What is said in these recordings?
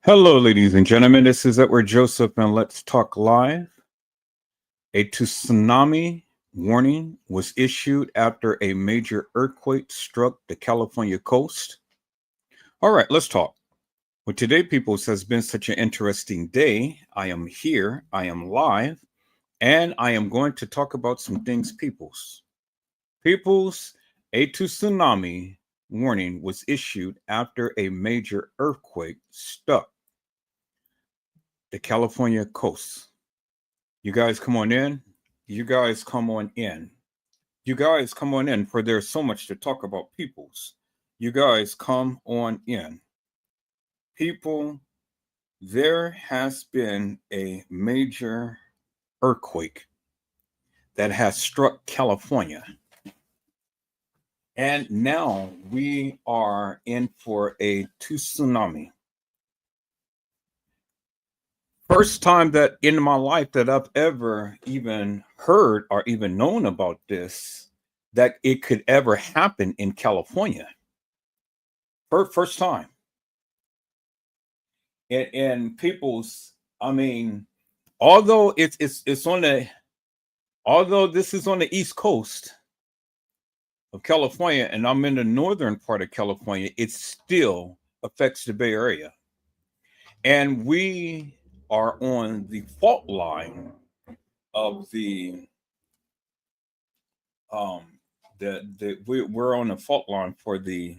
Hello, ladies and gentlemen. This is Edward Joseph, and let's talk live. A tsunami warning was issued after a major earthquake struck the California coast. All right, let's talk. Well, today, peoples, has been such an interesting day. I am here, I am live, and I am going to talk about some things, peoples. Peoples, a tsunami warning was issued after a major earthquake struck the California coast. You guys come on in. You guys come on in. You guys come on in, for there's so much to talk about, peoples. You guys come on in. People, there has been a major earthquake that has struck California. And now we are in for a tsunami. First time that in my life that I've ever even heard or even known about this, that it could ever happen in California. First time. And people's, I mean, although it's on the although this is on the East Coast of California and I'm in the northern part of California, it still affects the Bay Area. And we are on the fault line of um we're on the fault line for the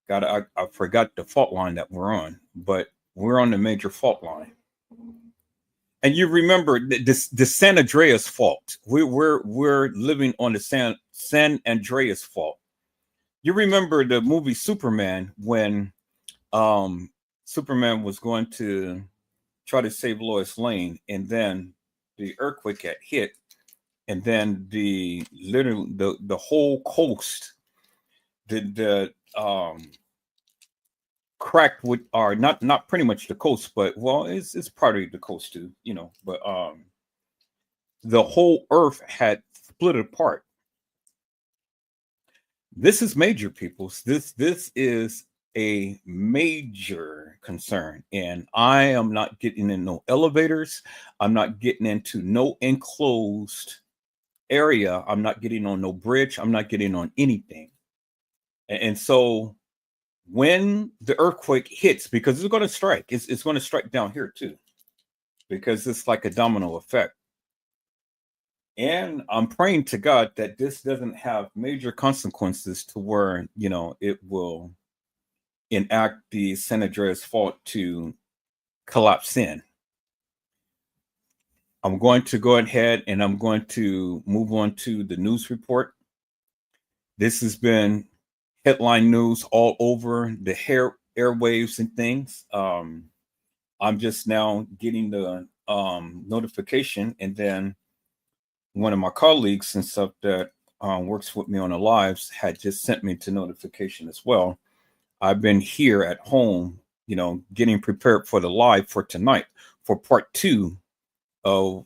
God, I forgot the fault line that we're on, but we're on the major fault line. And you remember the San Andreas fault. We're living on the San Andreas fault. You remember the movie Superman when Superman was going to try to save Lois Lane, and then the earthquake had hit, and then the whole coast, the cracked with, or not pretty much the coast, but well, it's part of the coast too, but the whole earth had split apart. This is major, peoples. This is a major concern, and I am not getting in no elevators. I'm not getting into no enclosed area. I'm not getting on no bridge. I'm not getting on anything. And so when the earthquake hits, because it's going to strike, it's going to strike down here too, because it's like a domino effect. And I'm praying to God that this doesn't have major consequences to where, it will enact the San Andreas fault to collapse in. I'm going to go ahead and I'm going to move on to the news report. This has been headline news all over the airwaves and things. I'm just now getting the notification, and then one of my colleagues and stuff that works with me on the lives had just sent me to notification as well. I've been here at home, getting prepared for the live for tonight for part 2 of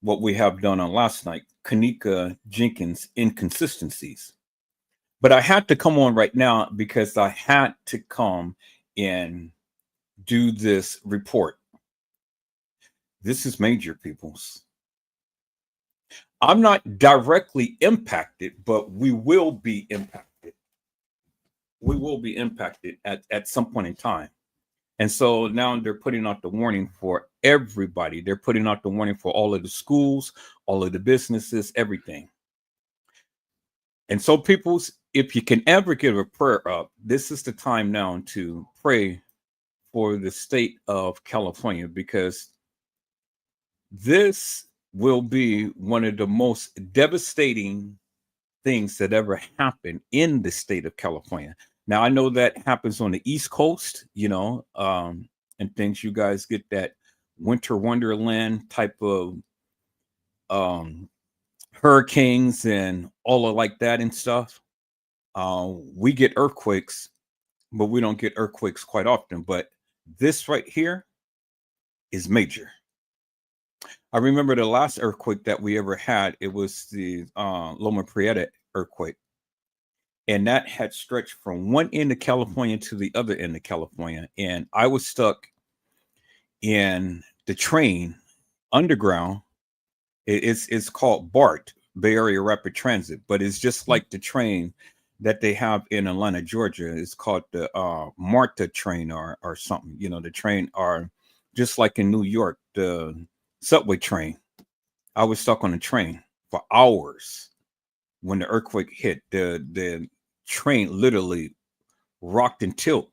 what we have done on last night, Kanika Jenkins inconsistencies. But I had to come on right now because I had to come and do this report. This is major, peoples. I'm not directly impacted, but we will be impacted. We will be impacted at some point in time. And so now they're putting out the warning for everybody. They're putting out the warning for all of the schools, all of the businesses, everything. And so, peoples, if you can ever give a prayer up, this is the time now to pray for the state of California, because this will be one of the most devastating things that ever happened in the state of California. Now, I know that happens on the East Coast, and things. You guys get that winter wonderland type of um, hurricanes and all of like that and stuff. We get earthquakes, but we don't get earthquakes quite often. But this right here is major. I remember the last earthquake that we ever had. It was the Loma Prieta earthquake. and that had stretched from one end of California to the other end of California. And I was stuck in the train underground. It's called BART, Bay Area Rapid Transit, but it's just like the train that they have in Atlanta, Georgia. It's called the MARTA train or something. You know, the train are just like in New York, the subway train. I was stuck on the train for hours when the earthquake hit. The train literally rocked and tilt,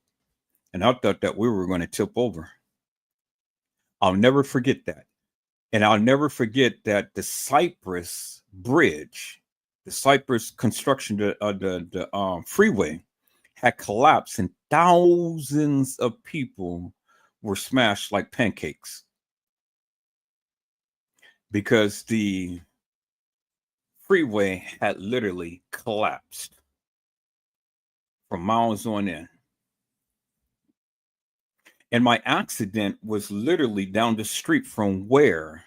and I thought that we were going to tip over. I'll never forget that. And I'll never forget that the Cypress Bridge, the Cypress construction, the freeway had collapsed, and thousands of people were smashed like pancakes because the freeway had literally collapsed for miles on end. And my accident was literally down the street from where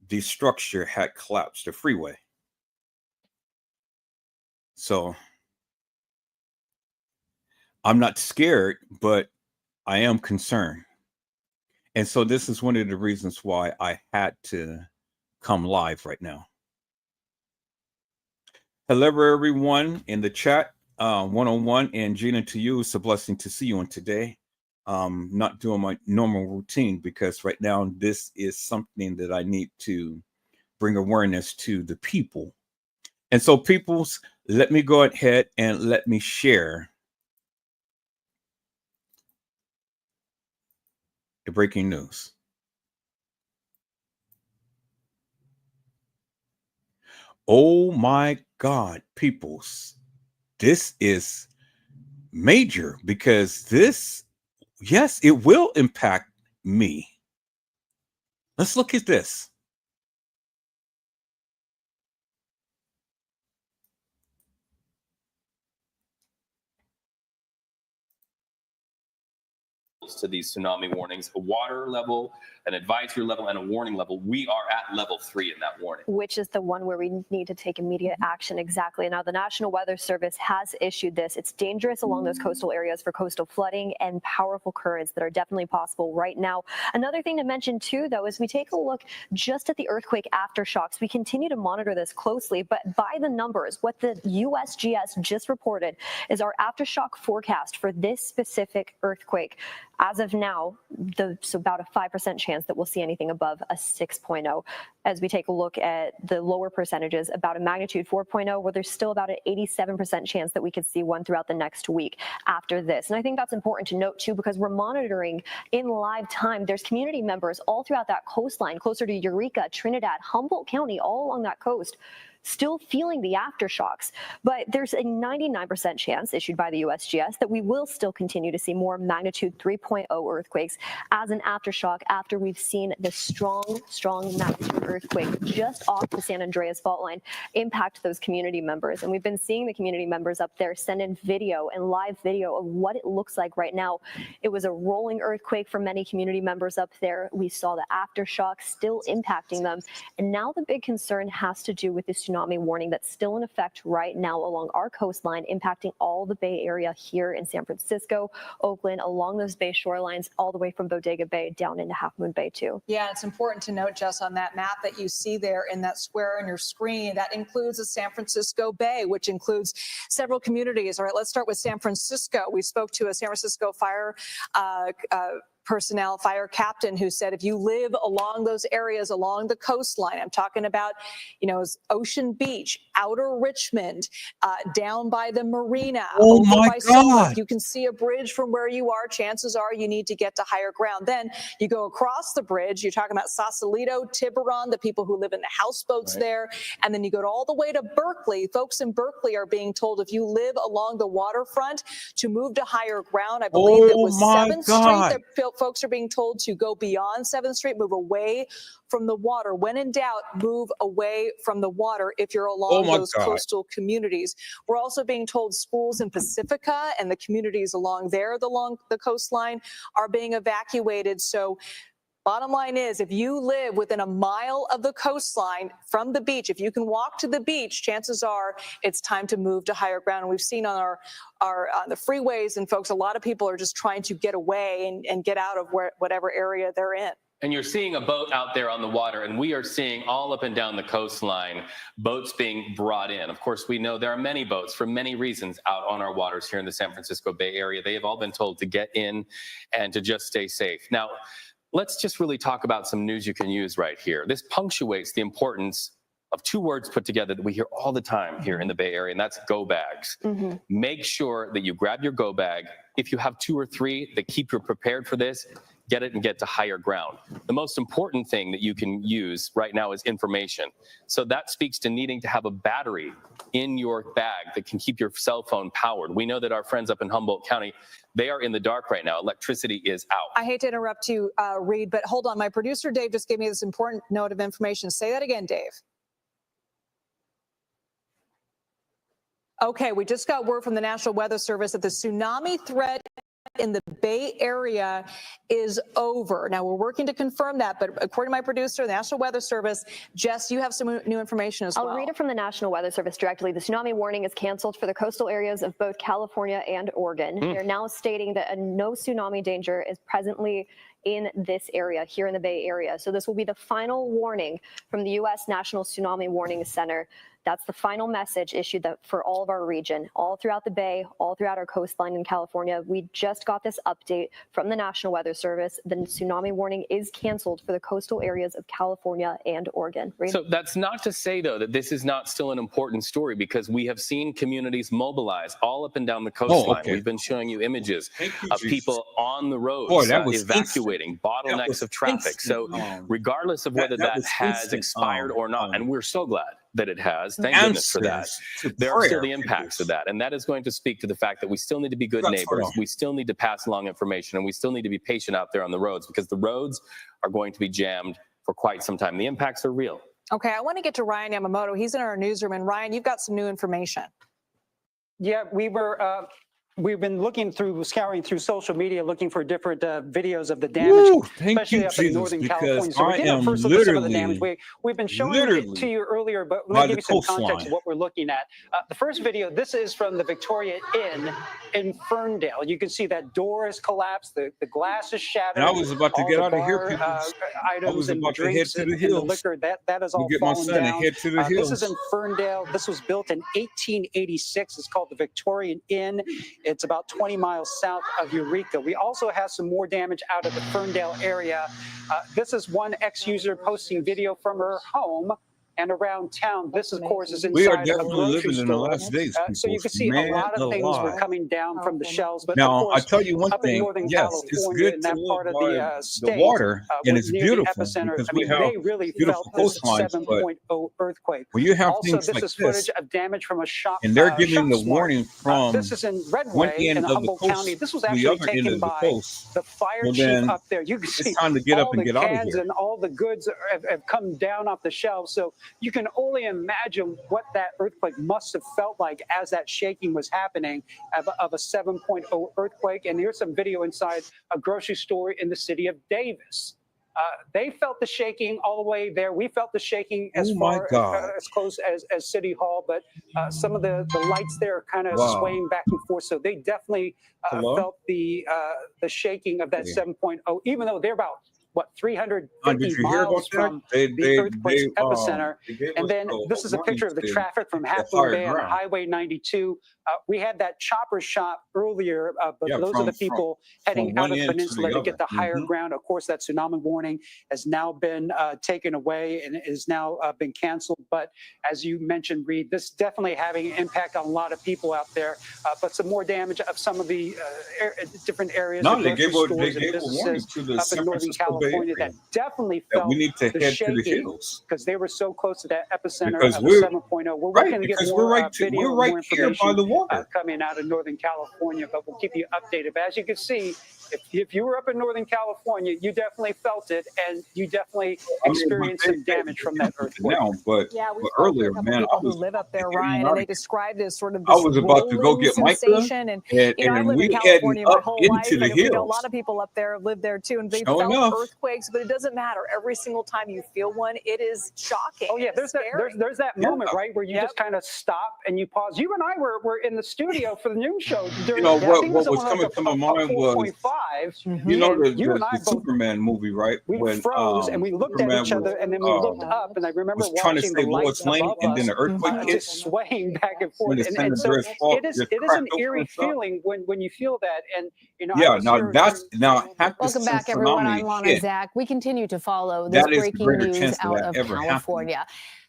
the structure had collapsed, the freeway. So I'm not scared, but I am concerned. And so this is one of the reasons why I had to come live right now. Hello, everyone in the chat, one-on-one, and Gina, to you, it's a blessing to see you on today. Not doing my normal routine because right now this is something that I need to bring awareness to the people. And so, peoples, let me go ahead and let me share the breaking news. Oh my God, peoples, this is major because this, yes, it will impact me. Let's look at this. To these tsunami warnings, a water level, an advisory level, and a warning level. We are at level 3 in that warning. Which is the one where we need to take immediate action. Exactly. Now, the National Weather Service has issued this. It's dangerous along those coastal areas for coastal flooding and powerful currents that are definitely possible right now. Another thing to mention, too, though, is we take a look just at the earthquake aftershocks. We continue to monitor this closely, but by the numbers, what the USGS just reported is our aftershock forecast for this specific earthquake. As of now, so about a 5% chance that we'll see anything above a 6.0. As we take a look at the lower percentages, about a magnitude 4.0, where there's still about an 87% chance that we could see one throughout the next week after this. And I think that's important to note, too, because we're monitoring in live time. There's community members all throughout that coastline, closer to Eureka, Trinidad, Humboldt County, all along that coast, still feeling the aftershocks. But there's a 99% chance issued by the USGS that we will still continue to see more magnitude 3.0 earthquakes as an aftershock after we've seen the strong magnitude earthquake just off the San Andreas fault line impact those community members. And we've been seeing the community members up there send in video and live video of what it looks like right now. It was a rolling earthquake for many community members up there. We saw the aftershock still impacting them. And now the big concern has to do with this tsunami warning that's still in effect right now along our coastline, impacting all the Bay Area here in San Francisco, Oakland, along those bay shorelines, all the way from Bodega Bay down into Half Moon Bay, too. Yeah, it's important to note, Jess, on that map that you see there in that square on your screen, that includes the San Francisco Bay, which includes several communities. All right, let's start with San Francisco. We spoke to a San Francisco fire personnel, fire captain, who said if you live along those areas along the coastline, I'm talking about, Ocean Beach, Outer Richmond, down by the marina, oh my God, you can see a bridge from where you are. Chances are you need to get to higher ground. Then you go across the bridge. You're talking about Sausalito, Tiburon, the people who live in the houseboats there, and then you go all the way to Berkeley. Folks in Berkeley are being told if you live along the waterfront to move to higher ground. I believe it was 7th Street that folks are being told to go beyond 7th Street, move away from the water. When in doubt, move away from the water if you're along those coastal communities. We're also being told schools in Pacifica and the communities along there, along the coastline, are being evacuated. So Bottom line is, if you live within a mile of the coastline from the beach, if you can walk to the beach, chances are it's time to move to higher ground. And we've seen on the freeways, and folks, a lot of people are just trying to get away and get out of whatever area they're in. And you're seeing a boat out there on the water, and we are seeing all up and down the coastline boats being brought in. Of course, we know there are many boats for many reasons out on our waters here in the San Francisco Bay Area. They have all been told to get in and to just stay safe. Now, let's just really talk about some news you can use right here. This punctuates the importance of two words put together that we hear all the time here in the Bay Area, and that's go bags. Make sure that you grab your go bag. If you have 2 or 3 that keep you prepared for this, get it and get to higher ground. The most important thing that you can use right now is information. So that speaks to needing to have a battery in your bag that can keep your cell phone powered. We know that our friends up in Humboldt County, they are in the dark right now. Electricity is out. I hate to interrupt you, Reed, but hold on. My producer, Dave, just gave me this important note of information. Say that again, Dave. Okay, we just got word from the National Weather Service that the tsunami threat in the Bay Area is over. Now, we're working to confirm that, but according to my producer, the National Weather Service, Jess, you have some new information as well. I'll read it from the National Weather Service directly. The tsunami warning is canceled for the coastal areas of both California and Oregon. They're now stating that no tsunami danger is presently in this area, here in the Bay Area. So this will be the final warning from the U.S. National Tsunami Warning Center. That's the final message issued for all of our region, all throughout the Bay, all throughout our coastline in California. We just got this update from the National Weather Service. The tsunami warning is canceled for the coastal areas of California and Oregon. Reed? So that's not to say, though, that this is not still an important story, because we have seen communities mobilize all up and down the coastline. We've been showing you images of people on the roads evacuating, bottlenecks of traffic. So regardless of whether that has expired or not, and we're so glad that it has, thank goodness for that, there are still the impacts of that. And that is going to speak to the fact that we still need to be good neighbors. We still need to pass along information, and we still need to be patient out there on the roads, because the roads are going to be jammed for quite some time. The impacts are real. Okay, I want to get to Ryan Yamamoto. He's in our newsroom. And Ryan, you've got some new information. Yeah, we've been scouring through social media, looking for different videos of the damage, especially up in Northern California. So we're getting a first look at some of the damage. We've been showing it to you earlier, but let me give you some context of what we're looking at. The first video, this is from the Victoria Inn in Ferndale. You can see that door has collapsed, the glass is shattered. And I was about to get out of here. Items I was and about to head drinks to the and hills. the liquor, that is all Get my fallen son down. and head to the hills. This is in Ferndale. This was built in 1886. It's called the Victorian Inn. It's about 20 miles south of Eureka. We also have some more damage out of the Ferndale area. This is one ex-user posting video from her home and around town. This, of course, is inside We are a definitely grocery living in the store. last days. So you can see a lot of things were coming down from the shelves. But Now, of course, I tell you one up in thing. Northern Yes, California, it's good in to that live part of by the state, water, and was it's near the beautiful epicenter. because I mean, we have they really beautiful felt this coastlines. But 7.0 earthquake. when you have Also, things this like is this, footage of damage from a shop. and they're giving the ShopSmart. warning from This is in one Redway end in of the Humboldt coast County. This was to the actually other end taken of the by coast, the fire well, chief then up there. You can see it's time to get all up and the get out of cans here. and all the goods have come down off the shelves. So you can only imagine what that earthquake must have felt like as that shaking was happening of a 7.0 earthquake. And here's some video inside a grocery store in the city of Davis. They felt the shaking all the way there. We felt the shaking as as close as City Hall, but some of the lights there are kind of swaying back and forth. So they definitely felt the shaking of that 7.0, even though they're about 350 miles from the earthquake's epicenter. And then this is a picture of the traffic from Half Moon Bay on Highway 92. We had that chopper shot earlier, but those are the people heading out of the peninsula to get the higher ground. Of course, that tsunami warning has now been taken away and is now been canceled. But as you mentioned, Reed, this is definitely having an impact on a lot of people out there. But some more damage of some of the different areas. No, they gave a warning to the up in Northern California that definitely felt we need to the head shaking to the hills because they were so close to that epicenter because of we're 7.0. We're working to get more video, we're right more here by information the water. coming out of Northern California, but we'll keep you updated. But as you can see, if if you were up in Northern California, you definitely felt it, and you definitely I mean, experienced some damage from that earthquake. now, but Yeah, we but spoke to a earlier, couple man, people I who was live up there, getting Ryan, out and of they here. described it as sort of I this was about to go rolling get Micah, sensation. And you know, I've and lived in we heading California my up whole life, into the and we know a lot hills. of people up there have lived there too, and they Sure felt enough, earthquakes. But it doesn't matter. Every single time you feel one, it is shocking. Oh yeah, It's there's that scary. there's that yeah. moment, right, where you just kind of stop and you pause. You and I were in the studio for the noon show You during, know I think it what was was like coming to my mind a was, 4.5, you know, and you and I the both, Superman movie, right? we When froze and we looked at Superman each other, and then we looked up, and I remember was trying to watching the save lights Lois Lane, above and then us the earthquake hit, just swaying back and and forth, the San and so Andreas fault it is just an cracked open eerie and stuff. feeling when you feel that, and you know I Yeah, was now here. that's after Welcome the back, everyone. tsunami I'm Lana hit, Zach. We continue to follow this that is the breaking greater news chance of out that of ever happening. California.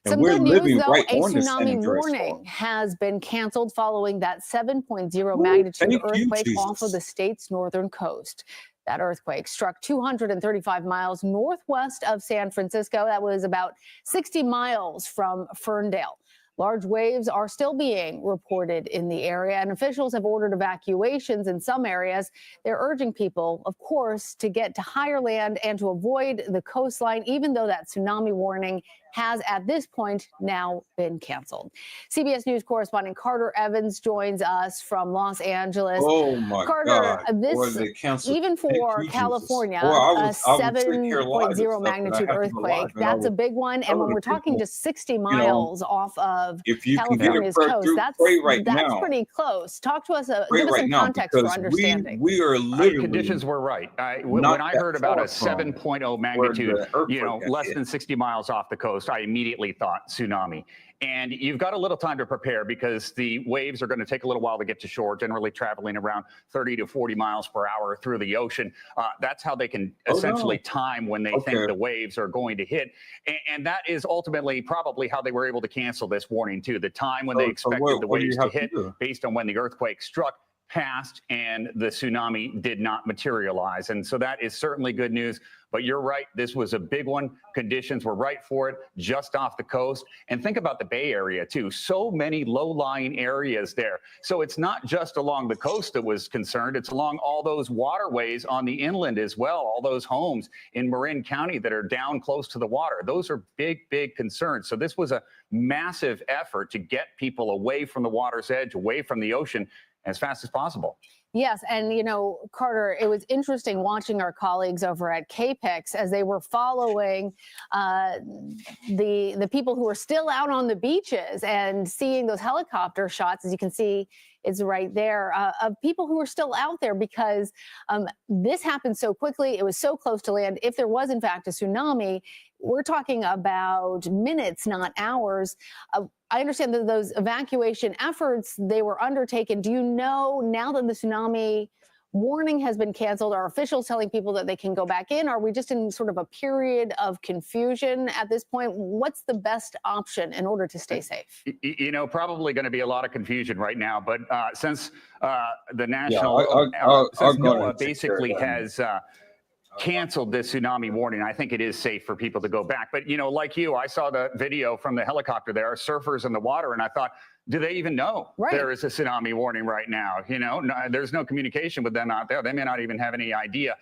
And Some we're good news, living though. right A on the San tsunami Andreas warning fault. has been canceled following that 7.0 Ooh, magnitude thank you, earthquake off of Jesus. the state's northern coast. That earthquake struck 235 miles northwest of San Francisco. That was about 60 miles from Ferndale. Large waves are still being reported in the area, and officials have ordered evacuations in some areas. They're urging people, of course, to get to higher land and to avoid the coastline, even though that tsunami warning has at this point now been canceled. CBS News correspondent Carter Evans joins us from Los Angeles. Oh my Carter, God! Boy, this they canceled. even Thank for you, Jesus. California, Boy, I a was sitting here live and 7.0 stuff, and I magnitude happened to earthquake. live, and I That's a was big one. And telling when the we're talking people, just 60 you know, miles off of if you can get a California's prayer coast, through, pray right that's now. pretty close. Talk to us, Pray give us right some now, context for because understanding. we are literally conditions were right. not When I that heard about a far from 7.0 where magnitude, the earthquake got less hit. than 60 miles off the coast, I immediately thought tsunami. And you've got a little time to prepare because the waves are going to take a little while to get to shore, generally traveling around 30 to 40 miles per hour through the ocean. That's how they can essentially time when they think the waves are going to hit. And that is ultimately probably how they were able to cancel this warning, too. The time when they expected the waves to hit based on when the earthquake struck passed and the tsunami did not materialize. And so that is certainly good news. But you're right, this was a big one. Conditions were right for it, just off the coast. And think about the Bay Area, too. So many low-lying areas there. So it's not just along the coast that was concerned. It's along all those waterways on the inland as well, all those homes in Marin County that are down close to the water. Those are big, big concerns. So this was a massive effort to get people away from the water's edge, away from the ocean, as fast as possible. Yes, and Carter, it was interesting watching our colleagues over at KPIX as they were following the people who were still out on the beaches and seeing those helicopter shots, as you can see, it's right there, of people who were still out there because this happened so quickly. It was so close to land. If there was, in fact, a tsunami, we're talking about minutes, not hours. I understand that those evacuation efforts, they were undertaken. Do you know, now that the tsunami warning has been canceled, are officials telling people that they can go back in? Are we just in sort of a period of confusion at this point? What's the best option in order to stay safe? Probably going to be a lot of confusion right now. But since the since NOAA basically has canceled this tsunami warning, I think it is safe for people to go back. But, like you, I saw the video from the helicopter. There are surfers in the water, and I thought, do they even know there is a tsunami warning right now? There's no communication with them out there. They may not even have any idea.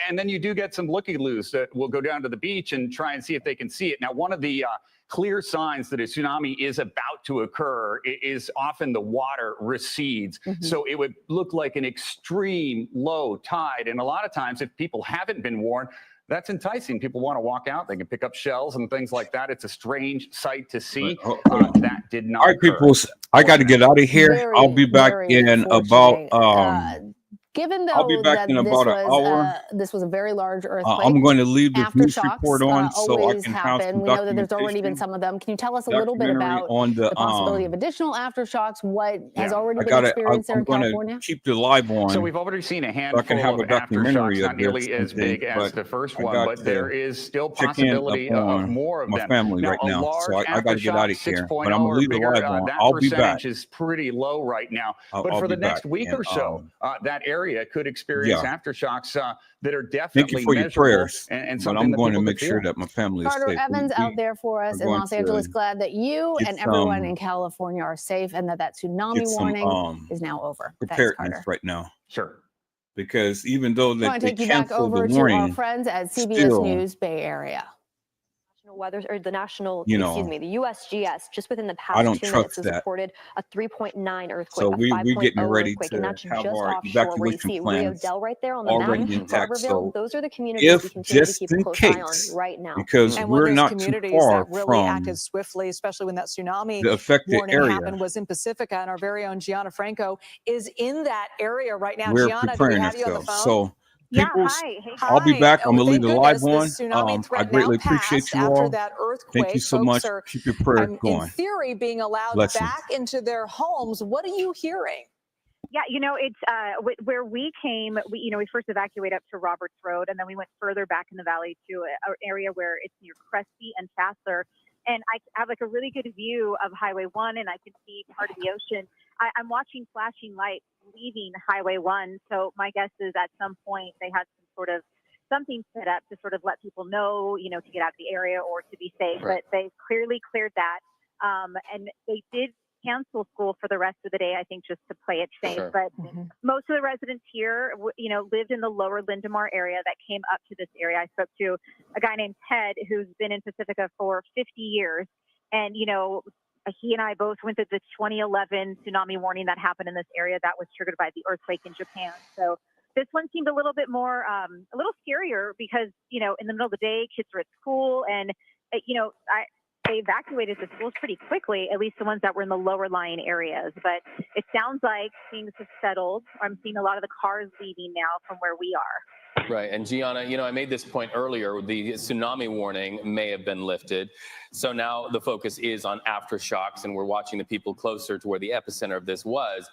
And then you do get some looky-loos that will go down to the beach and try and see if they can see it. Now, one of the clear signs that a tsunami is about to occur is often the water recedes. So it would look like an extreme low tide. And a lot of times, if people haven't been warned, that's enticing. People want to walk out. They can pick up shells and things like that. It's a strange sight to see. That did not occur. All right, people, I got to get out of here. I'll be back in about Given though I'll be back in about an hour. This was a very large earthquake. I'm going to leave this news Aftershocks report on so I can have some we know that there's already been documentation. some of them. Can you tell us a little bit about on the possibility of additional aftershocks? What has already been I'm experienced there in California? going to keep the live on. So we've already seen a handful can have of a documentary aftershocks, of not nearly this as big as the first one, but there is still check in possibility of more of my them. family Now, right a now, so large I got to get out of aftershock, here. 6.0 But I'm going to or leave the bigger, live on. that I'll be back. percentage is pretty low right now. But for the next week or so, that area could experience aftershocks that are definitely Thank you for your measurable prayers. and But something I'm that going to people make could sure feel. that my family is Carter safe. Evans out there for us in Los Angeles. Glad that you and everyone in California are safe and that tsunami warning is now over. Thanks, Preparedness Carter. right now. Sure. because even though I that want to they take you back canceled the over to our warning, friends at CBS still, News Bay Area. Weather or the national, you excuse know, me, the USGS just within the I past don't 2 minutes trust has that. reported a 3.9 earthquake, So a we're 5.0 getting ready earthquake, and to that's have just our offshore where you evacuation see Rio plans Del right there on the map. already intact. Barberville, So those are the communities if we continue to just keep a in close eye on case, right now. because And one of we're those not too communities far that really from acted swiftly, especially when that tsunami the affected warning area, happened, was in Pacifica. And our very own Gianna Franco is in that area right now. we're Gianna, do we preparing have you on the ourselves. phone? So Yeah, people's, hi. Hey, I'll be Hi. back. I'm Oh, gonna leave thank the live goodness the on. tsunami I threat now greatly appreciate passed you after all. that Thank you earthquake. so Folks much. are, Keep your prayers in going. theory, being allowed Blessings. back into their homes. What are you hearing? Yeah, you know, it's where we came. We first evacuated up to Roberts Road, and then we went further back in the valley to an area where it's near Cresty and Fassler. And I have like a really good view of Highway 1, and I can see part of the ocean. I'm watching flashing lights leaving Highway 1. So my guess is at some point they had some sort of something set up to sort of let people know, to get out of the area or to be safe. Right. But they clearly cleared that, and they did cancel school for the rest of the day, I think, just to play it safe. Sure. But most of the residents here, lived in the lower Lindemar area that came up to this area. I spoke to a guy named Ted who's been in Pacifica for 50 years. And, he and I both went through the 2011 tsunami warning that happened in this area that was triggered by the earthquake in Japan. So this one seemed a little bit more, a little scarier because, in the middle of the day, kids were at school and, they evacuated the schools pretty quickly, at least the ones that were in the lower lying areas. But it sounds like things have settled. I'm seeing a lot of the cars leaving now from where we are. Right. And Gianna, I made this point earlier. The tsunami warning may have been lifted. So now the focus is on aftershocks, and we're watching the people closer to where the epicenter of this was.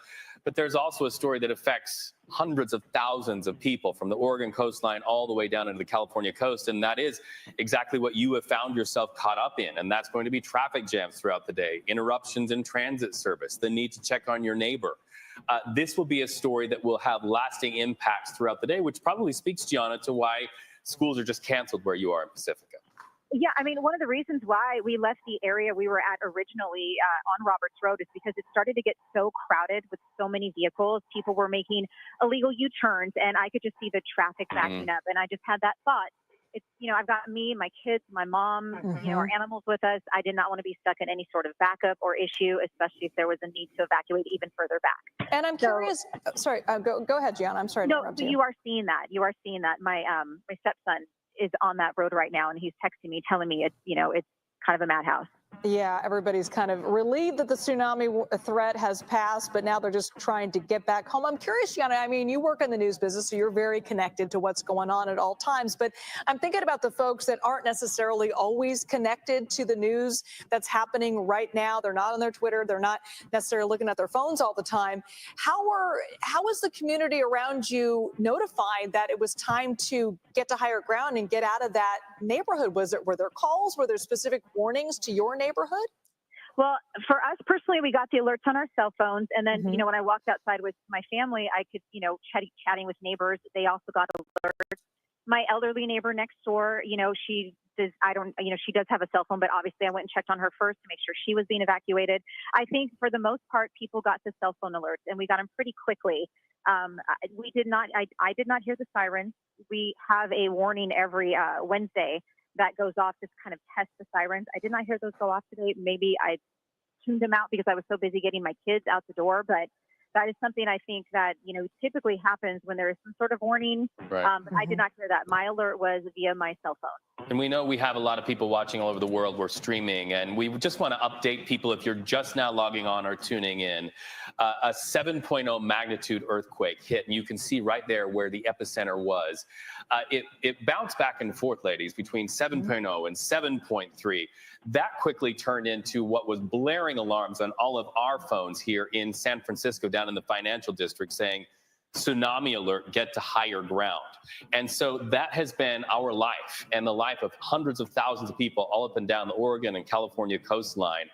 But there's also a story that affects hundreds of thousands of people from the Oregon coastline all the way down into the California coast. And that is exactly what you have found yourself caught up in. And that's going to be traffic jams throughout the day, interruptions in transit service, the need to check on your neighbor. This will be a story that will have lasting impacts throughout the day, which probably speaks, Gianna, to why schools are just canceled where you are in Pacifica. Yeah, I mean, one of the reasons why we left the area we were at originally on Roberts Road is because it started to get so crowded with so many vehicles. People were making illegal U-turns, and I could just see the traffic backing up. And I just had that thought. It's, I've got me, my kids, my mom, our animals with us. I did not want to be stuck in any sort of backup or issue, especially if there was a need to evacuate even further back. And I'm curious. Sorry, go ahead, Gianna. I'm sorry to interrupt you. You are seeing that. You are seeing that. My stepson is on that road right now, and he's texting me, telling me it's kind of a madhouse. Yeah, everybody's kind of relieved that the tsunami threat has passed, but now they're just trying to get back home. I'm curious, Gianna, I mean, you work in the news business, so you're very connected to what's going on at all times. But I'm thinking about the folks that aren't necessarily always connected to the news that's happening right now. They're not on their Twitter. They're not necessarily looking at their phones all the time. How was the community around you notified that it was time to get to higher ground and get out of that neighborhood? Were there calls? Were there specific warnings to your neighborhood? Well, for us personally, we got the alerts on our cell phones. And then, when I walked outside with my family, I could, chatting with neighbors. They also got alerts. My elderly neighbor next door, she does, she does have a cell phone, but obviously I went and checked on her first to make sure she was being evacuated. I think for the most part, people got the cell phone alerts and we got them pretty quickly. I did not hear the sirens. We have a warning every Wednesday that goes off to kind of test the sirens. I did not hear those go off today. Maybe I tuned them out because I was so busy getting my kids out the door, but that is something I think that, typically happens when there is some sort of warning. Right. But I did not hear that. My alert was via my cell phone. And we know we have a lot of people watching all over the world. We're streaming, and we just want to update people if you're just now logging on or tuning in. A 7.0 magnitude earthquake hit, and you can see right there where the epicenter was. It bounced back and forth, ladies, between 7.0 and 7.3. That quickly turned into what was blaring alarms on all of our phones here in San Francisco, down in the financial district, saying, tsunami alert, get to higher ground. And so that has been our life and the life of hundreds of thousands of people all up and down the Oregon and California coastline,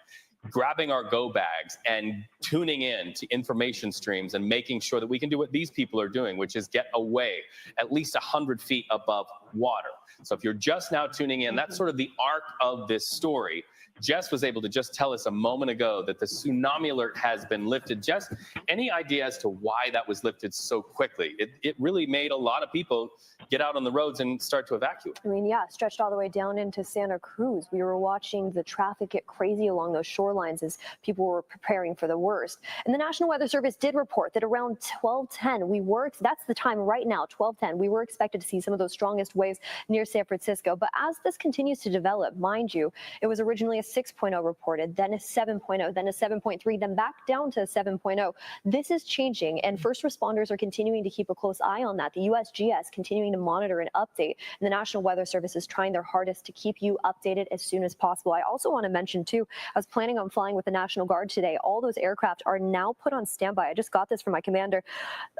grabbing our go bags and tuning in to information streams and making sure that we can do what these people are doing, which is get away at least 100 feet above water. So if you're just now tuning in, that's sort of the arc of this story. Jess was able to just tell us a moment ago that the tsunami alert has been lifted. Jess, any idea as to why that was lifted so quickly? It really made a lot of people get out on the roads and start to evacuate. I mean, yeah, stretched all the way down into Santa Cruz. We were watching the traffic get crazy along those shorelines as people were preparing for the worst. And the National Weather Service did report that around 12:10, that's the time right now, 12:10, we were expected to see some of those strongest waves near San Francisco. But as this continues to develop, mind you, it was originally a 6.0 reported, then a 7.0, then a 7.3, then back down to a 7.0. This is changing, and first responders are continuing to keep a close eye on that. The USGS continuing to monitor and update, and the National Weather Service is trying their hardest to keep you updated as soon as possible. I also want to mention, too, I was planning on flying with the National Guard today. All those aircraft are now put on standby. I just got this from my commander.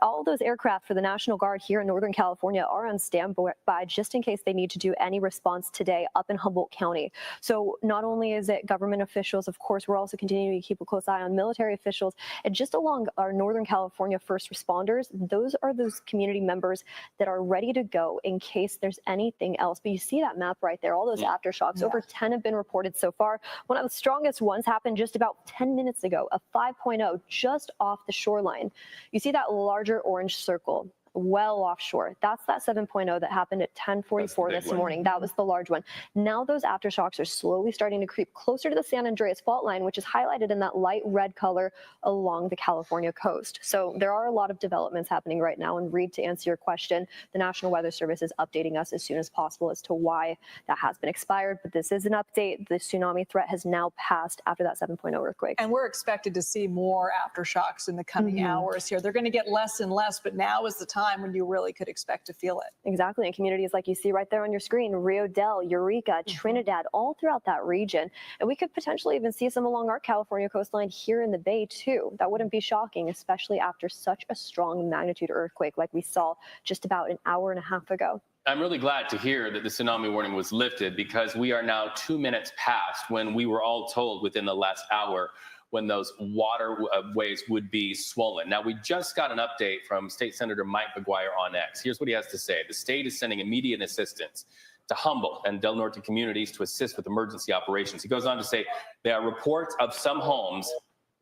All those aircraft for the National Guard here in Northern California are on standby just in case they need to do any response today up in Humboldt County. So not only is it government officials, of course, we're also continuing to keep a close eye on military officials, and just along our Northern California first responders, those are those community members that are ready to go in case there's anything else. But you see that map right there, all those aftershocks. Yeah. Over 10 have been reported so far. One of the strongest ones happened just about 10 minutes ago, a 5.0 just off the shoreline. You see that larger orange circle well offshore. That's that 7.0 that happened at 10:44 this morning. That was the large one. Now those aftershocks are slowly starting to creep closer to the San Andreas fault line, which is highlighted in that light red color along the California coast. So there are a lot of developments happening right now. And Reed, to answer your question, the National Weather Service is updating us as soon as possible as to why that has been expired. But this is an update. The tsunami threat has now passed after that 7.0 earthquake. And we're expected to see more aftershocks in the coming hours here. They're going to get less and less, but now is the time when you really could expect to feel it. Exactly. And communities like you see right there on your screen, Rio Del, Eureka, Trinidad, all throughout that region. And we could potentially even see some along our California coastline here in the Bay too. That wouldn't be shocking, especially after such a strong magnitude earthquake like we saw just about an hour and a half ago. I'm really glad to hear that the tsunami warning was lifted, because we are now 2 minutes past when we were all told within the last hour when those waterways would be swollen. Now, we just got an update from State Senator Mike McGuire on X. Here's what he has to say. The state is sending immediate assistance to Humboldt and Del Norte communities to assist with emergency operations. He goes on to say there are reports of some homes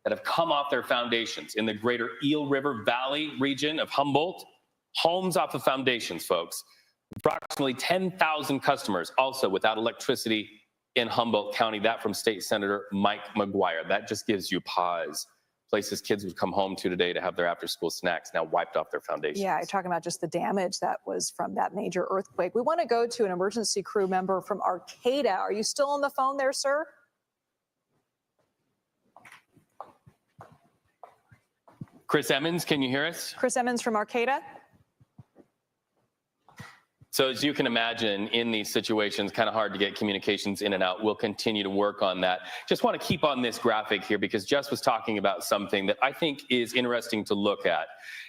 that have come off their foundations in the greater Eel River Valley region of Humboldt. Homes off of foundations, folks. Approximately 10,000 customers also without electricity in Humboldt County. That from State Senator Mike McGuire. That just gives you pause. Places kids would come home to today to have their after-school snacks now wiped off their foundations. Yeah, you're talking about just the damage that was from that major earthquake. We want to go to an emergency crew member from Arcata. Are you still on the phone there, sir? Chris Emmons, can you hear us? Chris Emmons from Arcata. So as you can imagine, in these situations, kind of hard to get communications in and out. We'll continue to work on that. Just want to keep on this graphic here because Jess was talking about something that I think is interesting to look at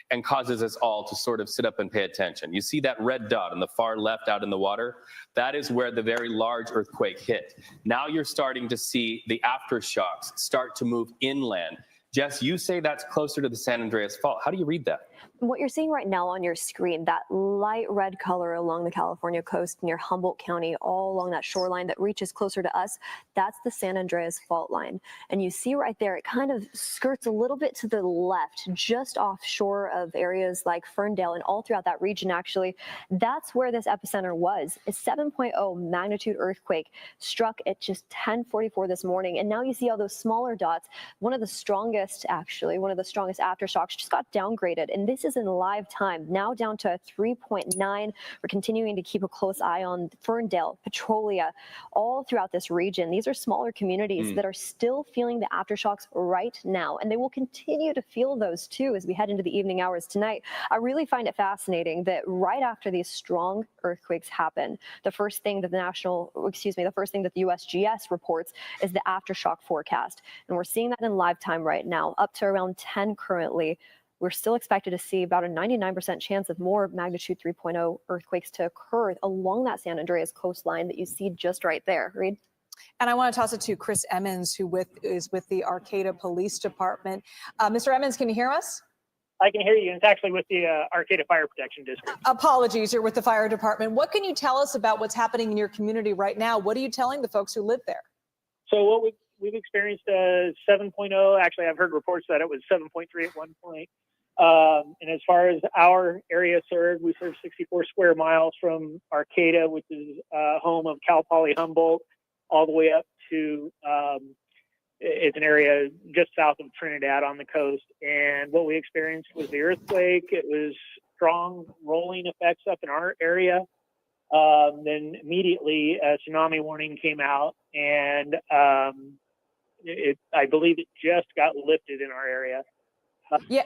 and causes us all to sort of sit up and pay attention. You see that red dot on the far left out in the water? That is where the very large earthquake hit. Now you're starting to see the aftershocks start to move inland. Jess, you say that's closer to the San Andreas Fault. How do you read that? What you're seeing right now on your screen, that light red color along the California coast near Humboldt County, all along that shoreline that reaches closer to us, that's the San Andreas fault line. And you see right there, it kind of skirts a little bit to the left, just offshore of areas like Ferndale and all throughout that region, actually. That's where this epicenter was. A 7.0 magnitude earthquake struck at just 10:44 this morning. And now you see all those smaller dots. One of the strongest aftershocks just got downgraded. And this is in live time, now down to 3.9. We're continuing to keep a close eye on Ferndale, Petrolia, all throughout this region. These are smaller communities that are still feeling the aftershocks right now, and they will continue to feel those too as we head into the evening hours tonight. I really find it fascinating that right after these strong earthquakes happen, the first thing that the USGS reports is the aftershock forecast. And we're seeing that in live time right now, up to around 10 currently. We're still expected to see about a 99% chance of more magnitude 3.0 earthquakes to occur along that San Andreas coastline that you see just right there. Reed? And I want to toss it to Chris Emmons, who is with the Arcata Police Department. Mr. Emmons, can you hear us? I can hear you. It's actually with the Arcata Fire Protection District. Apologies, you're with the fire department. What can you tell us about what's happening in your community right now? What are you telling the folks who live there? So what we've experienced 7.0. Actually, I've heard reports that it was 7.3 at one point. And as far as our area served, we serve 64 square miles from Arcata, which is home of Cal Poly Humboldt, all the way up to it's an area just south of Trinidad on the coast. And what we experienced was the earthquake. It was strong rolling effects up in our area. Then immediately a tsunami warning came out, and I believe it just got lifted in our area. Yeah.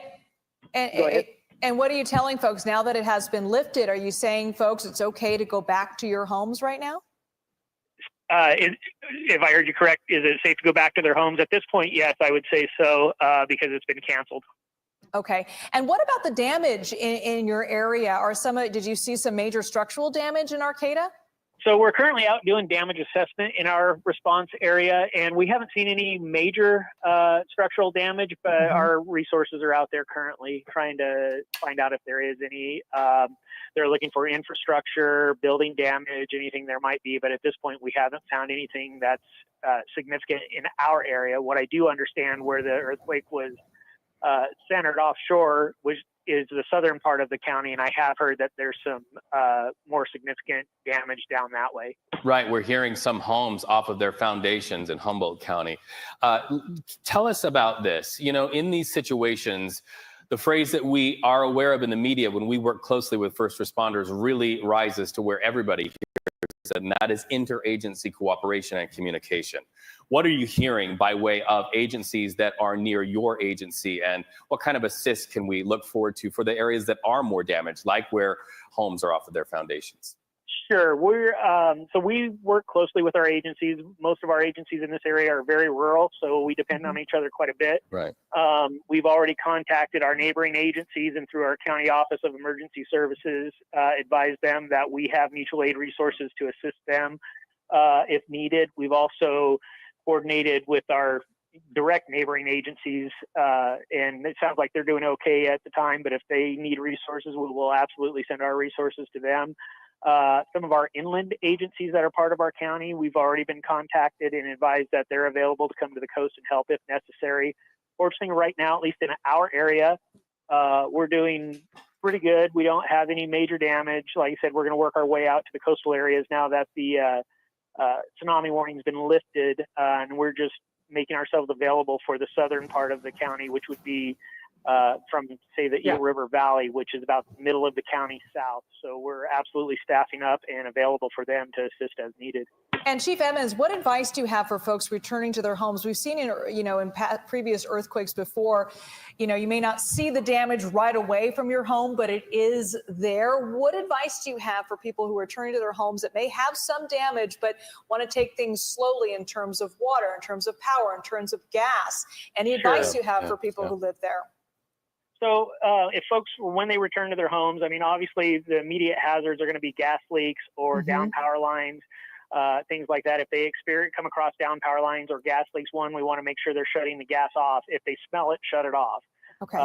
Go ahead. And what are you telling folks now that it has been lifted? Are you saying, folks, it's okay to go back to your homes right now? If I heard you correct, is it safe to go back to their homes? At this point, yes, I would say so, because it's been canceled. Okay. And what about the damage in your area? Did you see some major structural damage in Arcata? So we're currently out doing damage assessment in our response area, and we haven't seen any major structural damage, but our resources are out there currently trying to find out if there is any. They're looking for infrastructure, building damage, anything there might be, but at this point we haven't found anything that's significant in our area. What I do understand where the earthquake was centered offshore, which is the southern part of the county, and I have heard that there's some more significant damage down that way. Right, we're hearing some homes off of their foundations in Humboldt County. Tell us about this. You know, in these situations, the phrase that we are aware of in the media when we work closely with first responders really rises to where everybody hears, and that is interagency cooperation and communication. What are you hearing by way of agencies that are near your agency, and what kind of assist can we look forward to for the areas that are more damaged, like where homes are off of their foundations? Sure. So we work closely with our agencies. Most of our agencies in this area are very rural, so we depend on each other quite a bit. Right. We've already contacted our neighboring agencies, and through our County Office of Emergency Services, advised them that we have mutual aid resources to assist them if needed. We've also coordinated with our direct neighboring agencies, and it sounds like they're doing okay at the time, but if they need resources, we will absolutely send our resources to them. Some of our inland agencies that are part of our county, we've already been contacted and advised that they're available to come to the coast and help if necessary. Fortunately, right now, at least in our area, we're doing pretty good. We don't have any major damage. Like I said, we're going to work our way out to the coastal areas now that the tsunami warning has been lifted, and we're just making ourselves available for the southern part of the county, which would be from, say, the Eel River Valley, which is about the middle of the county south. So we're absolutely staffing up and available for them to assist as needed. And Chief Emmons, what advice do you have for folks returning to their homes? We've seen in previous earthquakes before, you may not see the damage right away from your home, but it is there. What advice do you have for people who are returning to their homes that may have some damage, but want to take things slowly in terms of water, in terms of power, in terms of gas? Any advice you have for people who live there? So if folks, when they return to their homes, I mean, obviously the immediate hazards are going to be gas leaks or down power lines, things like that. If they come across down power lines or gas leaks, we want to make sure they're shutting the gas off. If they smell it, shut it off. Okay.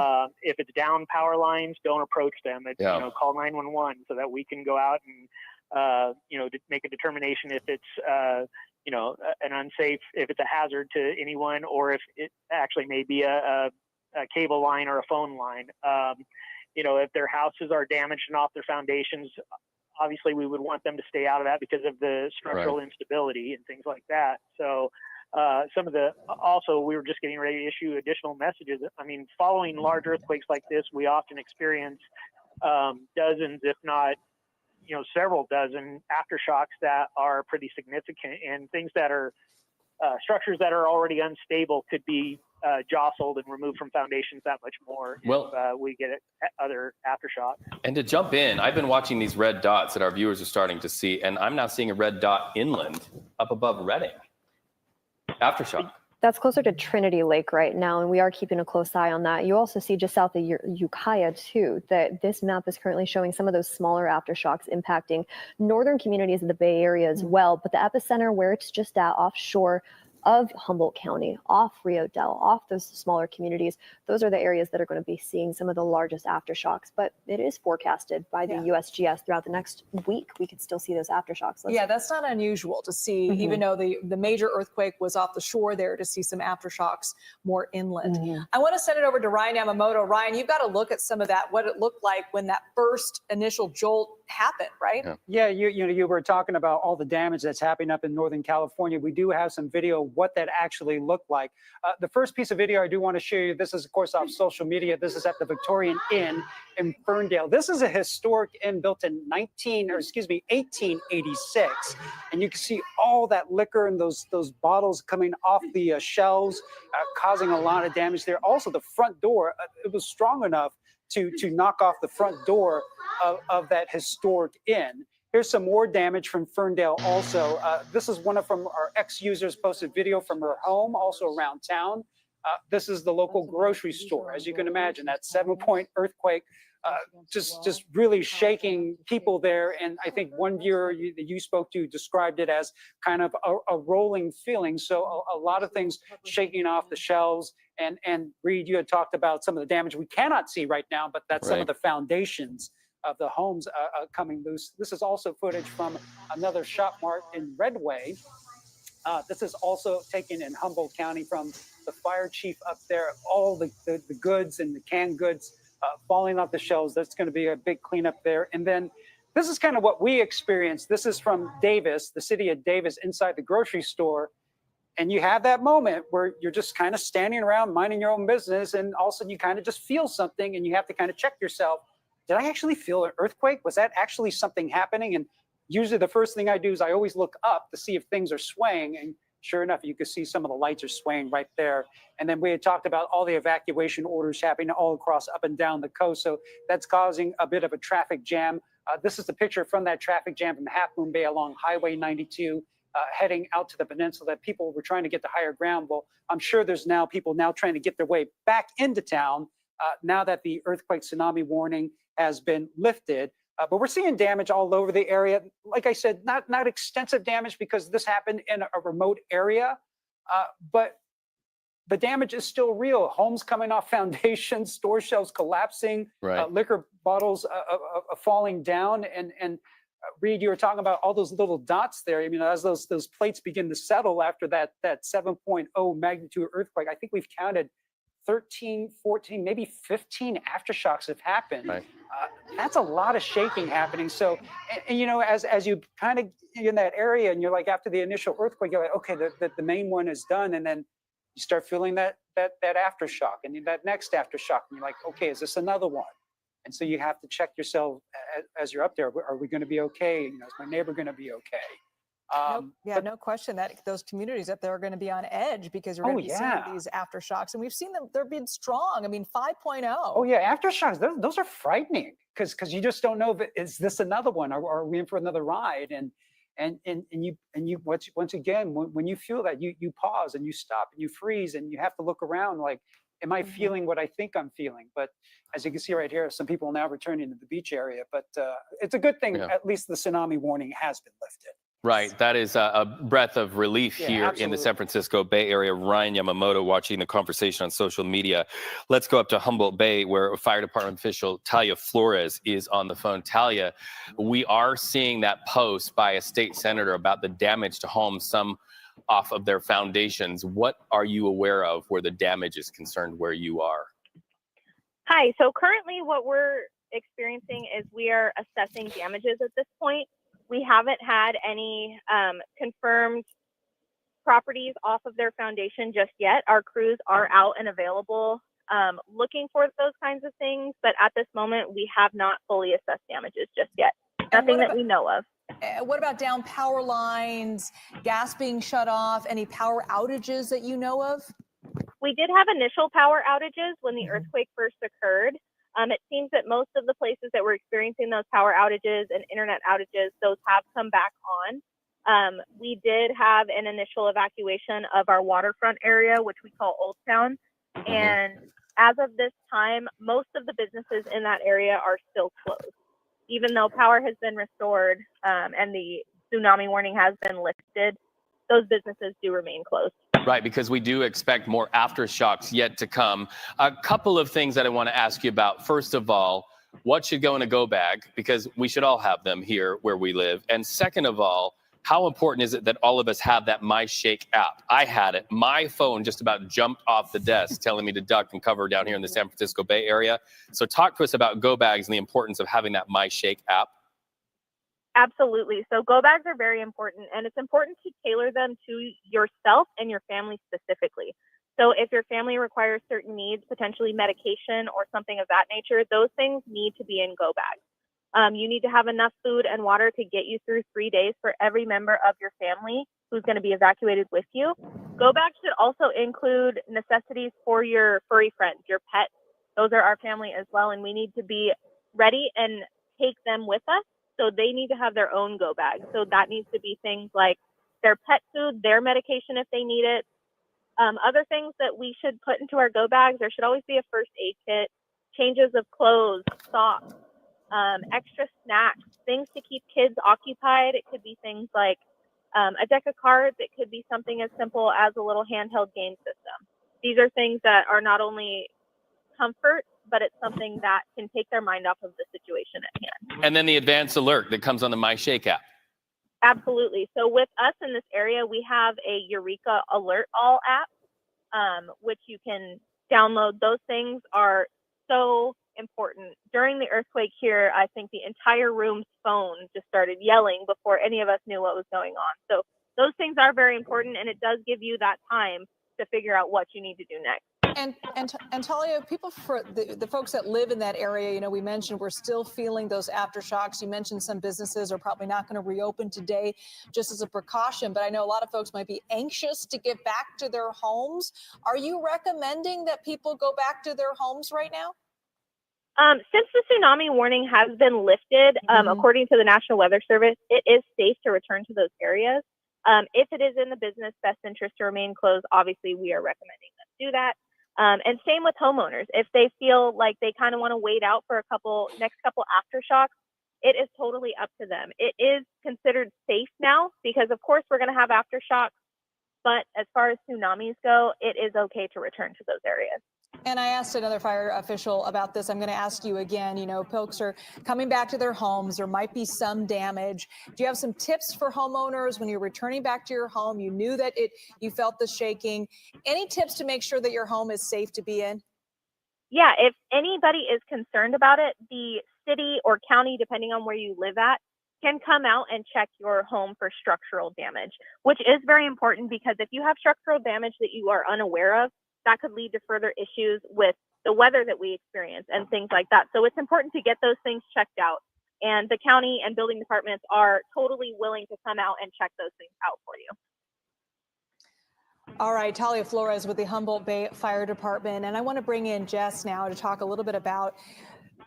If it's down power lines, don't approach them. Call 911 so that we can go out and, make a determination if it's, an unsafe, if it's a hazard to anyone, or if it actually may be a cable line or a phone line. If their houses are damaged and off their foundations, obviously we would want them to stay out of that because of the structural instability and things like that. So we were just getting ready to issue additional messages. I mean, following large earthquakes like this, we often experience dozens, if not, several dozen aftershocks that are pretty significant, and things that are structures that are already unstable could be jostled and removed from foundations that much more if we get other aftershocks. And to jump in, I've been watching these red dots that our viewers are starting to see, and I'm now seeing a red dot inland up above Reading. Aftershock. That's closer to Trinity Lake right now, and we are keeping a close eye on that. You also see just south of Ukiah, too, that this map is currently showing some of those smaller aftershocks impacting northern communities of the Bay Area as well. But the epicenter, where it's just at offshore, of Humboldt County, off Rio Dell, off those smaller communities, those are the areas that are going to be seeing some of the largest aftershocks. But it is forecasted by the USGS throughout the next week, we could still see those aftershocks. Yeah, that's not unusual to see, even though the major earthquake was off the shore there, to see some aftershocks more inland. I want to send it over to Ryan Yamamoto. Ryan, you've got to look at some of that, what it looked like when that first initial jolt happened, right? Yeah, you were talking about all the damage that's happening up in Northern California. We do have some video of what that actually looked like. The first piece of video I do want to show you, this is of course off social media. This is at the Victorian Inn in Ferndale. This is a historic inn built in 1886, and you can see all that liquor and those bottles coming off the shelves, causing a lot of damage there. Also, the front door, it was strong enough to knock off the front door of that historic inn. Here's some more damage from Ferndale also. This is one from our ex-users posted video from her home, also around town. This is the local grocery store. As you can imagine, that 7-point earthquake just really shaking people there. And I think one viewer that you spoke to described it as kind of a rolling feeling. So a lot of things shaking off the shelves. And Reed, you had talked about some of the damage we cannot see right now, but that's some of the foundations of the homes coming loose. This is also footage from another shop mart in Redway. This is also taken in Humboldt County from the fire chief up there. All the goods and the canned goods falling off the shelves. That's going to be a big cleanup there. And then this is kind of what we experienced. This is from Davis, the city of Davis, inside the grocery store. And you have that moment where you're just kind of standing around minding your own business, and all of a sudden you kind of just feel something, and you have to kind of check yourself. Did I actually feel an earthquake? Was that actually something happening? And usually the first thing I do is I always look up to see if things are swaying. And sure enough, you can see some of the lights are swaying right there. And then we had talked about all the evacuation orders happening all across up and down the coast. So that's causing a bit of a traffic jam. This is the picture from that traffic jam from Half Moon Bay along Highway 92. Heading out to the peninsula, that people were trying to get to higher ground. Well, I'm sure there's now people now trying to get their way back into town now that the earthquake tsunami warning has been lifted. But we're seeing damage all over the area. Like I said, not extensive damage because this happened in a remote area, but the damage is still real. Homes coming off foundations, store shelves collapsing, liquor bottles falling down, and Reed, you were talking about all those little dots there. I mean, as those plates begin to settle after that 7.0 magnitude earthquake, I think we've counted 13, 14, maybe 15 aftershocks have happened. That's a lot of shaking happening. So, and you know, as you kind of in that area, and you're like, after the initial earthquake, you're like, okay, the main one is done, and then you start feeling that aftershock, and that next aftershock, and you're like, okay, is this another one? And so you have to check yourself as you're up there. Are we going to be okay? You know, is my neighbor going to be okay? No question that those communities up there are going to be on edge because you're going to be seeing these aftershocks. And we've seen them, they're being strong. I mean, 5.0. Oh, yeah, aftershocks, those are frightening because you just don't know, is this another one? Or are we in for another ride? And you once again, when you feel that, you pause and you stop and you freeze and you have to look around like, am I feeling what I think I'm feeling? But as you can see right here, some people now returning to the beach area. But it's a good thing, at least the tsunami warning has been lifted. Right. That is a breath of relief here in the San Francisco Bay Area. Ryan Yamamoto watching the conversation on social media. Let's go up to Humboldt Bay, where Fire Department official Talia Flores is on the phone. Talia, we are seeing that post by a state senator about the damage to homes, some off of their foundations. What are you aware of where the damage is concerned where you are? Hi. So currently what we're experiencing is we are assessing damages at this point. We haven't had any confirmed properties off of their foundation just yet. Our crews are out and available looking for those kinds of things. But at this moment, we have not fully assessed damages just yet. Nothing that we know of. What about down power lines, gas being shut off, any power outages that you know of? We did have initial power outages when the earthquake first occurred. It seems that most of the places that were experiencing those power outages and internet outages, those have come back on. We did have an initial evacuation of our waterfront area, which we call Old Town. And as of this time, most of the businesses in that area are still closed. Even though power has been restored and the tsunami warning has been lifted, those businesses do remain closed. Right, because we do expect more aftershocks yet to come. A couple of things that I want to ask you about. First of all, what should go in a go bag? Because we should all have them here where we live. And second of all, how important is it that all of us have that My Shake app? I had it. My phone just about jumped off the desk telling me to duck and cover down here in the San Francisco Bay Area. So talk to us about go bags and the importance of having that My Shake app. Absolutely. So go bags are very important, and it's important to tailor them to yourself and your family specifically. So if your family requires certain needs, potentially medication or something of that nature, those things need to be in go bags. You need to have enough food and water to get you through 3 days for every member of your family who's going to be evacuated with you. Go bags should also include necessities for your furry friends, your pets. Those are our family as well, and we need to be ready and take them with us. So they need to have their own go bag. So that needs to be things like their pet food, their medication if they need it. Other things that we should put into our go bags, there should always be a first aid kit, changes of clothes, socks, extra snacks, things to keep kids occupied. It could be things like a deck of cards. It could be something as simple as a little handheld game system. These are things that are not only comfort, but it's something that can take their mind off of the situation at hand. And then the advanced alert that comes on the My Shake app. Absolutely. So with us in this area, we have a Eureka Alert All app, which you can download. Those things are so important. During the earthquake here, I think the entire room's phone just started yelling before any of us knew what was going on. So those things are very important, and it does give you that time to figure out what you need to do next. And Talia, people for the folks that live in that area, you know, we mentioned we're still feeling those aftershocks. You mentioned some businesses are probably not going to reopen today just as a precaution, but I know a lot of folks might be anxious to get back to their homes. Are you recommending that people go back to their homes right now? Since the tsunami warning has been lifted, according to the National Weather Service, it is safe to return to those areas. If it is in the business best interest to remain closed, obviously we are recommending them do that. And same with homeowners. If they feel like they kind of want to wait out for next couple aftershocks, it is totally up to them. It is considered safe now because, of course, we're going to have aftershocks. But as far as tsunamis go, it is okay to return to those areas. And I asked another fire official about this. I'm going to ask you again. You know, folks are coming back to their homes. There might be some damage. Do you have some tips for homeowners when you're returning back to your home? You knew that you felt the shaking. Any tips to make sure that your home is safe to be in? Yeah, if anybody is concerned about it, the city or county, depending on where you live at, can come out and check your home for structural damage, which is very important because if you have structural damage that you are unaware of, that could lead to further issues with the weather that we experience and things like that. So it's important to get those things checked out. And the county and building departments are totally willing to come out and check those things out for you. All right, Talia Flores with the Humboldt Bay Fire Department. And I want to bring in Jess now to talk a little bit about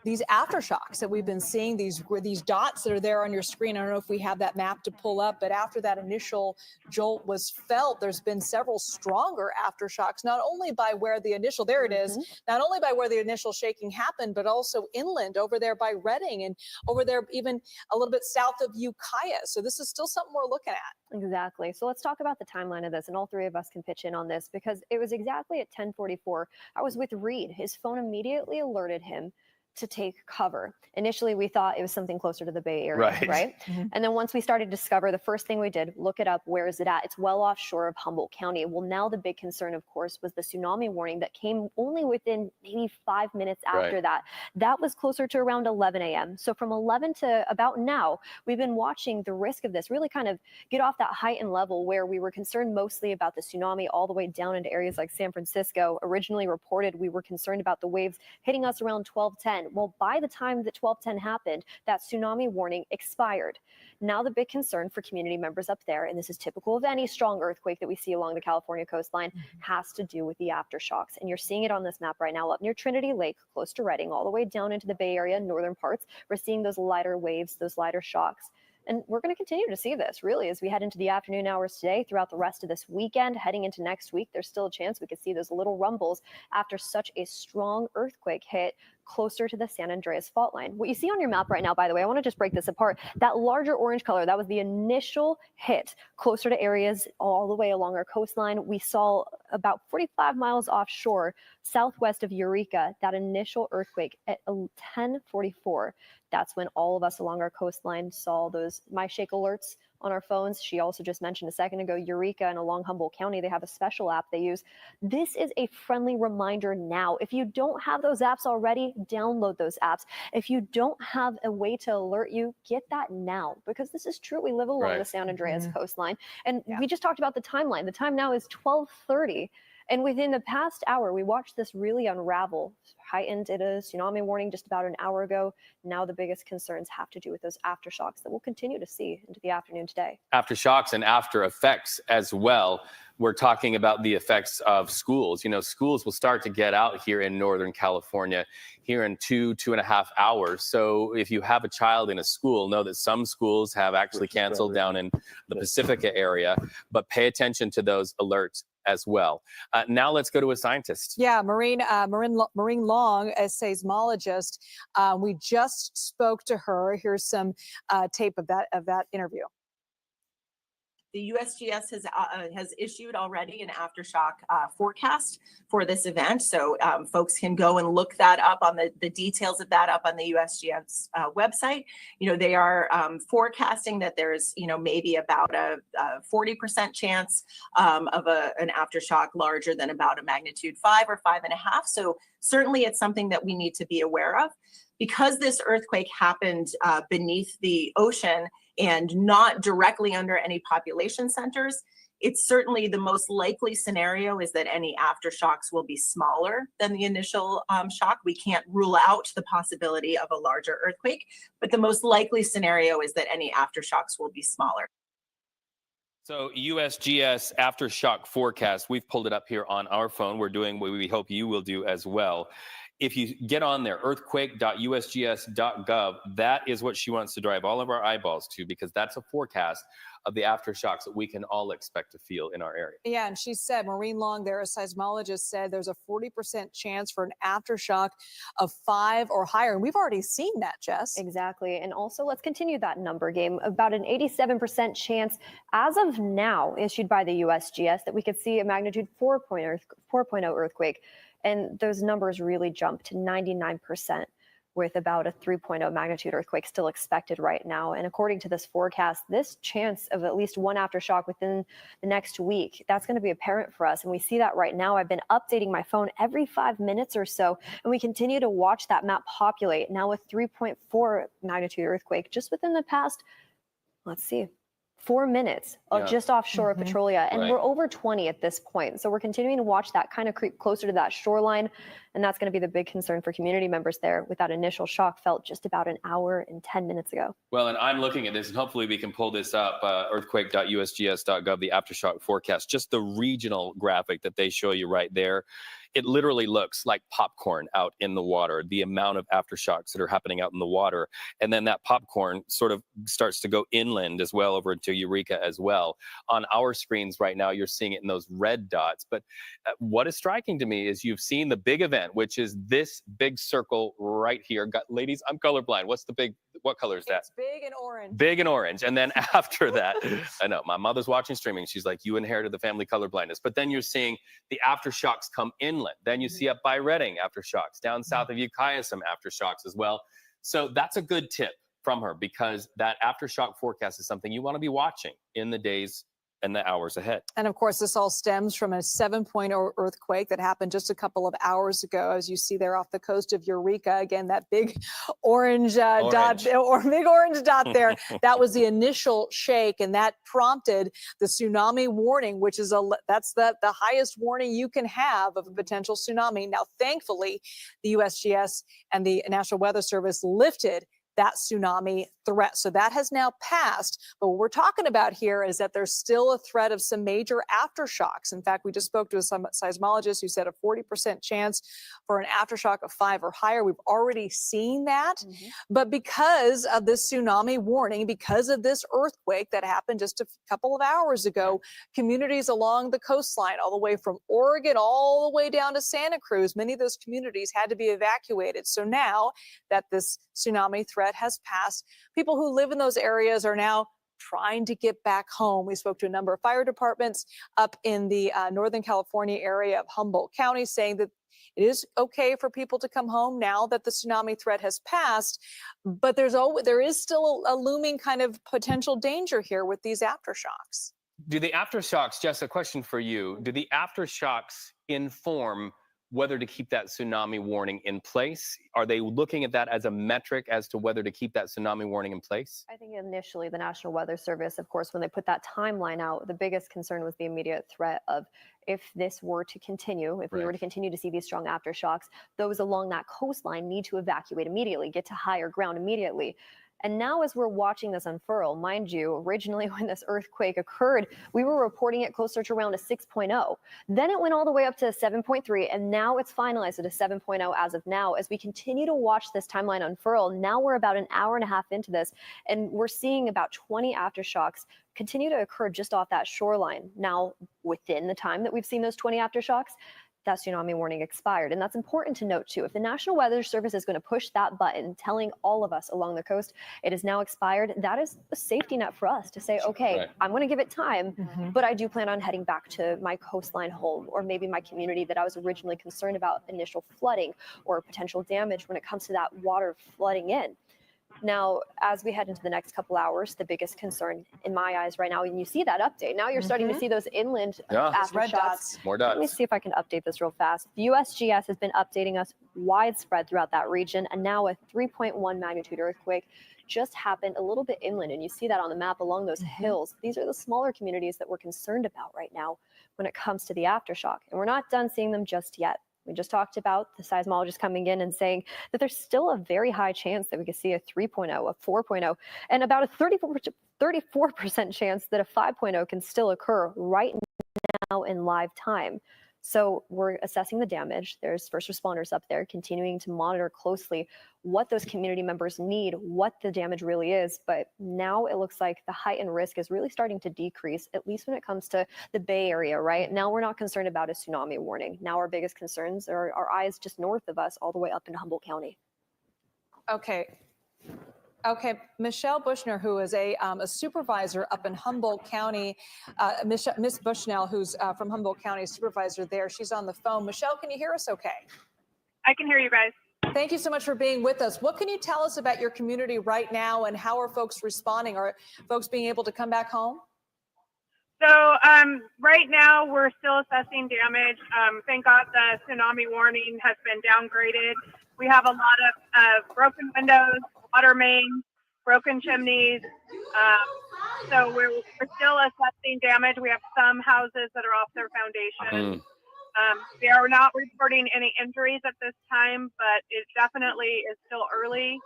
these aftershocks that we've been seeing, these dots that are there on your screen. I don't know if we have that map to pull up, but after that initial jolt was felt, there's been several stronger aftershocks, not only by where the initial, there it is, not only by where the initial shaking happened, but also inland over there by Redding and over there even a little bit south of Ukiah. So this is still something we're looking at. Exactly. So let's talk about the timeline of this, and all three of us can pitch in on this because it was exactly at 10:44. I was with Reed. His phone immediately alerted him to take cover. Initially, we thought it was something closer to the Bay Area, right? And then once we started to discover, the first thing we did, look it up, where is it at? It's well offshore of Humboldt County. Well, now the big concern, of course, was the tsunami warning that came only within maybe 5 minutes after that. That was closer to around 11 a.m. So from 11 to about now, we've been watching the risk of this really kind of get off that heightened level where we were concerned mostly about the tsunami all the way down into areas like San Francisco. Originally reported, we were concerned about the waves hitting us around 12:10. Well, by the time that 12:10 happened, that tsunami warning expired. Now the big concern for community members up there, and this is typical of any strong earthquake that we see along the California coastline, has to do with the aftershocks. And you're seeing it on this map right now up near Trinity Lake, close to Redding, all the way down into the Bay Area, northern parts. We're seeing those lighter waves, those lighter shocks. And we're going to continue to see this really as we head into the afternoon hours today, throughout the rest of this weekend, heading into next week. There's still a chance we could see those little rumbles after such a strong earthquake hit closer to the San Andreas fault line. What you see on your map right now, by the way, I want to just break this apart. That larger orange color, that was the initial hit closer to areas all the way along our coastline. We saw about 45 miles offshore, southwest of Eureka, that initial earthquake at 10:44. That's when all of us along our coastline saw those MyShake alerts on our phones. She also just mentioned a second ago, Eureka and along Humboldt County, they have a special app they use. This is a friendly reminder now. If you don't have those apps already, download those apps. If you don't have a way to alert you, get that now, because this is true. We live along the San Andreas coastline, and we just talked about the timeline. The time now is 12:30. And within the past hour, we watched this really unravel. Heightened it a tsunami warning just about an hour ago. Now the biggest concerns have to do with those aftershocks that we'll continue to see into the afternoon today. Aftershocks and after effects as well. We're talking about the effects of schools. You know, schools will start to get out here in Northern California here in 2.5 hours. So if you have a child in a school, know that some schools have actually canceled down in the Pacifica area, but pay attention to those alerts as well. Now let's go to a scientist. Yeah, Maureen Long, a seismologist. We just spoke to her. Here's some tape of that interview. The USGS has issued already an aftershock forecast for this event. So folks can go and look that up on the details of that up on the USGS website. You know, they are forecasting that there's, you know, maybe about a 40% chance of an aftershock larger than about a magnitude 5 or 5.5. So certainly it's something that we need to be aware of. Because this earthquake happened beneath the ocean and not directly under any population centers, it's certainly the most likely scenario is that any aftershocks will be smaller than the initial shock. We can't rule out the possibility of a larger earthquake, but the most likely scenario is that any aftershocks will be smaller. So USGS aftershock forecast, we've pulled it up here on our phone. We're doing what we hope you will do as well. If you get on there, earthquake.usgs.gov, that is what she wants to drive all of our eyeballs to, because that's a forecast of the aftershocks that we can all expect to feel in our area. Yeah, and she said, Maureen Long there, a seismologist, said there's a 40% chance for an aftershock of 5 or higher. And we've already seen that, Jess. Exactly. And also, let's continue that number game. About an 87% chance as of now issued by the USGS that we could see a magnitude 4.0 earthquake. And those numbers really jump to 99% with about a 3.0 magnitude earthquake still expected right now. And according to this forecast, this chance of at least one aftershock within the next week, that's going to be apparent for us. And we see that right now. I've been updating my phone every 5 minutes or so, and we continue to watch that map populate. Now a 3.4 magnitude earthquake just within the past, let's see, 4 minutes of just offshore of Petrolia. And we're over 20 at this point. So we're continuing to watch that kind of creep closer to that shoreline. And that's going to be the big concern for community members there with that initial shock felt just about an hour and 10 minutes ago. Well, and I'm looking at this, and hopefully we can pull this up, earthquake.usgs.gov, the aftershock forecast, just the regional graphic that they show you right there. It literally looks like popcorn out in the water, the amount of aftershocks that are happening out in the water. And then that popcorn sort of starts to go inland as well, over into Eureka as well. On our screens right now, you're seeing it in those red dots. But what is striking to me is you've seen the big event, which is this big circle right here. Ladies, I'm colorblind. What color is that? It's big and orange. Big and orange. And then after that, I know my mother's watching streaming. She's like, you inherited the family colorblindness. But then you're seeing the aftershocks come inland. Then you see up by Redding aftershocks, down south of Ukiah some aftershocks as well. So that's a good tip from her, because that aftershock forecast is something you want to be watching in the days and the hours ahead. And of course, this all stems from a 7.0 earthquake that happened just a couple of hours ago, as you see there off the coast of Eureka. Again, that big orange dot, or big orange dot there. That was the initial shake, and that prompted the tsunami warning, which is that's the highest warning you can have of a potential tsunami. Now, thankfully, the USGS and the National Weather Service lifted that tsunami threat. So that has now passed. But what we're talking about here is that there's still a threat of some major aftershocks. In fact, we just spoke to a seismologist who said a 40% chance for an aftershock of 5 or higher. We've already seen that. But because of this tsunami warning, because of this earthquake that happened just a couple of hours ago, communities along the coastline, all the way from Oregon all the way down to Santa Cruz, many of those communities had to be evacuated. So now that this tsunami threat has passed, people who live in those areas are now trying to get back home. We spoke to a number of fire departments up in the Northern California area of Humboldt County, saying that it is okay for people to come home now that the tsunami threat has passed, but there is still a looming kind of potential danger here with these aftershocks. Do the aftershocks, Jess, a question for you, do the aftershocks inform whether to keep that tsunami warning in place? Are they looking at that as a metric as to whether to keep that tsunami warning in place? I think initially the National Weather Service, of course, when they put that timeline out, the biggest concern was the immediate threat of if this were to continue, if we were to continue to see these strong aftershocks, those along that coastline need to evacuate immediately, get to higher ground immediately. And now as we're watching this unfurl, mind you, originally when this earthquake occurred, we were reporting it closer to around a 6.0. Then it went all the way up to 7.3, and now it's finalized at a 7.0 as of now. As we continue to watch this timeline unfurl, now we're about an hour and a half into this, and we're seeing about 20 aftershocks continue to occur just off that shoreline. Now, within the time that we've seen those 20 aftershocks, that tsunami warning expired. And that's important to note too. If the National Weather Service is going to push that button, telling all of us along the coast it is now expired, that is a safety net for us to say, okay, I'm going to give it time, but I do plan on heading back to my coastline home, or maybe my community that I was originally concerned about initial flooding or potential damage when it comes to that water flooding in. Now, as we head into the next couple hours, the biggest concern in my eyes right now, and you see that update, now you're starting to see those inland aftershocks. More dots. Let me see if I can update this real fast. The USGS has been updating us widespread throughout that region, and now a 3.1 magnitude earthquake just happened a little bit inland, and you see that on the map along those hills. These are the smaller communities that we're concerned about right now when it comes to the aftershock, and we're not done seeing them just yet. We just talked about the seismologist coming in and saying that there's still a very high chance that we could see a 3.0, a 4.0, and about a 34% chance that a 5.0 can still occur right now in live time. So we're assessing the damage. There's first responders up there continuing to monitor closely what those community members need, what the damage really is. But now it looks like the heightened risk is really starting to decrease, at least when it comes to the Bay Area, right? Now we're not concerned about a tsunami warning. Now our biggest concerns are our eyes just north of us all the way up into Humboldt County. Okay, Michelle Bushnell, who is a supervisor up in Humboldt County, Miss Bushnell, who's from Humboldt County, supervisor there. She's on the phone. Michelle, can you hear us okay? I can hear you guys. Thank you so much for being with us. What can you tell us about your community right now, and how are folks responding? Are folks being able to come back home? So right now we're still assessing damage. Thank God the tsunami warning has been downgraded. We have a lot of broken windows, water mains, broken chimneys. So we're still assessing damage. We have some houses that are off their foundation. They are not reporting any injuries at this time, but it definitely is still early.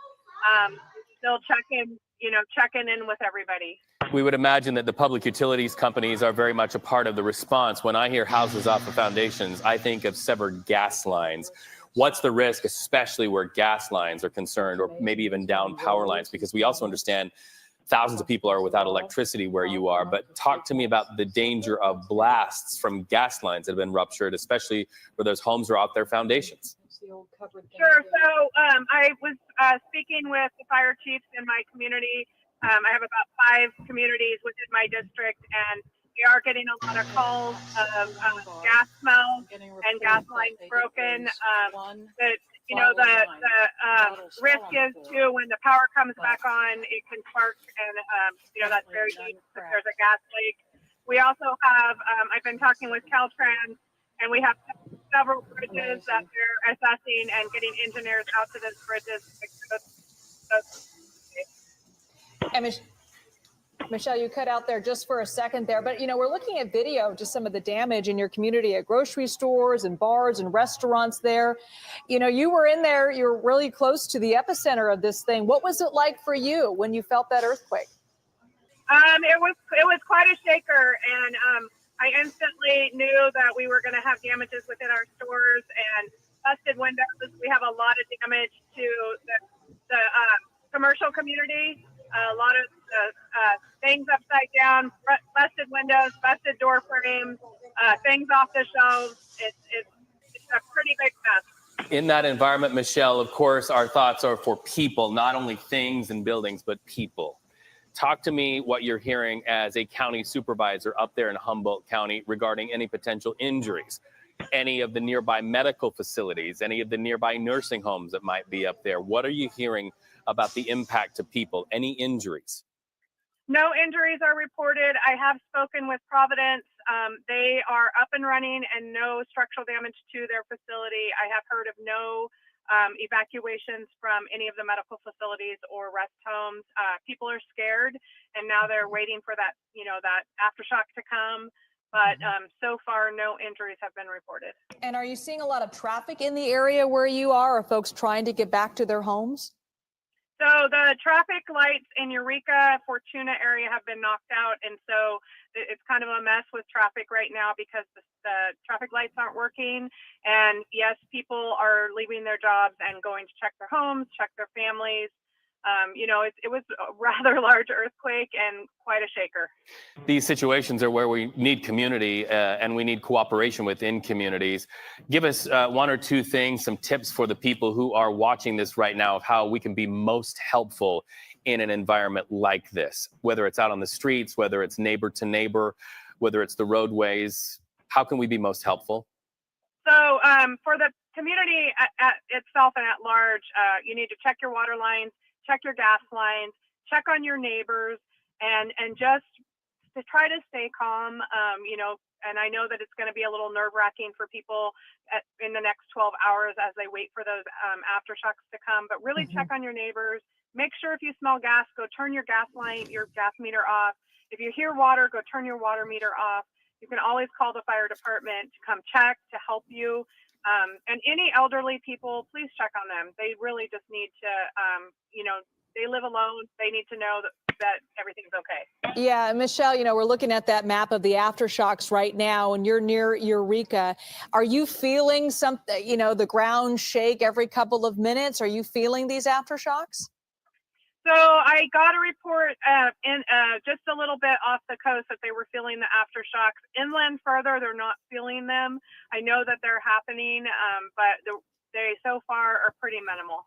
Still checking in with everybody. We would imagine that the public utilities companies are very much a part of the response. When I hear houses off of foundations, I think of severed gas lines. What's the risk, especially where gas lines are concerned, or maybe even down power lines? Because we also understand thousands of people are without electricity where you are. But talk to me about the danger of blasts from gas lines that have been ruptured, especially where those homes are off their foundations. Sure. So I was speaking with the fire chiefs in my community. I have about 5 communities within my district, and we are getting a lot of calls of gas smells and gas lines broken. The risk is too, when the power comes back on, it can spark, and that's very dangerous if there's a gas leak. We also have, I've been talking with Caltrans, and we have several bridges that they're assessing and getting engineers out to those bridges. Michelle, you cut out there just for a second there, but we're looking at video, just some of the damage in your community at grocery stores and bars and restaurants there. You were in there, you're really close to the epicenter of this thing. What was it like for you when you felt that earthquake? It was quite a shaker, and I instantly knew that we were going to have damages within our stores and busted windows. We have a lot of damage to the commercial community. A lot of things upside down, busted windows, busted door frames, things off the shelves. It's a pretty big mess. In that environment, Michelle, of course, our thoughts are for people, not only things and buildings, but people. Talk to me what you're hearing as a county supervisor up there in Humboldt County regarding any potential injuries, any of the nearby medical facilities, any of the nearby nursing homes that might be up there. What are you hearing about the impact to people? Any injuries? No injuries are reported. I have spoken with Providence. They are up and running and no structural damage to their facility. I have heard of no evacuations from any of the medical facilities or rest homes. People are scared, and now they're waiting for that, that aftershock to come. But so far, no injuries have been reported. And are you seeing a lot of traffic in the area where you are? Are folks trying to get back to their homes? So the traffic lights in Eureka, Fortuna area have been knocked out. And so it's kind of a mess with traffic right now because the traffic lights aren't working. And yes, people are leaving their jobs and going to check their homes, check their families. It was a rather large earthquake and quite a shaker. These situations are where we need community and we need cooperation within communities. Give us one or two things, some tips for the people who are watching this right now of how we can be most helpful in an environment like this, whether it's out on the streets, whether it's neighbor to neighbor, whether it's the roadways. How can we be most helpful? So for the community itself and at large, you need to check your water lines, check your gas lines, check on your neighbors, and just to try to stay calm. And I know that it's going to be a little nerve-wracking for people in the next 12 hours as they wait for those aftershocks to come. But really check on your neighbors. Make sure if you smell gas, go turn your gas meter off. If you hear water, go turn your water meter off. You can always call the fire department to come check to help you. And any elderly people, please check on them. They really just need to, they live alone. They need to know that everything's okay. Yeah, Michelle, we're looking at that map of the aftershocks right now, and you're near Eureka. Are you feeling something, the ground shake every couple of minutes? Are you feeling these aftershocks? So I got a report just a little bit off the coast that they were feeling the aftershocks. Inland further, they're not feeling them. I know that they're happening, but they so far are pretty minimal.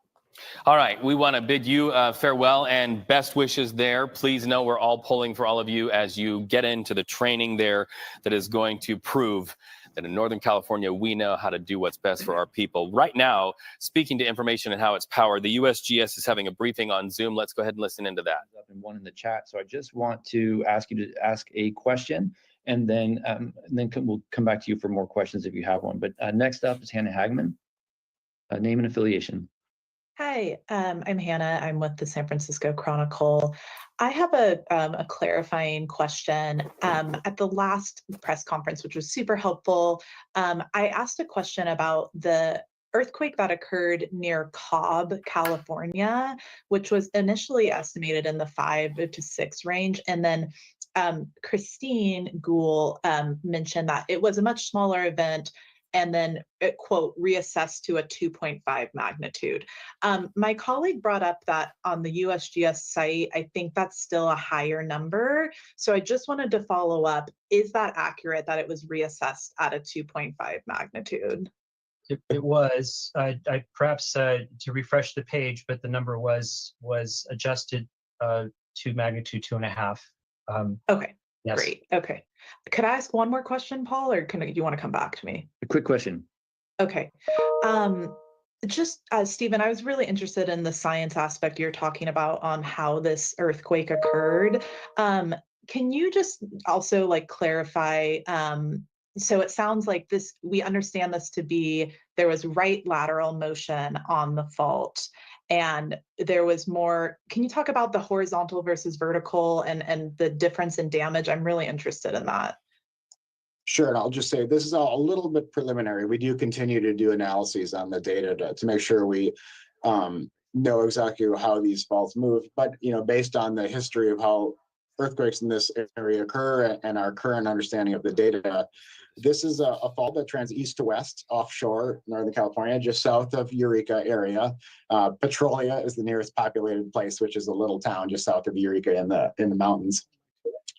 All right, we want to bid you farewell and best wishes there. Please know we're all pulling for all of you as you get into the training there that is going to prove that in Northern California, we know how to do what's best for our people. Right now, speaking to information and how it's powered, the USGS is having a briefing on Zoom. Let's go ahead and listen into that. And one in the chat. So I just want to ask you to ask a question, and then we'll come back to you for more questions if you have one. But next up is Hannah Hagman. Name and affiliation. Hi, I'm Hannah. I'm with the San Francisco Chronicle. I have a clarifying question. At the last press conference, which was super helpful, I asked a question about the earthquake that occurred near Cobb, California, which was initially estimated in the 5 to 6 range. And then Christine Gould mentioned that it was a much smaller event, and then it, quote, reassessed to a 2.5 magnitude. My colleague brought up that on the USGS site, I think that's still a higher number. So I just wanted to follow up. Is that accurate that it was reassessed at a 2.5 magnitude? It was. I perhaps to refresh the page, but the number was adjusted to magnitude 2.5. Okay. Yes. Great. Okay. Could I ask one more question, Paul, or do you want to come back to me? A quick question. Okay. Just Stephen, I was really interested in the science aspect you're talking about on how this earthquake occurred. Can you just also clarify? So it sounds like we understand this to be there was right lateral motion on the fault, and there was more. Can you talk about the horizontal versus vertical and the difference in damage? I'm really interested in that. Sure, and I'll just say this is all a little bit preliminary. We do continue to do analyses on the data to make sure we know exactly how these faults move. But based on the history of how earthquakes in this area occur and our current understanding of the data, this is a fault that trends east to west offshore Northern California, just south of Eureka area. Petrolia is the nearest populated place, which is a little town just south of Eureka in the mountains.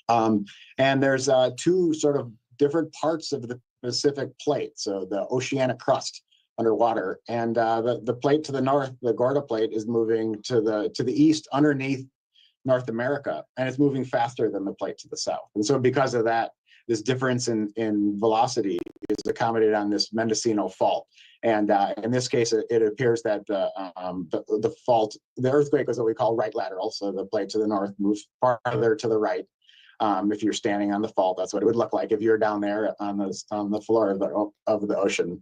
And there's two sort of different parts of the Pacific plate. So the oceanic crust underwater, and the plate to the north, the Gorda plate, is moving to the east underneath North America, and it's moving faster than the plate to the south. And so because of that, this difference in velocity is accommodated on this Mendocino fault. And in this case, it appears that the fault, the earthquake, was what we call right lateral. So the plate to the north moves farther to the right. If you're standing on the fault, that's what it would look like if you're down there on the floor of the ocean.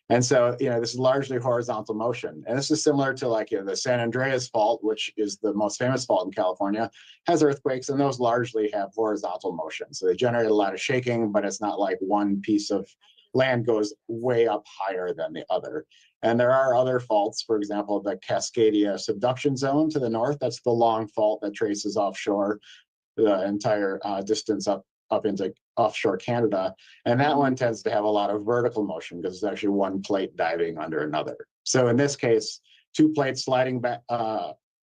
And so, this is largely horizontal motion. And this is similar to the San Andreas fault, which is the most famous fault in California, has earthquakes, and those largely have horizontal motion. So they generate a lot of shaking, but it's not like one piece of land goes way up higher than the other. And there are other faults, for example, the Cascadia subduction zone to the north. That's the long fault that traces offshore the entire distance up into offshore Canada. And that one tends to have a lot of vertical motion because it's actually one plate diving under another. So in this case, two plates sliding back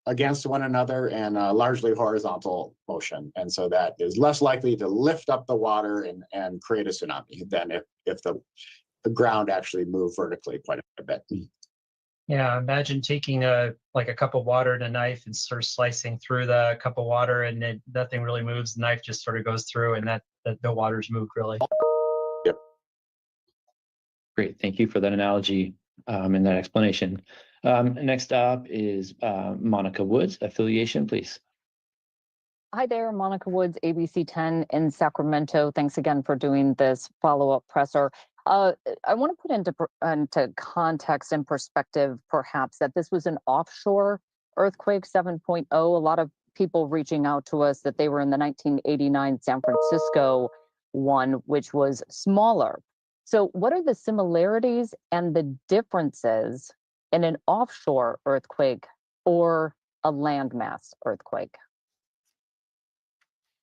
against one another and largely horizontal motion. And so that is less likely to lift up the water and create a tsunami than if the ground actually moved vertically quite a bit. Yeah, imagine taking a cup of water and a knife and sort of slicing through the cup of water, and then nothing really moves. The knife just sort of goes through, and that the water's moved really. Yep. Great, thank you for that analogy and that explanation. Next up is Monica Woods, affiliation, please. Hi there, Monica Woods, ABC 10 in Sacramento. Thanks again for doing this follow-up presser. I want to put into context and perspective, perhaps, that this was an offshore earthquake, 7.0. A lot of people reaching out to us that they were in the 1989 San Francisco one, which was smaller. So what are the similarities and the differences in an offshore earthquake or a landmass earthquake?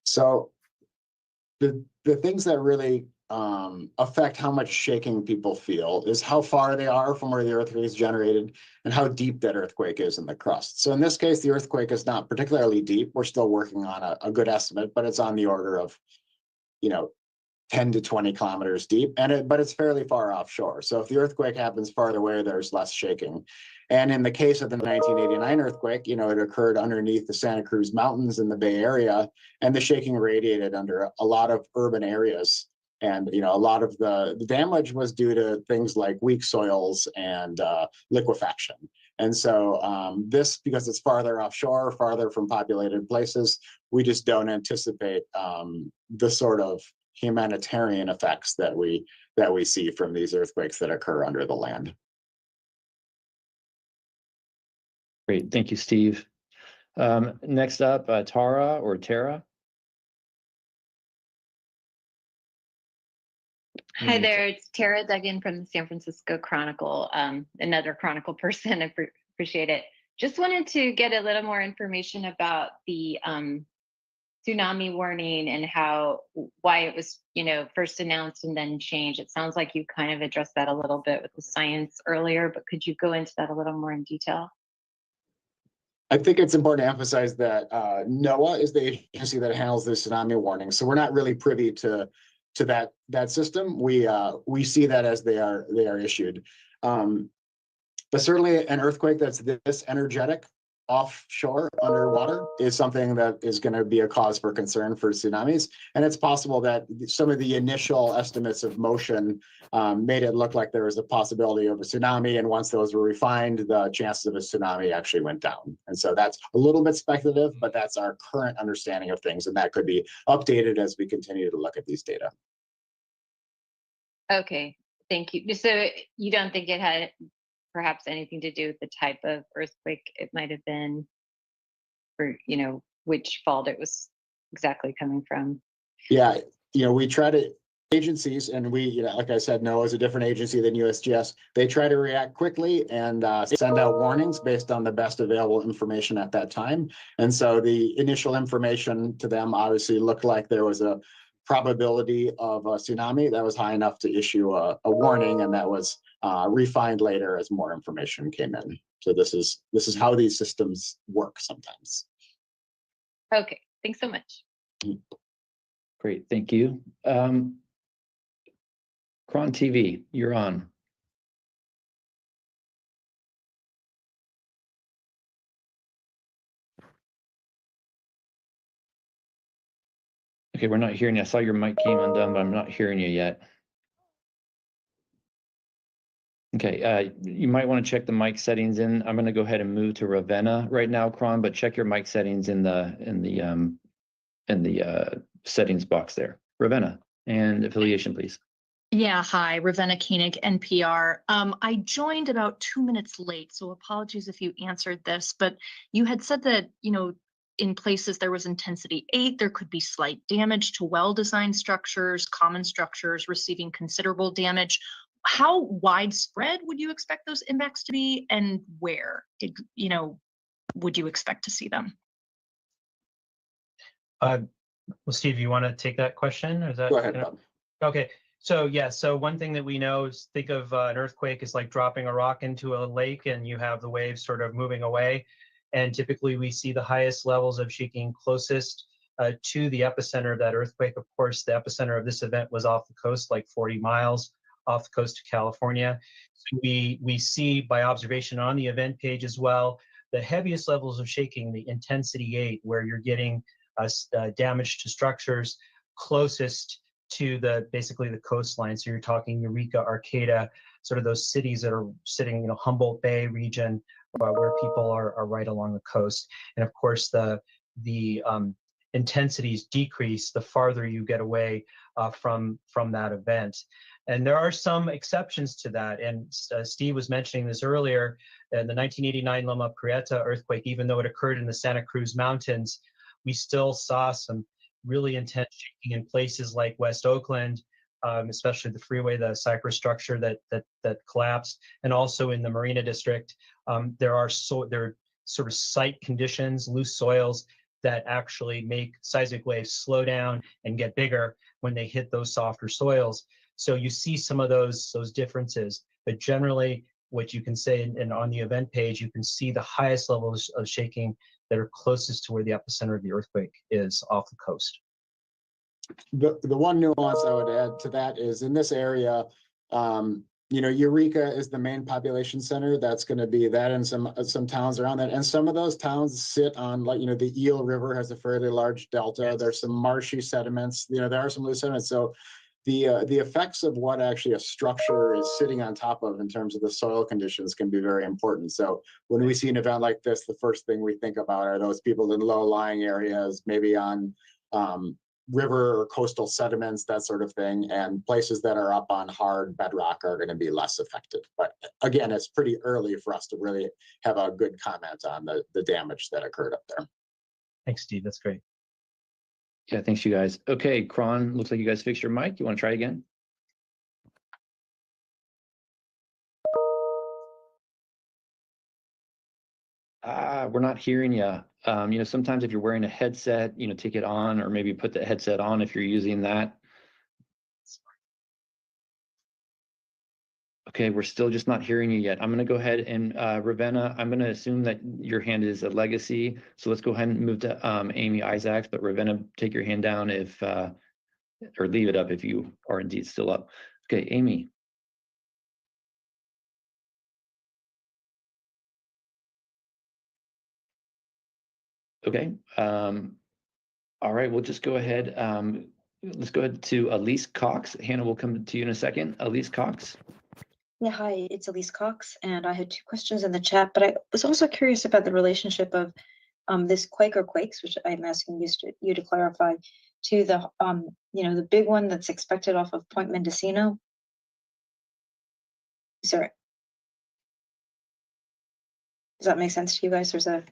So the things that really affect how much shaking people feel is how far they are from where the earthquake is generated and how deep that earthquake is in the crust. So in this case, the earthquake is not particularly deep. We're still working on a good estimate, but it's on the order of 10 to 20 kilometers deep, but it's fairly far offshore. So if the earthquake happens farther away, there's less shaking. And in the case of the 1989 earthquake, it occurred underneath the Santa Cruz Mountains in the Bay Area, and the shaking radiated under a lot of urban areas. And a lot of the damage was due to things like weak soils and liquefaction. And so this, because it's farther offshore, farther from populated places, we just don't anticipate the sort of humanitarian effects that we see from these earthquakes that occur under the land. Great, thank you, Steve. Next up, Tara or Tara. Hi there, it's Tara Duggan from the San Francisco Chronicle, another Chronicle person. I appreciate it. Just wanted to get a little more information about the tsunami warning and why it was, first announced and then changed. It sounds like you kind of addressed that a little bit with the science earlier, but could you go into that a little more in detail? I think it's important to emphasize that NOAA is the agency that handles the tsunami warning. So we're not really privy to that system. We see that as they are issued. But certainly an earthquake that's this energetic offshore underwater is something that is going to be a cause for concern for tsunamis. And it's possible that some of the initial estimates of motion made it look like there was a possibility of a tsunami. And once those were refined, the chances of a tsunami actually went down. And so that's a little bit speculative, but that's our current understanding of things. And that could be updated as we continue to look at these data. Okay, thank you. So you don't think it had perhaps anything to do with the type of earthquake it might have been, or which fault it was exactly coming from? Yeah, we try to agencies, and we, like I said, NOAA is a different agency than USGS. They try to react quickly and send out warnings based on the best available information at that time. And so the initial information to them obviously looked like there was a probability of a tsunami that was high enough to issue a warning, and that was refined later as more information came in. So this is how these systems work sometimes. Okay, thanks so much. Great, thank you. Cron TV, you're on. Okay, we're not hearing you. I saw your mic came undone, but I'm not hearing you yet. Okay, you might want to check the mic settings in. I'm going to go ahead and move to Ravenna right now, Cron, but check your mic settings in the settings box there. Ravenna, and affiliation, please. Yeah, hi, Ravenna Koenig, NPR. I joined about 2 minutes late, so apologies if you answered this, but you had said that, in places there was intensity 8, there could be slight damage to well-designed structures, common structures receiving considerable damage. How widespread would you expect those impacts to be, and where, would you expect to see them? Well, Steve, you want to take that question? Or is that, Go ahead, Bob. Okay. So yeah, so one thing that we know is, think of an earthquake is like dropping a rock into a lake, and you have the waves sort of moving away. And typically we see the highest levels of shaking closest to the epicenter of that earthquake. Of course, the epicenter of this event was off the coast, like 40 miles off the coast of California. So we see by observation on the event page as well, the heaviest levels of shaking, the intensity 8, where you're getting damage to structures closest to basically the coastline. So you're talking Eureka, Arcata, sort of those cities that are sitting, Humboldt Bay region, where people are right along the coast. And of course, the intensities decrease the farther you get away from that event. And there are some exceptions to that. And Steve was mentioning this earlier. In the 1989 Loma Prieta earthquake, even though it occurred in the Santa Cruz Mountains, we still saw some really intense shaking in places like West Oakland, especially the freeway, the cypress structure that collapsed, and also in the Marina District. There are sort of site conditions, loose soils, that actually make seismic waves slow down and get bigger when they hit those softer soils. So you see some of those differences, but generally what you can say, and on the event page, you can see the highest levels of shaking that are closest to where the epicenter of the earthquake is off the coast. The one nuance I would add to that is, in this area, Eureka is the main population center. That's going to be that, and some towns around that. And some of those towns sit on, like, the Eel River has a fairly large delta. There's some marshy sediments. There are some loose sediments. So the effects of what actually a structure is sitting on top of in terms of the soil conditions can be very important. So when we see an event like this, the first thing we think about are those people in low-lying areas, maybe on river or coastal sediments, that sort of thing, and places that are up on hard bedrock are going to be less affected. But again, it's pretty early for us to really have a good comment on the damage that occurred up there. Thanks, Steve. That's great. Yeah, thanks, you guys. Okay, Cron, looks like you guys fixed your mic. You want to try again? We're not hearing you. Sometimes if you're wearing a headset, take it on, or maybe put the headset on if you're using that. Okay, we're still just not hearing you yet. I'm going to go ahead and Ravenna, I'm going to assume that your hand is a legacy. So let's go ahead and move to Amy Isaacs, but Ravenna, take your hand down if, or leave it up if you are indeed still up. Okay, Amy. Okay. All right, we'll just go ahead. Let's go ahead to Elise Cox. Hannah will come to you in a second. Elise Cox. Yeah, hi, it's Elise Cox, and I had 2 questions in the chat, but I was also curious about the relationship of this quake or quakes, which I'm asking you to clarify, to the the big one that's expected off of Point Mendocino. Sorry. Does that make sense to you guys? There's a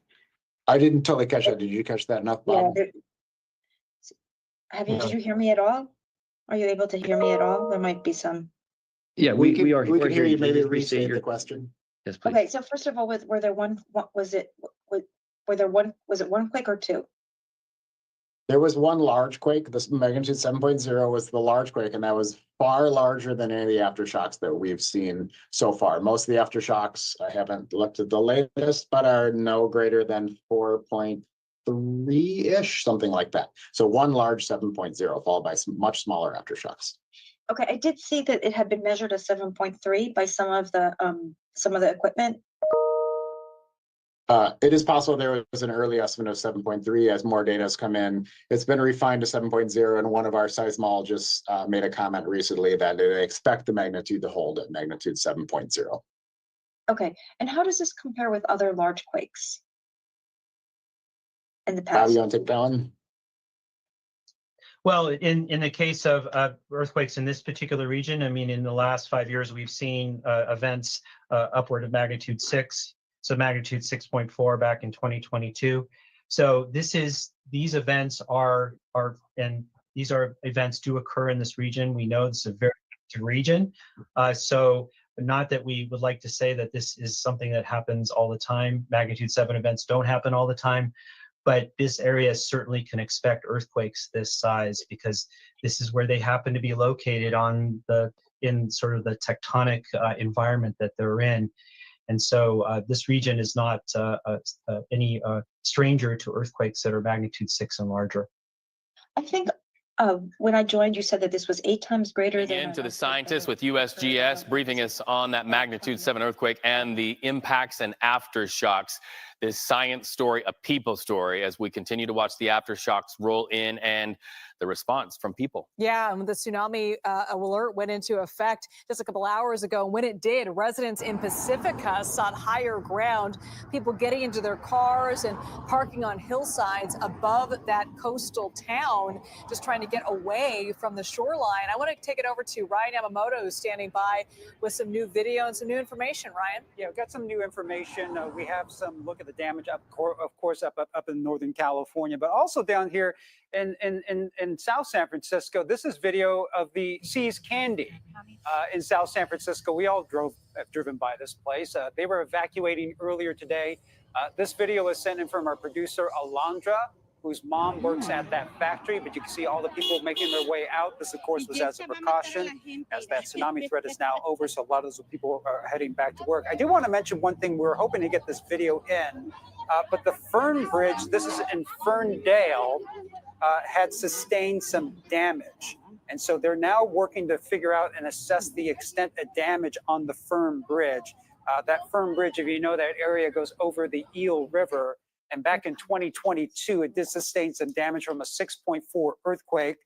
I didn't totally catch that. Did you catch that enough, Bob? Did you hear me at all? Are you able to hear me at all? There might be some. Yeah, we we are. We can hear you. Maybe Just restate restate your question. Yes, please. Okay, so first of all, were there one, what was it, were there one, was it one quake or two? There was one large quake. This magnitude 7.0 was the large quake, and that was far larger than any of the aftershocks that we've seen so far. Most of the aftershocks, I haven't looked at the latest, but are no greater than 4.3-ish, something like that. So one large 7.0 followed by some much smaller aftershocks. Okay, I did see that it had been measured as 7.3 by some of the equipment. It is possible there was an early estimate of 7.3. As more data has come in, it's been refined to 7.0, and one of our seismologists made a comment recently that they expect the magnitude to hold at magnitude 7.0. Okay, and how does this compare with other large quakes in the Bob, past? you want to take that one? Well, in the case of earthquakes in this particular region, I mean, in the last 5 years, we've seen events upward of magnitude 6, so magnitude 6.4 back in 2022. So these events are events do occur in this region. We know this is a very active region. So not that we would like to say that this is something that happens all the time. Magnitude 7 events don't happen all the time. But this area certainly can expect earthquakes this size because this is where they happen to be located in sort of the tectonic environment that they're in. And so this region is not any stranger to earthquakes that are magnitude 6 and larger. I think when I joined, you said that this was 8 times greater than. To the scientists with USGS briefing us on that magnitude 7 earthquake and the impacts and aftershocks. This science story, a people story, as we continue to watch the aftershocks roll in and the response from people. Yeah, and the tsunami alert went into effect just a couple hours ago. When it did, residents in Pacifica sought higher ground, people getting into their cars and parking on hillsides above that coastal town, just trying to get away from the shoreline. I want to take it over to Ryan Yamamoto, who's standing by with some new video and some new information. Ryan? Yeah, we've got some new information. We have some look at the damage up in Northern California, but also down here in South San Francisco. This is video of the Seas Candy in South San Francisco. We all have driven by this place. They were evacuating earlier today. This video was sent in from our producer, Alondra, whose mom works at that factory, but you can see all the people making their way out. This, of course, was as a precaution, as that tsunami threat is now over, so a lot of those people are heading back to work. I do want to mention one thing. We're hoping to get this video in, but the Fern Bridge, this is in Ferndale, had sustained some damage. And so they're now working to figure out and assess the extent of damage on the Fern Bridge. That Fern Bridge, if you know that area, goes over the Eel River. And back in 2022, it did sustain some damage from a 6.4 earthquake,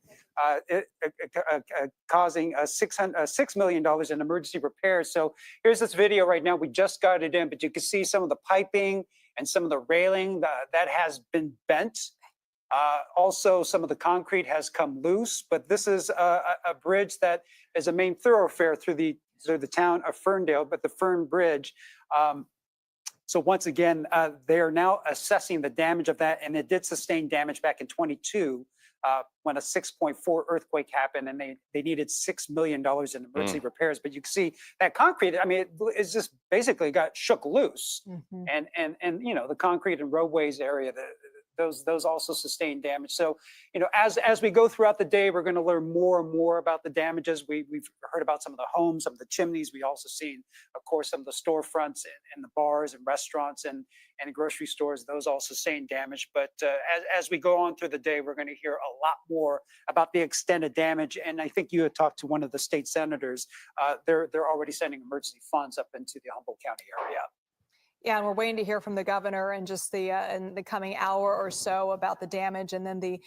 causing $6 million in emergency repairs. So here's this video right now. We just got it in, but you can see some of the piping and some of the railing that has been bent. Also, some of the concrete has come loose, but this is a bridge that is a main thoroughfare through the town of Ferndale, but the Fern Bridge. So once again, they are now assessing the damage of that, and it did sustain damage back in 22 when a 6.4 earthquake happened, and they needed $6 million in emergency repairs. But you can see that concrete, I mean, it's just basically got shook loose, and you know, the concrete and roadways area, those also sustain damage. So, you know, as we go throughout the day, we're going to learn more and more about the damages. We've heard about some of the homes, some of the chimneys. We also seen, of course, some of the storefronts and the bars and restaurants and grocery stores. Those all sustain damage. But as we go on through the day, we're going to hear a lot more about the extent of damage. And I think you had talked to one of the state senators. They're already sending emergency funds up into the Humboldt County area. Yeah, and we're waiting to hear from the governor in just in the coming hour or so about the damage and then the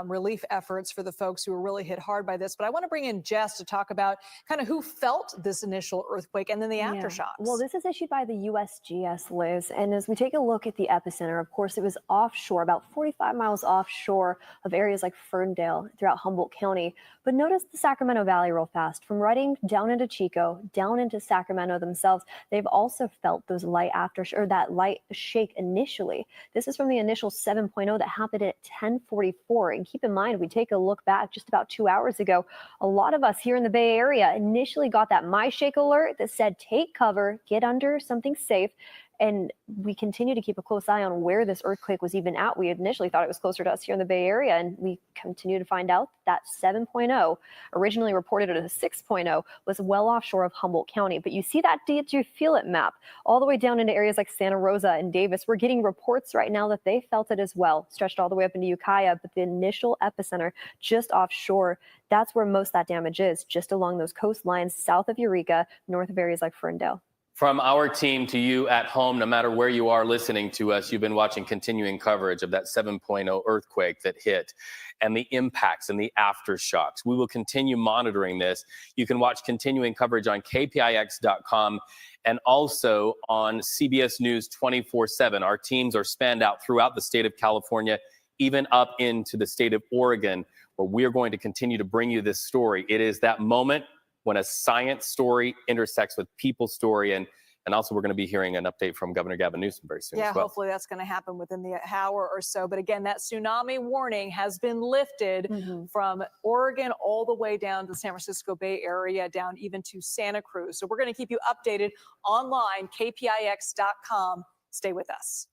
relief efforts for the folks who were really hit hard by this. But I want to bring in Jess to talk about kind of who felt this initial earthquake and then the aftershocks. Well, this is issued by the USGS, Liz. And as we take a look at the epicenter, of course, it was offshore, about 45 miles offshore of areas like Ferndale throughout Humboldt County. But notice the Sacramento Valley real fast. From Redding down into Chico, down into Sacramento themselves, they've also felt those light aftershocks or that light shake initially. This is from the initial 7.0 that happened at 10:44. And keep in mind, we take a look back just about 2 hours ago. A lot of us here in the Bay Area initially got that My Shake alert that said, take cover, get under something safe. And we continue to keep a close eye on where this earthquake was even at. We initially thought it was closer to us here in the Bay Area, and we continue to find out that 7.0, originally reported as a 6.0, was well offshore of Humboldt County. But you see that Did You Feel It map all the way down into areas like Santa Rosa and Davis. We're getting reports right now that they felt it as well, stretched all the way up into Ukiah, but the initial epicenter just offshore. That's where most of that damage is, just along those coastlines south of Eureka, north of areas like Ferndale. From our team to you at home, no matter where you are listening to us, you've been watching continuing coverage of that 7.0 earthquake that hit and the impacts and the aftershocks. We will continue monitoring this. You can watch continuing coverage on kpix.com and also on CBS News 24/7. Our teams are spanned out throughout the state of California, even up into the state of Oregon, where we're going to continue to bring you this story. It is that moment when a science story intersects with people's story. And also we're going to be hearing an update from Governor Gavin Newsom very soon Yeah, as well. hopefully that's going to happen within the hour or so. But again, that tsunami warning has been lifted from Oregon all the way down to the San Francisco Bay Area, down even to Santa Cruz. So we're going to keep you updated online, kpix.com. Stay with us.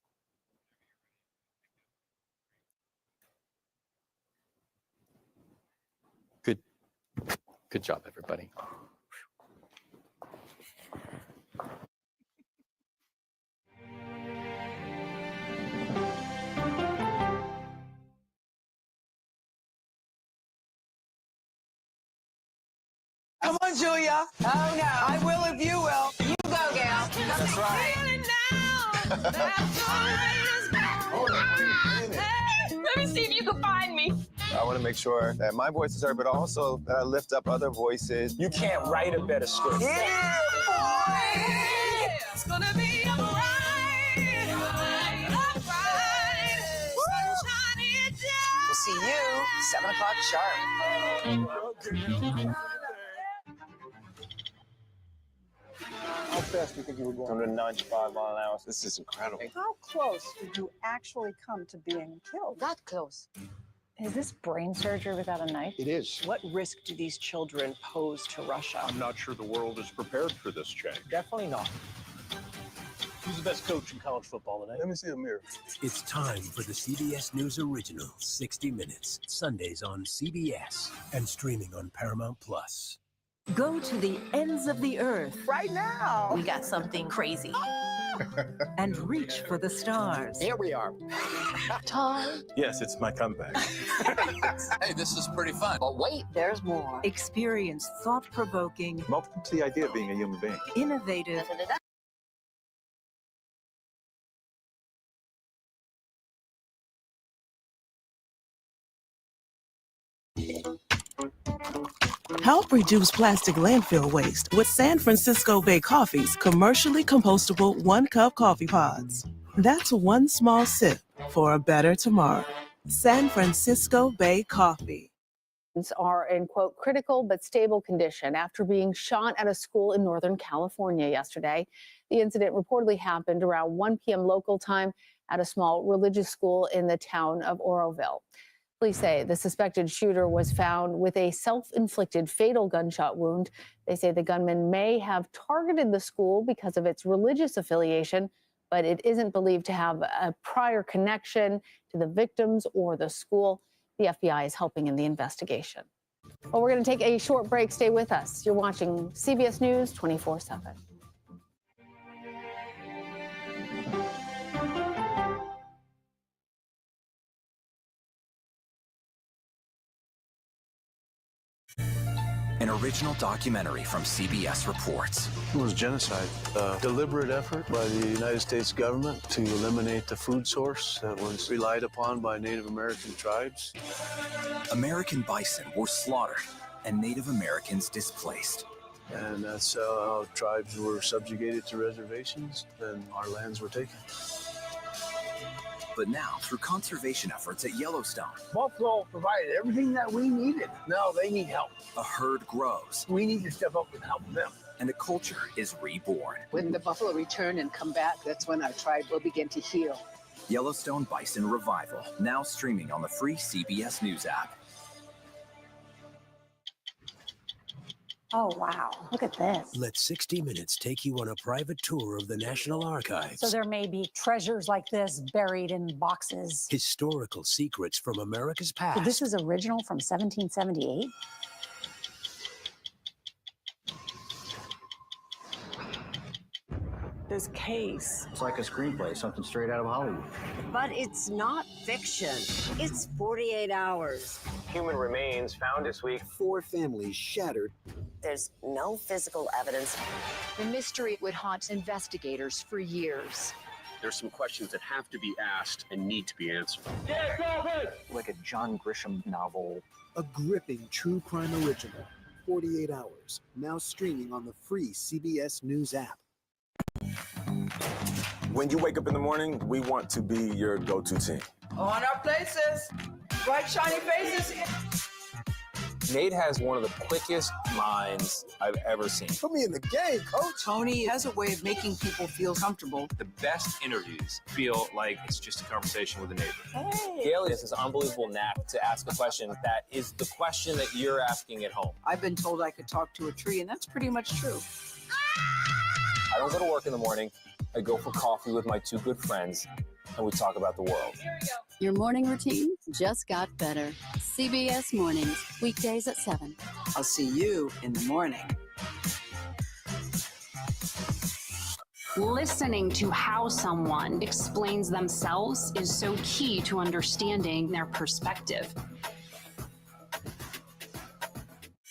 Good job, everybody. Come on, Julia. Oh, no. I will if you will. You go, gal. That's right. Let me see if you can find me. I want to make sure that my voice is heard, but also that I lift up other voices. You can't write a better script. Yeah, boy. It's gonna be a ride. We'll see you 7 o'clock sharp. How fast do you think you were going? 195 miles an hour. This is incredible. How close did you actually come to being killed? That close. Is this brain surgery without a knife? It is. What risk do these children pose to Russia? I'm not sure the world is prepared for this change. Definitely not. Who's the best coach in college football today? Let me see a mirror. It's time for the CBS News original, 60 Minutes, Sundays on CBS and streaming on Paramount+. Go to the ends of the earth Right now. We got something crazy. and reach for the stars. Here we are. Time. Yes, it's my comeback. Hey, this is pretty fun. But wait, there's more. Experience thought-provoking, Welcome to the idea of being a human being. innovative, Help reduce plastic landfill waste with San Francisco Bay Coffee's commercially compostable 1-cup coffee pods. That's one small sip for a better tomorrow. San Francisco Bay Coffee. Are in, quote, critical but stable condition after being shot at a school in Northern California yesterday. The incident reportedly happened around 1 p.m. local time at a small religious school in the town of Oroville. Police say the suspected shooter was found with a self-inflicted fatal gunshot wound. They say the gunman may have targeted the school because of its religious affiliation, but it isn't believed to have a prior connection to the victims or the school. The FBI is helping in the investigation. Well, we're going to take a short break. Stay with us. You're watching CBS News 24/7. An original documentary from CBS reports. It was genocide, a deliberate effort by the United States government to eliminate the food source that was relied upon by Native American tribes. American bison were slaughtered and Native Americans displaced. And that's how tribes were subjugated to reservations and our lands were taken. But now, through conservation efforts at Yellowstone, Buffalo provided everything that we needed. Now they need help. a herd grows We need to step up and help them. and a culture is reborn. When the buffalo return and come back, that's when our tribe will begin to heal. Yellowstone Bison Revival, now streaming on the free CBS News app. Oh, wow. Look at this. Let 60 Minutes take you on a private tour of the National Archives. So there may be treasures like this buried in boxes. Historical secrets from America's past. So this is original from 1778? This case. It's like a screenplay, something straight out of Hollywood. But it's not fiction. It's 48 hours. Human remains found this week. 4 families shattered. There's no physical evidence. The mystery would haunt investigators for years. There's some questions that have to be asked and need to be answered. Like a John Grisham novel. A gripping true crime original. 48 hours. Now streaming on the free CBS News app. When you wake up in the morning, we want to be your go-to team. On our places, bright shiny faces. Nate has one of the quickest minds I've ever seen. Put me in the game, coach. Tony has a way of making people feel comfortable. The best interviews feel like it's just a conversation with a neighbor. Hey. Gail has this unbelievable knack to ask a question that is the question that you're asking at home. I've been told I could talk to a tree, and that's pretty much true. I don't go to work in the morning. I go for coffee with my 2 good friends, and we talk about the world. Your morning routine just got better. CBS Mornings, weekdays at 7. I'll see you in the morning. Listening to how someone explains themselves is so key to understanding their perspective.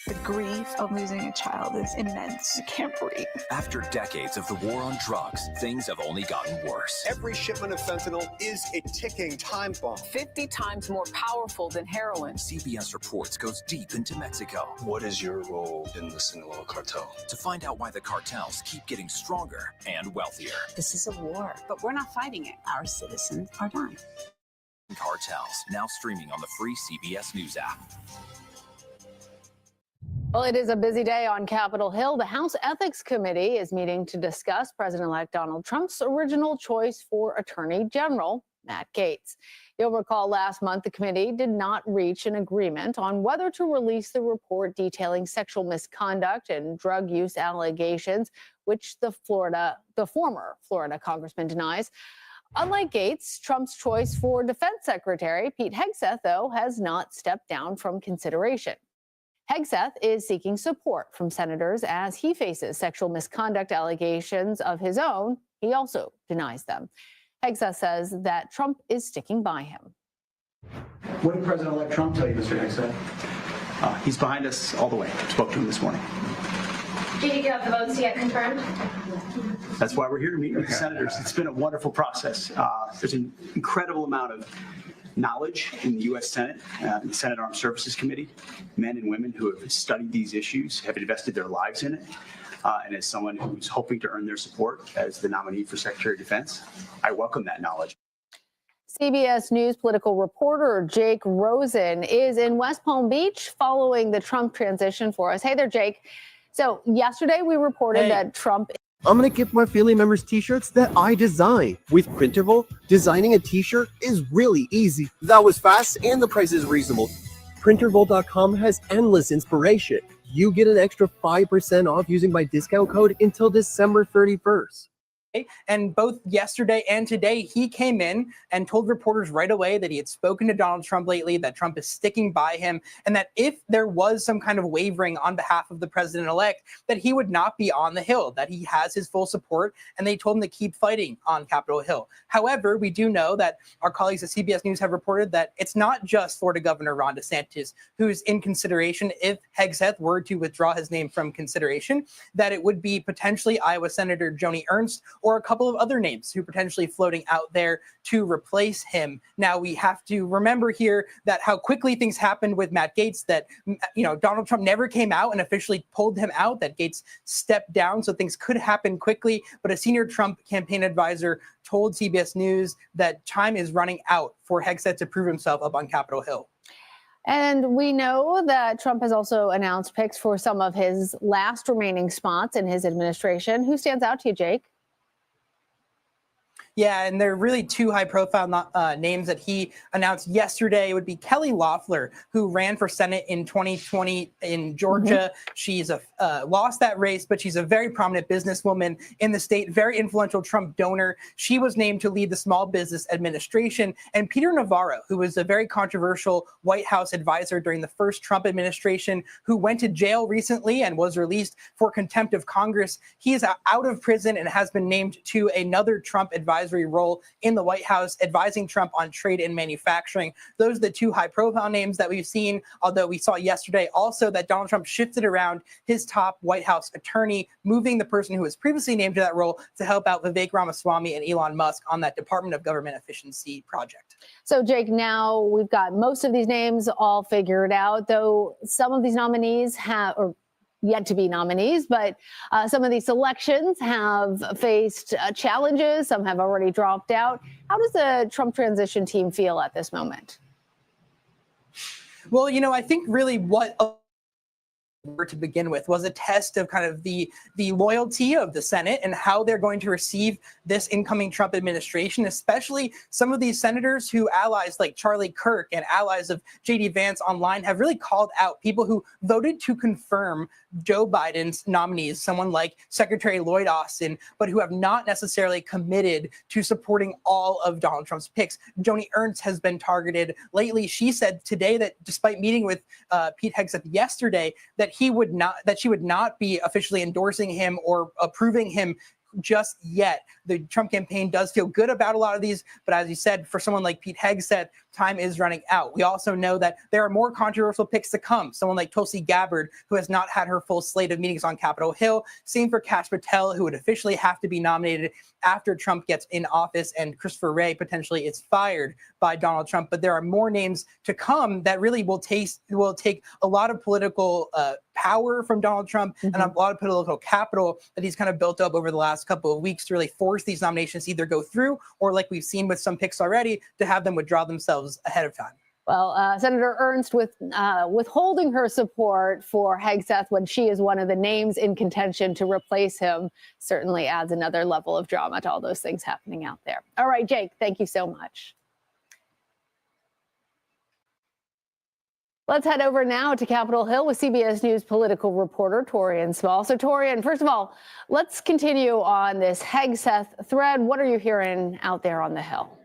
The grief of losing a child is immense. You can't breathe. After decades of the war on drugs, things have only gotten worse. Every shipment of fentanyl is a ticking time bomb. 50 times more powerful than heroin. CBS Reports goes deep into Mexico. What is your role in the Sinaloa cartel? To find out why the cartels keep getting stronger and wealthier. This is a war, but we're not fighting it. Our citizens are dying. Cartels, now streaming on the free CBS News app. Well, it is a busy day on Capitol Hill. The House Ethics Committee is meeting to discuss President-elect Donald Trump's original choice for Attorney General, Matt Gaetz. You'll recall last month the committee did not reach an agreement on whether to release the report detailing sexual misconduct and drug use allegations, which the former Florida congressman denies. Unlike Gaetz, Trump's choice for Defense Secretary Pete Hegseth, though, has not stepped down from consideration. Hegseth is seeking support from senators as he faces sexual misconduct allegations of his own. He also denies them. Hegseth says that Trump is sticking by him. What did President-elect Trump tell you, Mr. Hegseth? He's behind us all the way. Spoke to him this morning. Did you have the votes yet confirmed? That's why we're here to meet with the senators. It's been a wonderful process. There's an incredible amount of knowledge in the U.S. Senate, the Senate Armed Services Committee, men and women who have studied these issues, have invested their lives in it. And as someone who's hoping to earn their support as the nominee for Secretary of Defense, I welcome that knowledge. CBS News political reporter Jake Rosen is in West Palm Beach following the Trump transition for us. Hey there, Jake. So yesterday we reported that Trump... I'm going to give my family members t-shirts that I design. With Printerval, designing a t-shirt is really easy. That was fast and the price is reasonable. Printerval.com has endless inspiration. You get an extra 5% off using my discount code until December 31st. And both yesterday and today, he came in and told reporters right away that he had spoken to Donald Trump lately, that Trump is sticking by him, and that if there was some kind of wavering on behalf of the president-elect, that he would not be on the Hill, that he has his full support, and they told him to keep fighting on Capitol Hill. However, we do know that our colleagues at CBS News have reported that it's not just Florida Governor Ron DeSantis who's in consideration if Hegseth were to withdraw his name from consideration, that it would be potentially Iowa Senator Joni Ernst or a couple of other names who are potentially floating out there to replace him. Now, we have to remember here that how quickly things happened with Matt Gaetz, that, Donald Trump never came out and officially pulled him out, that Gaetz stepped down, so things could happen quickly. But a senior Trump campaign advisor told CBS News that time is running out for Hegseth to prove himself up on Capitol Hill. And we know that Trump has also announced picks for some of his last remaining spots in his administration. Who stands out to you, Jake? Yeah, and there are really two high-profile names that he announced yesterday. It would be Kelly Loeffler, who ran for Senate in 2020 in Georgia. She's lost that race, but she's a very prominent businesswoman in the state, very influential Trump donor. She was named to lead the Small Business Administration. And Peter Navarro, who was a very controversial White House advisor during the first Trump administration, who went to jail recently and was released for contempt of Congress. He is out of prison and has been named to another Trump advisory role in the White House, advising Trump on trade and manufacturing. Those are the two high-profile names that we've seen, although we saw yesterday also that Donald Trump shifted around his top White House attorney, moving the person who was previously named to that role to help out Vivek Ramaswamy and Elon Musk on that Department of Government Efficiency project. So, Jake, now we've got most of these names all figured out, though some of these nominees have, or yet to be nominees, but some of these selections have faced challenges. Some have already dropped out. How does the Trump transition team feel at this moment? Well, I think really what to begin with was a test of kind of the loyalty of the Senate and how they're going to receive this incoming Trump administration, especially some of these senators who allies like Charlie Kirk and allies of J.D. Vance online have really called out people who voted to confirm Joe Biden's nominees, someone like Secretary Lloyd Austin, but who have not necessarily committed to supporting all of Donald Trump's picks. Joni Ernst has been targeted lately. She said today that despite meeting with Pete Hegseth yesterday, that she would not be officially endorsing him or approving him just yet. The Trump campaign does feel good about a lot of these, but as you said, for someone like Pete Hegseth, time is running out. We also know that there are more controversial picks to come. Someone like Tulsi Gabbard, who has not had her full slate of meetings on Capitol Hill. Same for Kash Patel, who would officially have to be nominated after Trump gets in office, and Christopher Wray potentially is fired by Donald Trump. But there are more names to come that really will take a lot of political power from Donald Trump and a lot of political capital that he's kind of built up over the last couple of weeks to really force these nominations to either go through or, like we've seen with some picks already, to have them withdraw themselves ahead of time. Well, Senator Ernst withholding her support for Hegseth when she is one of the names in contention to replace him certainly adds another level of drama to all those things happening out there. All right, Jake, thank you so much. Let's head over now to Capitol Hill with CBS News political reporter Torian Small. So, Torian, first of all, let's continue on this Hegseth thread. What are you hearing out there on the Hill?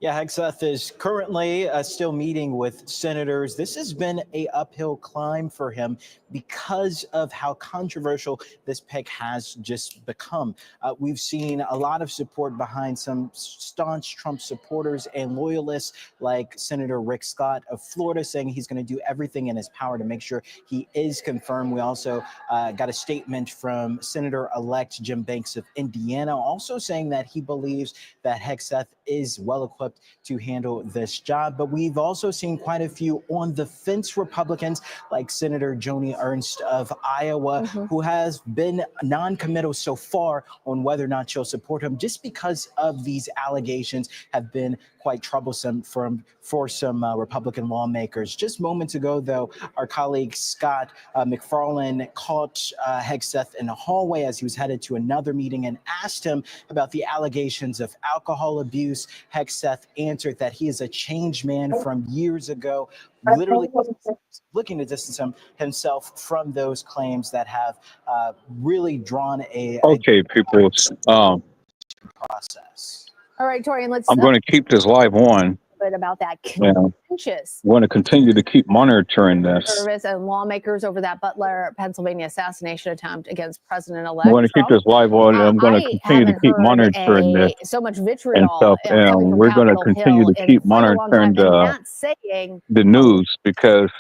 Yeah, Hegseth is currently still meeting with senators. This has been an uphill climb for him because of how controversial this pick has just become. We've seen a lot of support behind some staunch Trump supporters and loyalists like Senator Rick Scott of Florida saying he's going to do everything in his power to make sure he is confirmed. We also got a statement from Senator-elect Jim Banks of Indiana also saying that he believes that Hegseth is well equipped to handle this job. But we've also seen quite a few on the fence Republicans like Senator Joni Ernst of Iowa, who has been non-committal so far on whether or not she'll support him just because of these allegations have been quite troublesome for some Republican lawmakers. Just moments ago, though, our colleague Scott McFarlane caught Hegseth in the hallway as he was headed to another meeting and asked him about the allegations of alcohol abuse. Hegseth answered that he is a changed man from years ago, literally looking to distance himself from those claims that have really drawn a people. Process. All right, Torian, I'm going to keep this live on. Bit about that contentious. We're going to continue to keep monitoring this. Service and lawmakers over that Butler, Pennsylvania assassination attempt against President-elect. I'm going to keep this live on, and I'm going to continue to keep monitoring this. So much And vitriol. stuff, and we're going to continue to keep monitoring the news because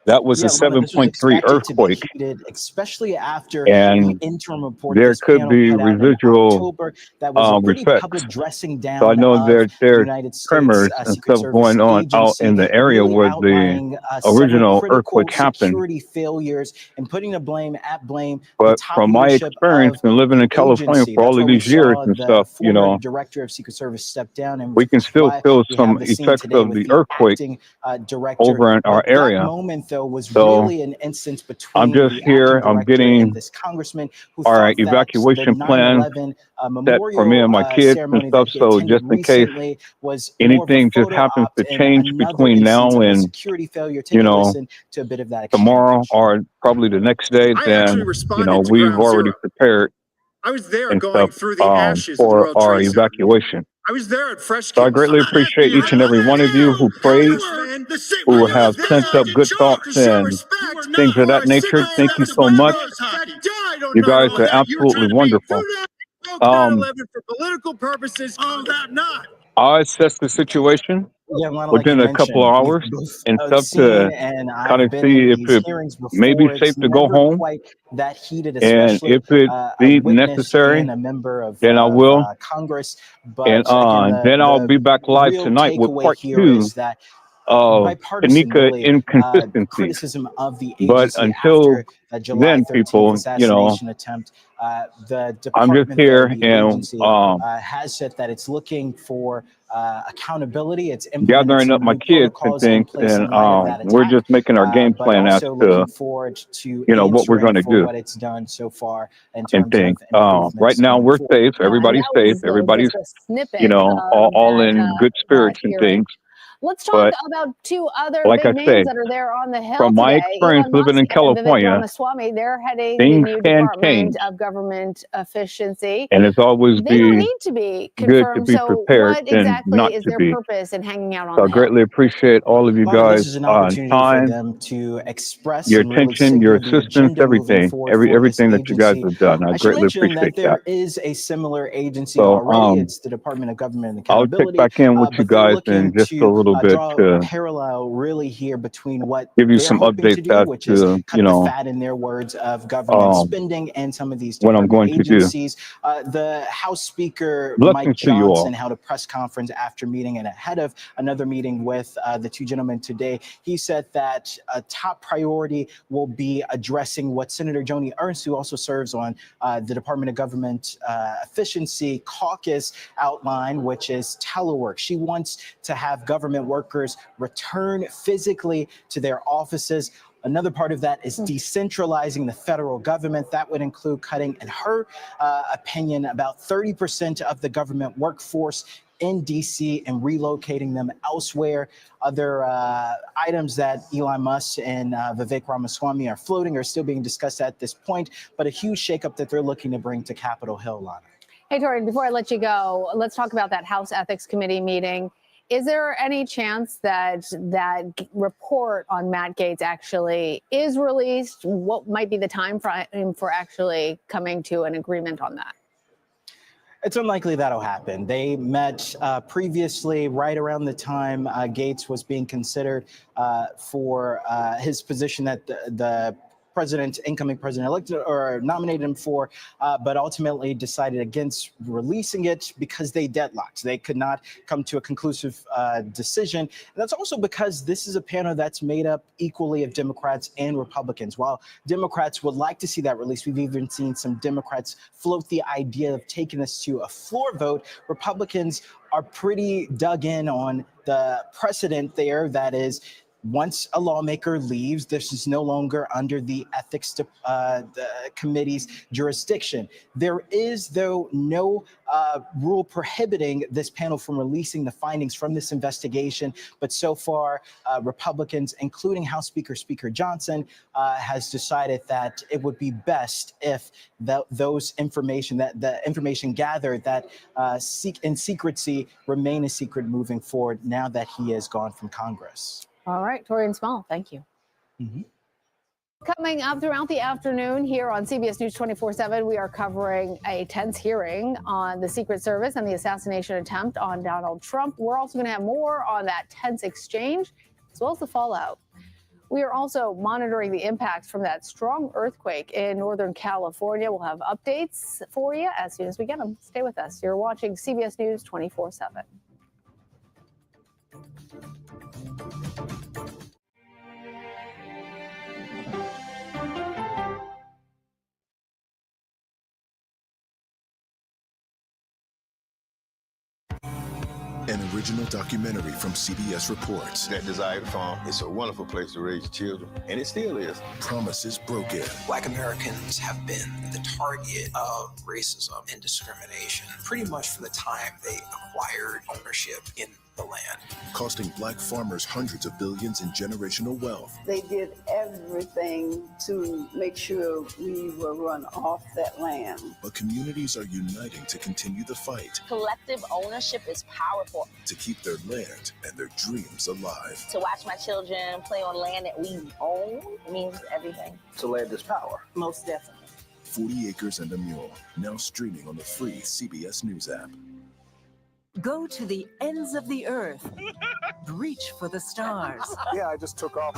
That was a Yeah, Lana, this was 7.3 expected to be earthquake, heated, especially after the and interim report there this could panel be put out in residual October that was a pretty effects. public dressing So I down know of the there's United States tremors and Secret stuff Service going on out in agency, the area really where the outlining several original critical earthquake happened. security failures and putting the blame the But top from my leadership experience of and living the in California agency. for That's all why of we these years saw and the stuff, former director of Secret Service step down, and we can which is still why feel we some have the scene effects today of with the the earthquake acting director. over in our But that area. moment, though, was So really an instance I'm between just the here. acting I'm director and getting this congressman who our thought that the evacuation plan 9/11 set for me memorial and my kids and ceremony that stuff. he So attended just in case recently was more of a anything just photo happens op to and change another between instance now of a and, security failure. you Take a know, listen to a bit of that tomorrow exchange. or probably the next day, I then, actually you responded know, to we've Ground already Zero. prepared I was there and going stuff through the ashes of the for World our Trade Center. evacuation. I was there at Fresh So I Kills. greatly appreciate each and every one of you who prayed, who have sent up good thoughts and things of that nature. Thank you so much. You guys are absolutely wonderful. For political purposes. On that night. I'll assess the situation Yeah, Lana, like you within a couple of mentioned, we've hours and both stuff seen to and kind I've of been in see if these it hearings may be before. safe It's to go never home. quite that heated, And especially if it a be witness necessary, and a member then I of will. Congress. And But again, then I'll the be back live real tonight with takeaway part here 2 is that of bipartisan, Tanika really, inconsistencies. criticism of the But agency until after the July then, 13th people, you know, assassination attempt. The I'm just department, though, here the and agency, has said that it's looking for accountability. It's implemented gathering up some my new kids and protocols in things, place and in light of that we're attack, just making our game but plan as also to, looking forward to you know, what we're answering going to for do what it's done so far in and terms things. of Right improvements now, going we're forward. safe. And Everybody's that safe. was Everybody's, just a you snippet know, of all that in good spirits and hearing. things. Let's talk But about two other like big I names say, that are there on the Hill from my today. experience Elon living Musk in and Vivek California, Ramaswamy, they're heading the things new can Department change. of Government Efficiency. And it's always They don't be need to be good to confirmed. be So prepared what than exactly not is to their be. purpose in hanging out on So I the Hill? greatly appreciate all of you Lana, guys' this is an opportunity for time, them to express your and really attention, your signal the assistance, agenda moving everything, forward for this everything that you guys agency. have done. I I should greatly mention that appreciate that. there is a similar agency So already. It's the Department of Government and I'll check Accountability, back in with you but they're guys looking in just a to little bit draw a to parallel really here between what give you they're some hoping to updates do, as which is to, you cut the know, fat, in their words, of government spending and some of these what I'm department going to do. agencies. The House Speaker, Mike Blessings to you all. Johnson, held a press conference after meeting and ahead of another meeting with the two gentlemen today. He said that a top priority will be addressing what Senator Joni Ernst, who also serves on the Department of Government Efficiency Caucus, outlined, which is telework. She wants to have government workers return physically to their offices. Another part of that is decentralizing the federal government. That would include cutting, in her opinion, about 30% of the government workforce in DC and relocating them elsewhere. Other items that Elon Musk and Vivek Ramaswamy are floating are still being discussed at this point, but a huge shakeup that they're looking to bring to Capitol Hill, Lana. Hey, Tori, before I let you go, let's talk about that House Ethics Committee meeting. Is there any chance that that report on Matt Gaetz actually is released? What might be the time frame for actually coming to an agreement on that? It's unlikely that'll happen. They met previously, right around the time Gaetz was being considered for his position that the incoming president elected or nominated him for, but ultimately decided against releasing it because they deadlocked. They could not come to a conclusive decision. And that's also because this is a panel that's made up equally of Democrats and Republicans. While Democrats would like to see that release, we've even seen some Democrats float the idea of taking this to a floor vote. Republicans are pretty dug in on the precedent there. That is, once a lawmaker leaves, this is no longer under the ethics committee's jurisdiction. There is, though, no rule prohibiting this panel from releasing the findings from this investigation. But so far, Republicans, including House Speaker Johnson, has decided that it would be best if the information gathered that in secrecy remain a secret moving forward now that he is gone from Congress. All right, Torian Small, thank you. Coming up throughout the afternoon here on CBS News 24/7, we are covering a tense hearing on the Secret Service and the assassination attempt on Donald Trump. We're also going to have more on that tense exchange, as well as the fallout. We are also monitoring the impacts from that strong earthquake in Northern California. We'll have updates for you as soon as we get them. Stay with us. You're watching CBS News 24/7. An original documentary from CBS Reports. That Desire Farm is a wonderful place to raise children, and it still is. Promises broken. Black Americans have been the target of racism and discrimination pretty much from the time they acquired ownership in the land. Costing black farmers hundreds of billions in generational wealth. They did everything to make sure we were run off that land. But communities are uniting to continue the fight. Collective ownership is powerful. To keep their land and their dreams alive. To watch my children play on land that we own means everything. So land is power. Most definitely. 40 Acres and a Mule, now streaming on the free CBS News app. Go to the ends of the earth. Reach for the stars. Yeah, I just took off.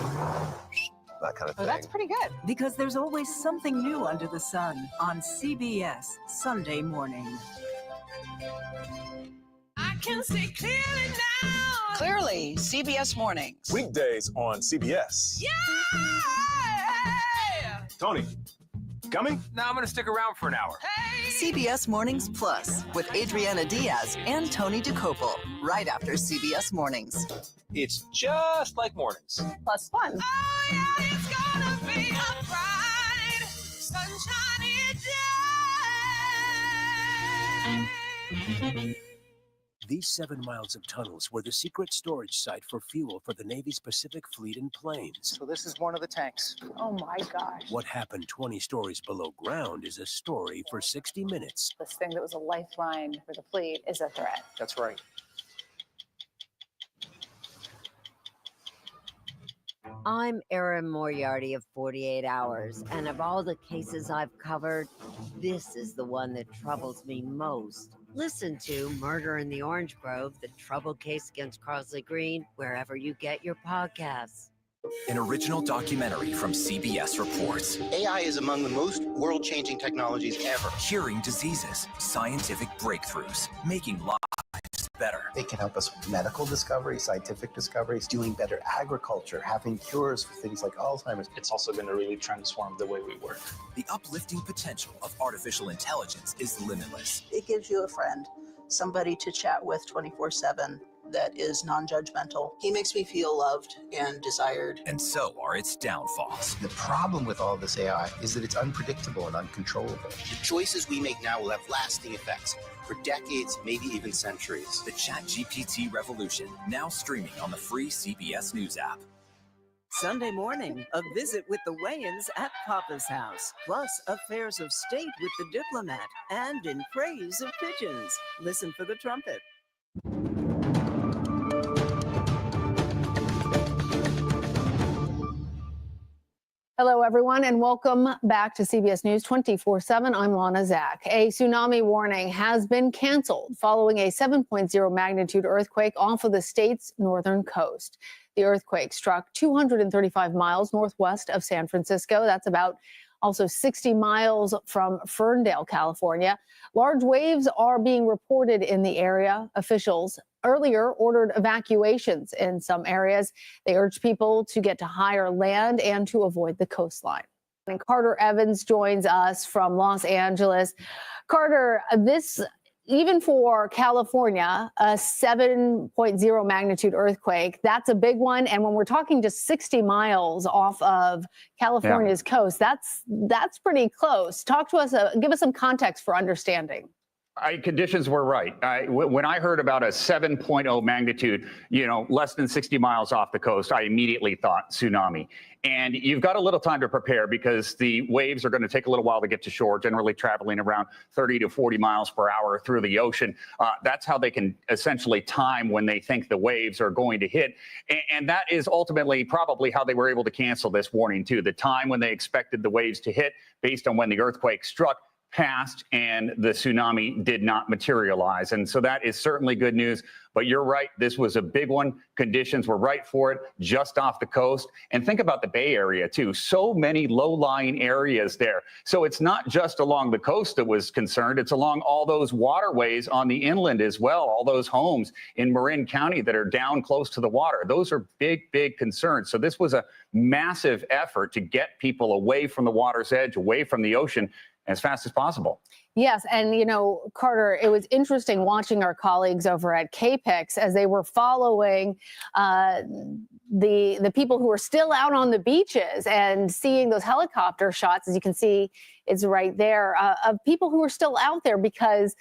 That kind of thing. Oh, that's pretty good. Because there's always something new under the sun on CBS Sunday morning. I can see clearly now. Clearly, CBS Mornings. Weekdays on CBS. Yeah! Tony, coming? No, I'm going to stick around for an hour. CBS Mornings Plus with Adriana Diaz and Tony DeCopel right after CBS Mornings. It's just like mornings. Plus fun. Oh, yeah, it's gonna be a bright, sunshiny day. These 7 miles of tunnels were the secret storage site for fuel for the Navy's Pacific Fleet in planes. So this is one of the tanks. Oh my gosh. What happened 20 stories below ground is a story for 60 Minutes. This thing that was a lifeline for the fleet is a threat. That's right. I'm Erin Moriarty of 48 Hours, and of all the cases I've covered, this is the one that troubles me most. Listen to Murder in the Orange Grove, the troubled case against Crosley Green, wherever you get your podcasts. An original documentary from CBS Reports. AI is among the most world-changing technologies ever. Curing diseases, scientific breakthroughs, making lives better. It can help us with medical discovery, scientific discoveries, doing better agriculture, having cures for things like Alzheimer's. It's also going to really transform the way we work. The uplifting potential of artificial intelligence is limitless. It gives you a friend, somebody to chat with 24/7 that is non-judgmental. He makes me feel loved and desired. And so are its downfalls. The problem with all this AI is that it's unpredictable and uncontrollable. The choices we make now will have lasting effects for decades, maybe even centuries. The ChatGPT revolution, now streaming on the free CBS News app. Sunday morning, a visit with the Wayans at Papa's house, plus affairs of state with the diplomat, and in praise of pigeons. Listen for the trumpet. Hello, everyone, and welcome back to CBS News 24/7. I'm Lana Zach. A tsunami warning has been canceled following a 7.0 magnitude earthquake off of the state's northern coast. The earthquake struck 235 miles northwest of San Francisco. That's about also 60 miles from Ferndale, California. Large waves are being reported in the area. Officials earlier ordered evacuations in some areas. They urged people to get to higher land and to avoid the coastline. And Carter Evans joins us from Los Angeles. Carter, this, even for California, a 7.0 magnitude earthquake, that's a big one. And when we're talking just 60 miles off of California's coast, that's pretty close. Talk to us, give us some context for understanding. Conditions were right. When I heard about a 7.0 magnitude, less than 60 miles off the coast, I immediately thought tsunami. And you've got a little time to prepare because the waves are going to take a little while to get to shore, generally traveling around 30 to 40 miles per hour through the ocean. That's how they can essentially time when they think the waves are going to hit. And that is ultimately probably how they were able to cancel this warning, too. The time when they expected the waves to hit based on when the earthquake struck, passed and the tsunami did not materialize. And so that is certainly good news. But you're right, this was a big one. Conditions were right for it, just off the coast. And think about the Bay Area, too. So many low-lying areas there. So it's not just along the coast that was concerned. It's along all those waterways on the inland as well, all those homes in Marin County that are down close to the water. Those are big, big concerns. So this was a massive effort to get people away from the water's edge, away from the ocean, as fast as possible. Yes, and you know, Carter, it was interesting watching our colleagues over at KPIX as they were following the people who were still out on the beaches and seeing those helicopter shots, as you can see, it's right there, of people who were still out there because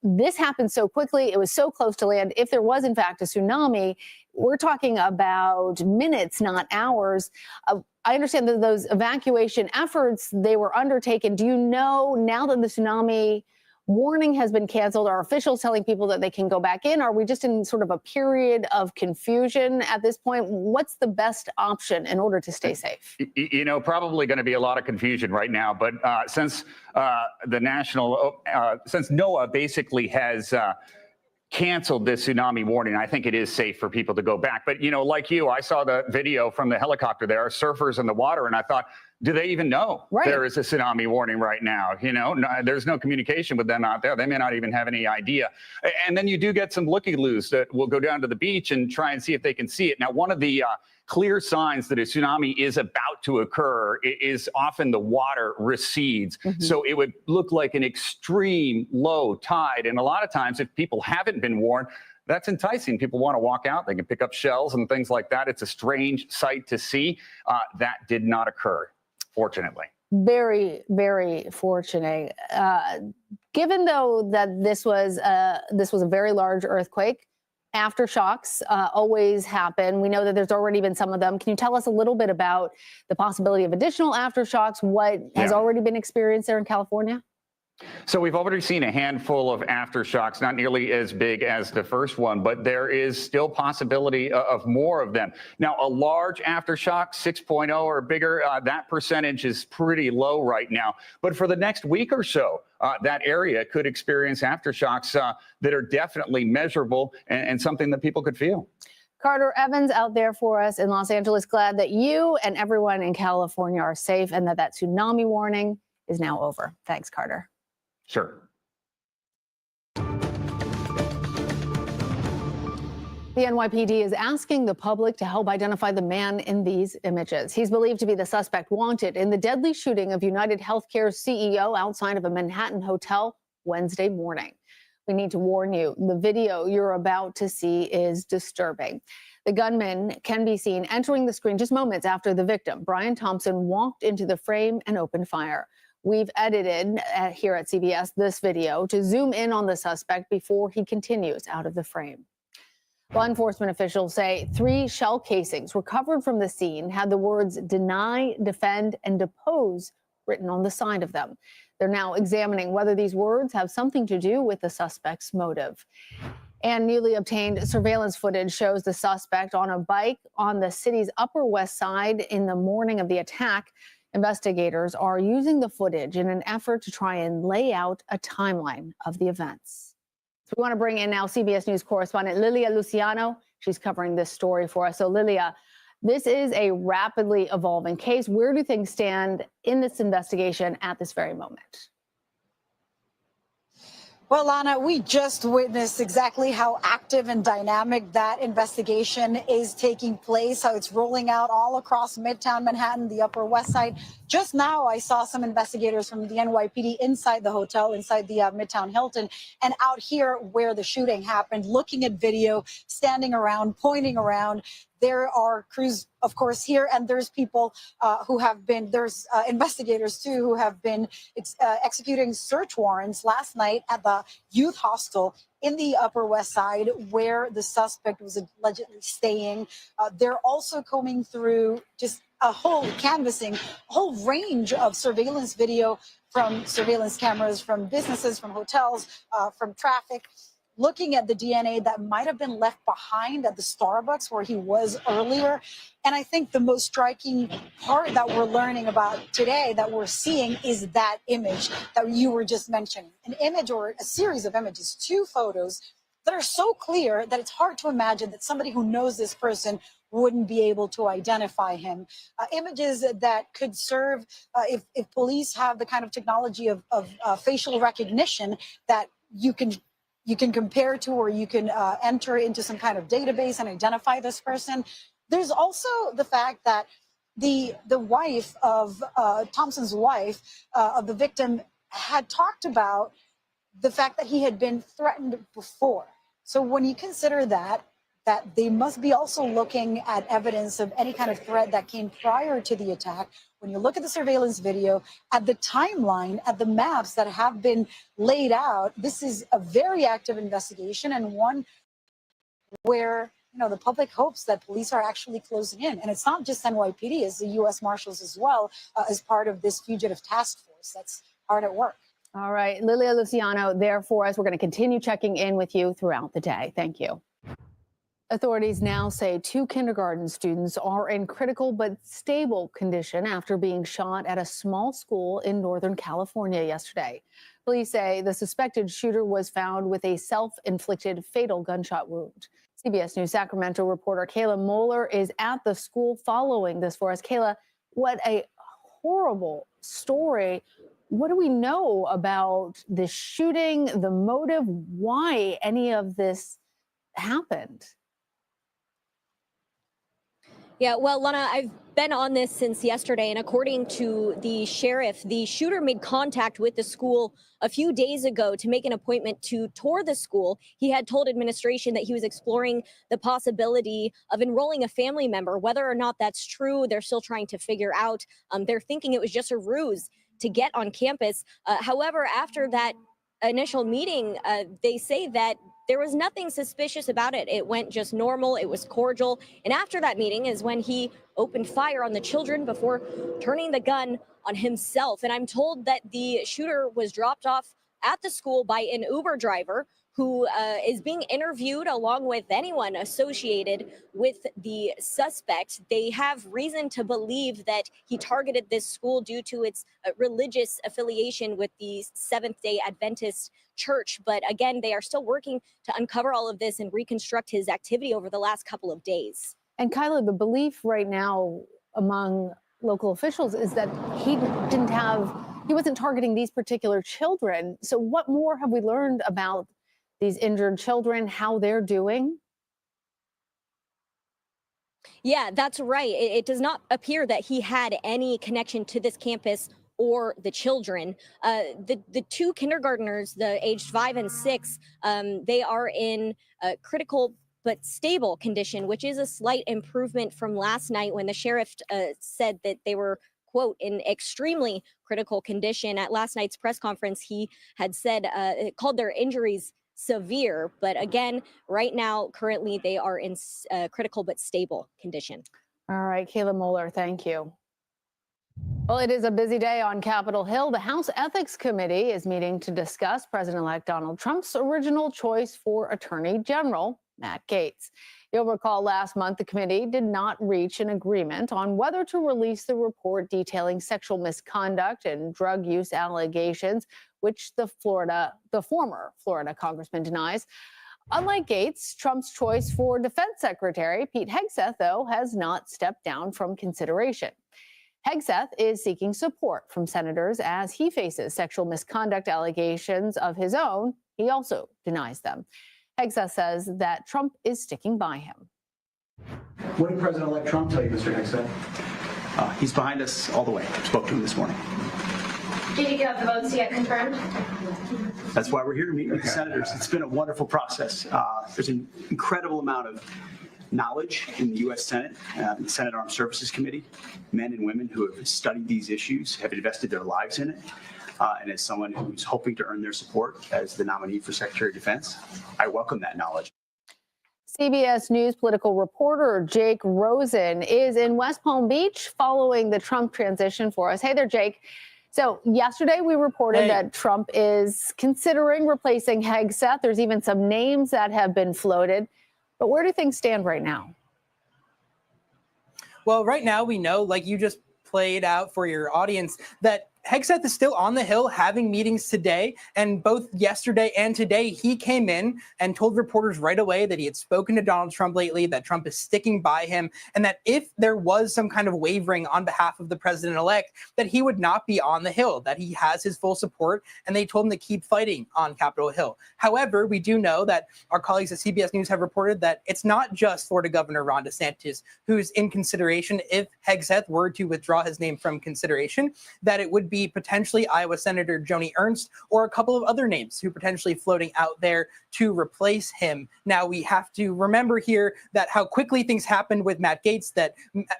this happened so quickly. It was so close to land. If there was, in fact, a tsunami, we're talking about minutes, not hours. I understand that those evacuation efforts, they were undertaken. Do you know, now that the tsunami warning has been canceled, are officials telling people that they can go back in? Are we just in sort of a period of confusion at this point? What's the best option in order to stay safe? You know, probably going to be a lot of confusion right now. But since since NOAA basically has canceled this tsunami warning, I think it is safe for people to go back. But, you know, like you, I saw the video from the helicopter. There are surfers in the water, and I thought, do they even know there is a tsunami warning right now? You know, there's no communication with them out there. They may not even have any idea. And then you do get some looky-loos that will go down to the beach and try and see if they can see it. Now, one of the clear signs that a tsunami is about to occur is often the water recedes. So it would look like an extreme low tide. And a lot of times, if people haven't been warned, that's enticing. People want to walk out. They can pick up shells and things like that. It's a strange sight to see. That did not occur, fortunately. Very, very fortunate. Given, though, that this was a very large earthquake, aftershocks always happen. We know that there's already been some of them. Can you tell us a little bit about the possibility of additional aftershocks? What has already been experienced there in California? So we've already seen a handful of aftershocks, not nearly as big as the first one, but there is still possibility of more of them. Now, a large aftershock, 6.0 or bigger, that percentage is pretty low right now. But for the next week or so, that area could experience aftershocks that are definitely measurable and something that people could feel. Carter Evans out there for us in Los Angeles. Glad that you and everyone in California are safe and that tsunami warning is now over. Thanks, Carter. Sure. The NYPD is asking the public to help identify the man in these images. He's believed to be the suspect wanted in the deadly shooting of United Healthcare's CEO outside of a Manhattan hotel Wednesday morning. We need to warn you, the video you're about to see is disturbing. The gunman can be seen entering the screen just moments after the victim, Brian Thompson, walked into the frame and opened fire. We've edited here at CBS this video to zoom in on the suspect before he continues out of the frame. Law enforcement officials say 3 shell casings recovered from the scene had the words deny, defend, and depose written on the side of them. They're now examining whether these words have something to do with the suspect's motive. And newly obtained surveillance footage shows the suspect on a bike on the city's Upper West Side in the morning of the attack. Investigators are using the footage in an effort to try and lay out a timeline of the events. So we want to bring in now CBS News correspondent Lilia Luciano. She's covering this story for us. So Lilia, this is a rapidly evolving case. Where do things stand in this investigation at this very moment? Well, Lana, we just witnessed exactly how active and dynamic that investigation is taking place, how it's rolling out all across Midtown Manhattan, the Upper West Side. Just now, I saw some investigators from the NYPD inside the hotel, inside the Midtown Hilton, and out here where the shooting happened, looking at video, standing around, pointing around. There are crews, of course, here, and there's people who have been, there's investigators, too, who have been executing search warrants last night at the youth hostel in the Upper West Side where the suspect was allegedly staying. They're also combing through just a whole canvassing, a whole range of surveillance video from surveillance cameras, from businesses, from hotels, from traffic. looking at the DNA that might have been left behind at the Starbucks where he was earlier. And I think the most striking part that we're learning about today, that we're seeing, is that image that you were just mentioning. An image or a series of images, 2 photos that are so clear that it's hard to imagine that somebody who knows this person wouldn't be able to identify him. Images that could serve, if police have the kind of technology of facial recognition that you can compare to, or you can enter into some kind of database and identify this person. There's also the fact that the wife of Thompson's wife of the victim had talked about the fact that he had been threatened before. So when you consider that they must be also looking at evidence of any kind of threat that came prior to the attack. When you look at the surveillance video, at the timeline, at the maps that have been laid out, this is a very active investigation, and one where the public hopes that police are actually closing in. And it's not just NYPD, it's the U.S. Marshals as well, as part of this fugitive task force that's hard at work. All right, Lilia Luciano there for us. We're going to continue checking in with you throughout the day. Thank you. Authorities now say 2 kindergarten students are in critical but stable condition after being shot at a small school in Northern California yesterday. Police say the suspected shooter was found with a self-inflicted fatal gunshot wound. CBS News Sacramento reporter Kayla Moeller is at the school following this for us. Kayla, what a horrible story. What do we know about the shooting, the motive, why any of this happened? Yeah, well, Lana, I've been on this since yesterday, and according to the sheriff, the shooter made contact with the school a few days ago to make an appointment to tour the school. He had told administration that he was exploring the possibility of enrolling a family member. Whether or not that's true, they're still trying to figure out. They're thinking it was just a ruse to get on campus. However, after that initial meeting, they say that there was nothing suspicious about it. It went just normal. It was cordial. And after that meeting is when he opened fire on the children before turning the gun on himself. And I'm told that the shooter was dropped off at the school by an Uber driver who is being interviewed along with anyone associated with the suspect. They have reason to believe that he targeted this school due to its religious affiliation with the Seventh-day Adventist Church. But again, they are still working to uncover all of this and reconstruct his activity over the last couple of days. And Kyla, the belief right now among local officials is that he wasn't targeting these particular children. So what more have we learned about these injured children, how they're doing? Yeah, that's right. It does not appear that he had any connection to this campus or the children. The 2 kindergartners, the aged 5 and 6, they are in critical but stable condition, which is a slight improvement from last night when the sheriff said that they were, quote, in extremely critical condition. At last night's press conference, he had said, called their injuries severe. But again, right now, currently, they are in critical but stable condition. All right, Kayla Moeller, thank you. Well, it is a busy day on Capitol Hill. The House Ethics Committee is meeting to discuss President-elect Donald Trump's original choice for Attorney General, Matt Gaetz. You'll recall last month the committee did not reach an agreement on whether to release the report detailing sexual misconduct and drug use allegations, which the former Florida congressman denies. Unlike Gaetz, Trump's choice for Defense Secretary Pete Hegseth, though, has not stepped down from consideration. Hegseth is seeking support from senators as he faces sexual misconduct allegations of his own. He also denies them. Hegseth says that Trump is sticking by him. What did President-elect Trump tell you, Mr. Hegseth? He's behind us all the way. Spoke to him this morning. Did you have the votes yet confirmed? That's why we're here to meet with the senators. It's been a wonderful process. There's an incredible amount of knowledge in the U.S. Senate, the Senate Armed Services Committee, men and women who have studied these issues, have invested their lives in it. And as someone who's hoping to earn their support as the nominee for Secretary of Defense, I welcome that knowledge. CBS News political reporter Jake Rosen is in West Palm Beach following the Trump transition for us. Hey there, Jake. So yesterday we reported that Trump is considering replacing Hegseth. There's even some names that have been floated. But where do things stand right now? Well, right now we know, like you just played out for your audience, that Hegseth is still on the Hill having meetings today. And both yesterday and today, he came in and told reporters right away that he had spoken to Donald Trump lately, that Trump is sticking by him, and that if there was some kind of wavering on behalf of the president-elect, that he would not be on the Hill, that he has his full support, and they told him to keep fighting on Capitol Hill. However, we do know that our colleagues at CBS News have reported that it's not just Florida Governor Ron DeSantis who's in consideration if Hegseth were to withdraw his name from consideration, that it would be potentially Iowa Senator Joni Ernst or a couple of other names who potentially floating out there to replace him. Now, we have to remember here that how quickly things happened with Matt Gaetz, that,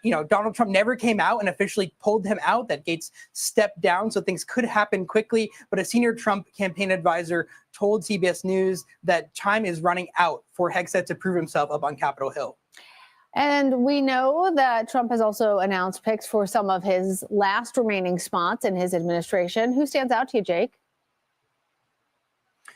Donald Trump never came out and officially pulled him out, that Gaetz stepped down, so things could happen quickly. But a senior Trump campaign advisor told CBS News that time is running out for Hegseth to prove himself up on Capitol Hill. And we know that Trump has also announced picks for some of his last remaining spots in his administration. Who stands out to you, Jake?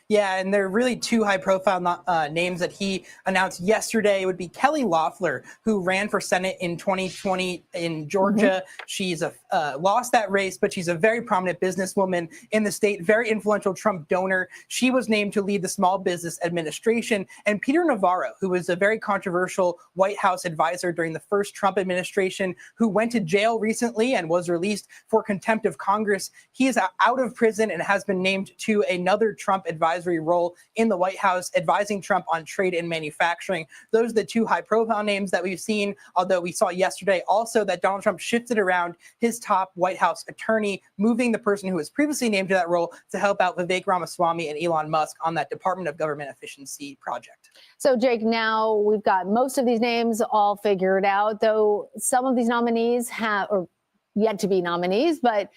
Yeah, and there are really two high-profile names that he announced yesterday. It would be Kelly Loeffler, who ran for Senate in 2020 in Georgia. She's lost that race, but she's a very prominent businesswoman in the state, very influential Trump donor. She was named to lead the Small Business Administration. And Peter Navarro, who was a very controversial White House advisor during the first Trump administration, who went to jail recently and was released for contempt of Congress. He is out of prison and has been named to another Trump advisory role in the White House, advising Trump on trade and manufacturing. Those are the two high-profile names that we've seen, although we saw yesterday also that Donald Trump shifted around his top White House attorney, moving the person who was previously named to that role to help out Vivek Ramaswamy and Elon Musk on that Department of Government Efficiency project. So, Jake, now we've got most of these names all figured out, though some of these nominees have, or yet to be nominees, but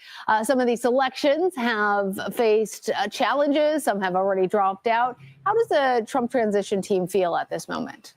some of these selections have faced challenges. Some have already dropped out. How does the Trump transition team feel at this moment?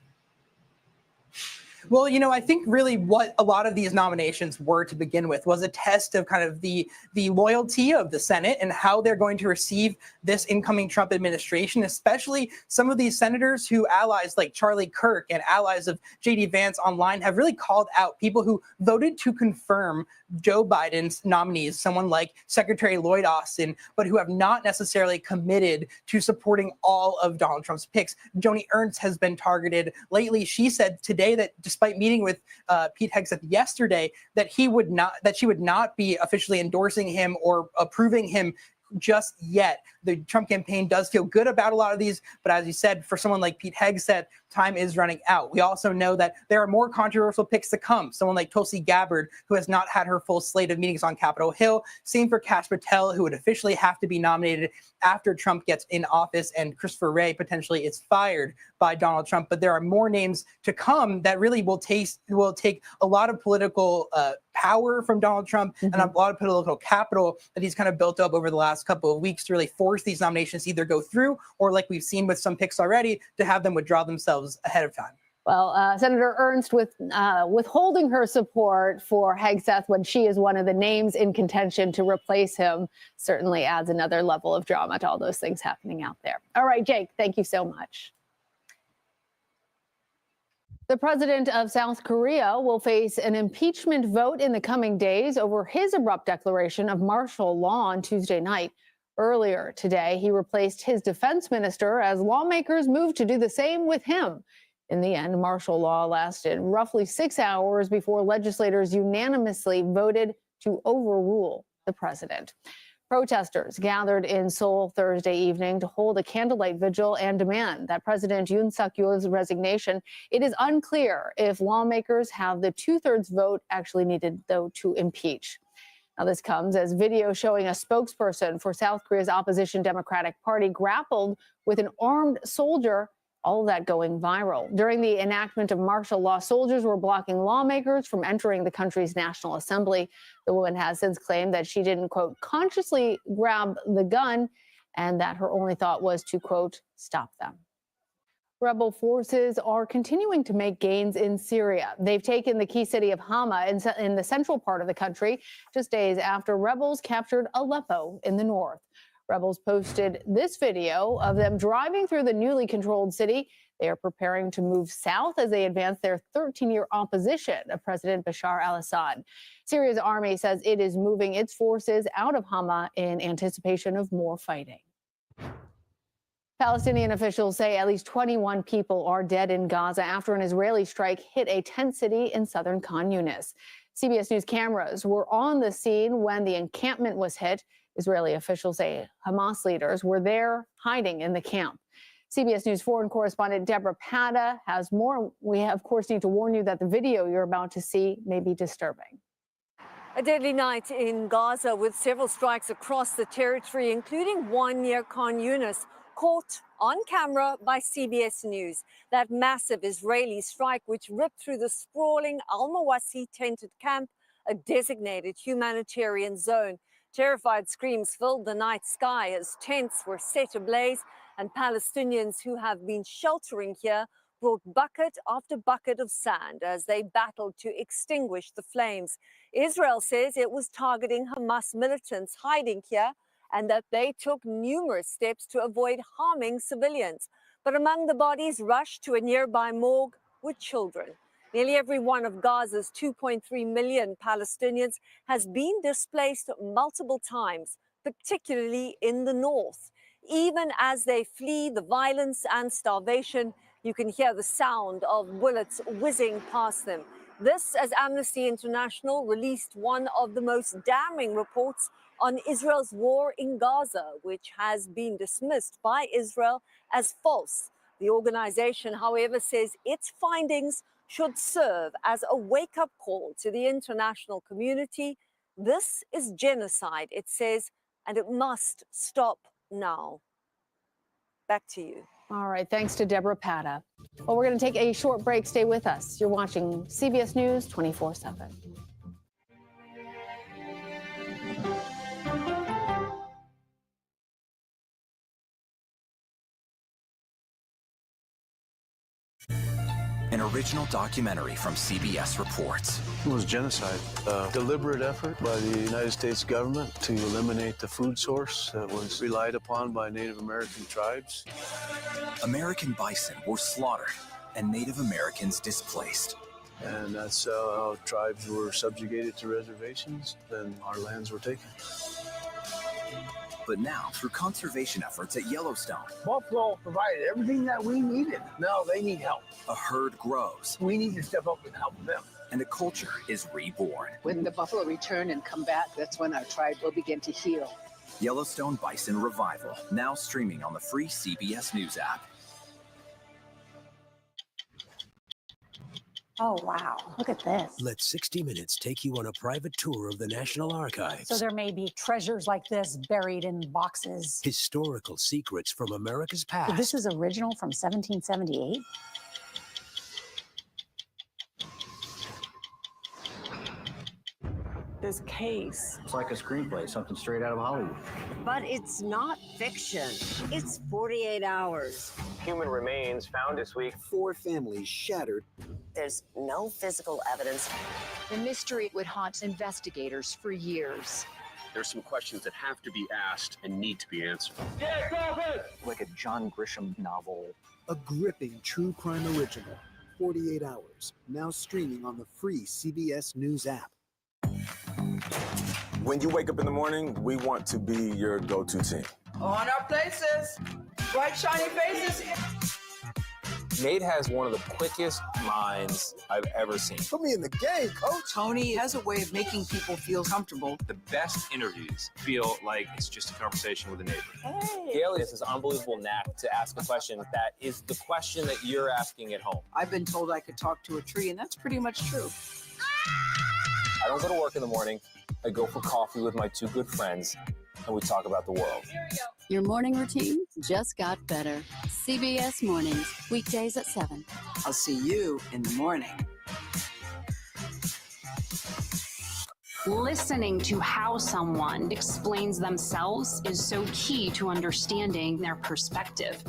Well, I think really what a lot of these nominations were to begin with was a test of kind of the loyalty of the Senate and how they're going to receive this incoming Trump administration, especially some of these senators who allies like Charlie Kirk and allies of J.D. Vance online have really called out people who voted to confirm Joe Biden's nominees, someone like Secretary Lloyd Austin, but who have not necessarily committed to supporting all of Donald Trump's picks. Joni Ernst has been targeted lately. She said today that despite meeting with Pete Hegseth yesterday, that she would not be officially endorsing him or approving him just yet. The Trump campaign does feel good about a lot of these, but as you said, for someone like Pete Hegseth, time is running out. We also know that there are more controversial picks to come. Someone like Tulsi Gabbard, who has not had her full slate of meetings on Capitol Hill. Same for Kash Patel, who would officially have to be nominated after Trump gets in office and Christopher Wray potentially is fired by Donald Trump. But there are more names to come that really will take a lot of political power from Donald Trump and a lot of political capital that he's kind of built up over the last couple of weeks to really force these nominations to either go through or, like we've seen with some picks already, to have them withdraw themselves ahead of time. Well, Senator Ernst withholding her support for Hegseth when she is one of the names in contention to replace him certainly adds another level of drama to all those things happening out there. All right, Jake, thank you so much. The president of South Korea will face an impeachment vote in the coming days over his abrupt declaration of martial law on Tuesday night. Earlier today, he replaced his defense minister as lawmakers moved to do the same with him. In the end, martial law lasted roughly 6 hours before legislators unanimously voted to overrule the president. Protesters gathered in Seoul Thursday evening to hold a candlelight vigil and demand that President Yoon Suk-yeol's resignation. It is unclear if lawmakers have the 2/3 vote actually needed, though, to impeach. Now, this comes as video showing a spokesperson for South Korea's opposition Democratic Party grappled with an armed soldier, all of that going viral. During the enactment of martial law, soldiers were blocking lawmakers from entering the country's National Assembly. The woman has since claimed that she didn't, quote, consciously grab the gun and that her only thought was to, quote, stop them. Rebel forces are continuing to make gains in Syria. They've taken the key city of Hama in the central part of the country, just days after rebels captured Aleppo in the north. Rebels posted this video of them driving through the newly controlled city. They are preparing to move south as they advance their 13-year opposition of President Bashar al-Assad. Syria's army says it is moving its forces out of Hama in anticipation of more fighting. Palestinian officials say at least 21 people are dead in Gaza after an Israeli strike hit a tent city in southern Khan Yunis. CBS News cameras were on the scene when the encampment was hit. Israeli officials say Hamas leaders were there hiding in the camp. CBS News foreign correspondent Deborah Pata has more. We, of course, need to warn you that the video you're about to see may be disturbing. A deadly night in Gaza with several strikes across the territory, including one near Khan Yunis, caught on camera by CBS News. That massive Israeli strike which ripped through the sprawling Al-Mawasi tented camp, a designated humanitarian zone. Terrified screams filled the night sky as tents were set ablaze, and Palestinians who have been sheltering here brought bucket after bucket of sand as they battled to extinguish the flames. Israel says it was targeting Hamas militants hiding here and that they took numerous steps to avoid harming civilians. But among the bodies rushed to a nearby morgue were children. Nearly every one of Gaza's 2.3 million Palestinians has been displaced multiple times, particularly in the north. Even as they flee the violence and starvation, you can hear the sound of bullets whizzing past them. This as Amnesty International released one of the most damning reports on Israel's war in Gaza, which has been dismissed by Israel as false. The organization, however, says its findings should serve as a wake-up call to the international community. This is genocide, it says, and it must stop now. Back to you. All right, thanks to Deborah Pata. Well, we're going to take a short break. Stay with us. You're watching CBS News 24/7. An original documentary from CBS reports. It was genocide, a deliberate effort by the United States government to eliminate the food source that was relied upon by Native American tribes. American bison were slaughtered and Native Americans displaced. And that's how tribes were subjugated to reservations, and our lands were taken. But now, through conservation efforts at Yellowstone, Buffalo provided everything that we needed. Now they need help. a herd grows. We need to step up and help them. And a culture is reborn. When the buffalo return and come back, that's when our tribe will begin to heal. Yellowstone Bison Revival, now streaming on the free CBS News app. Oh, wow. Look at this. Let 60 Minutes take you on a private tour of the National Archives. So there may be treasures like this buried in boxes. Historical secrets from America's past. This is original from 1778? This case. It's like a screenplay, something straight out of Hollywood. But it's not fiction. It's 48 hours. Human remains found this week. 4 families shattered. There's no physical evidence. The mystery would haunt investigators for years. There's some questions that have to be asked and need to be answered. Like a John Grisham novel. A gripping true crime original. 48 hours. Now streaming on the free CBS News app. When you wake up in the morning, we want to be your go-to team. On our places. Bright, shiny faces. Nate has one of the quickest minds I've ever seen. Put me in the game, coach. Tony has a way of making people feel comfortable. The best interviews feel like it's just a conversation with a neighbor. Hey. Gail has this unbelievable knack to ask a question that is the question that you're asking at home. I've been told I could talk to a tree, and that's pretty much true. I don't go to work in the morning. I go for coffee with my 2 good friends, and we talk about the world. Your morning routine just got better. CBS Mornings, weekdays at 7. I'll see you in the morning. Listening to how someone explains themselves is so key to understanding their perspective.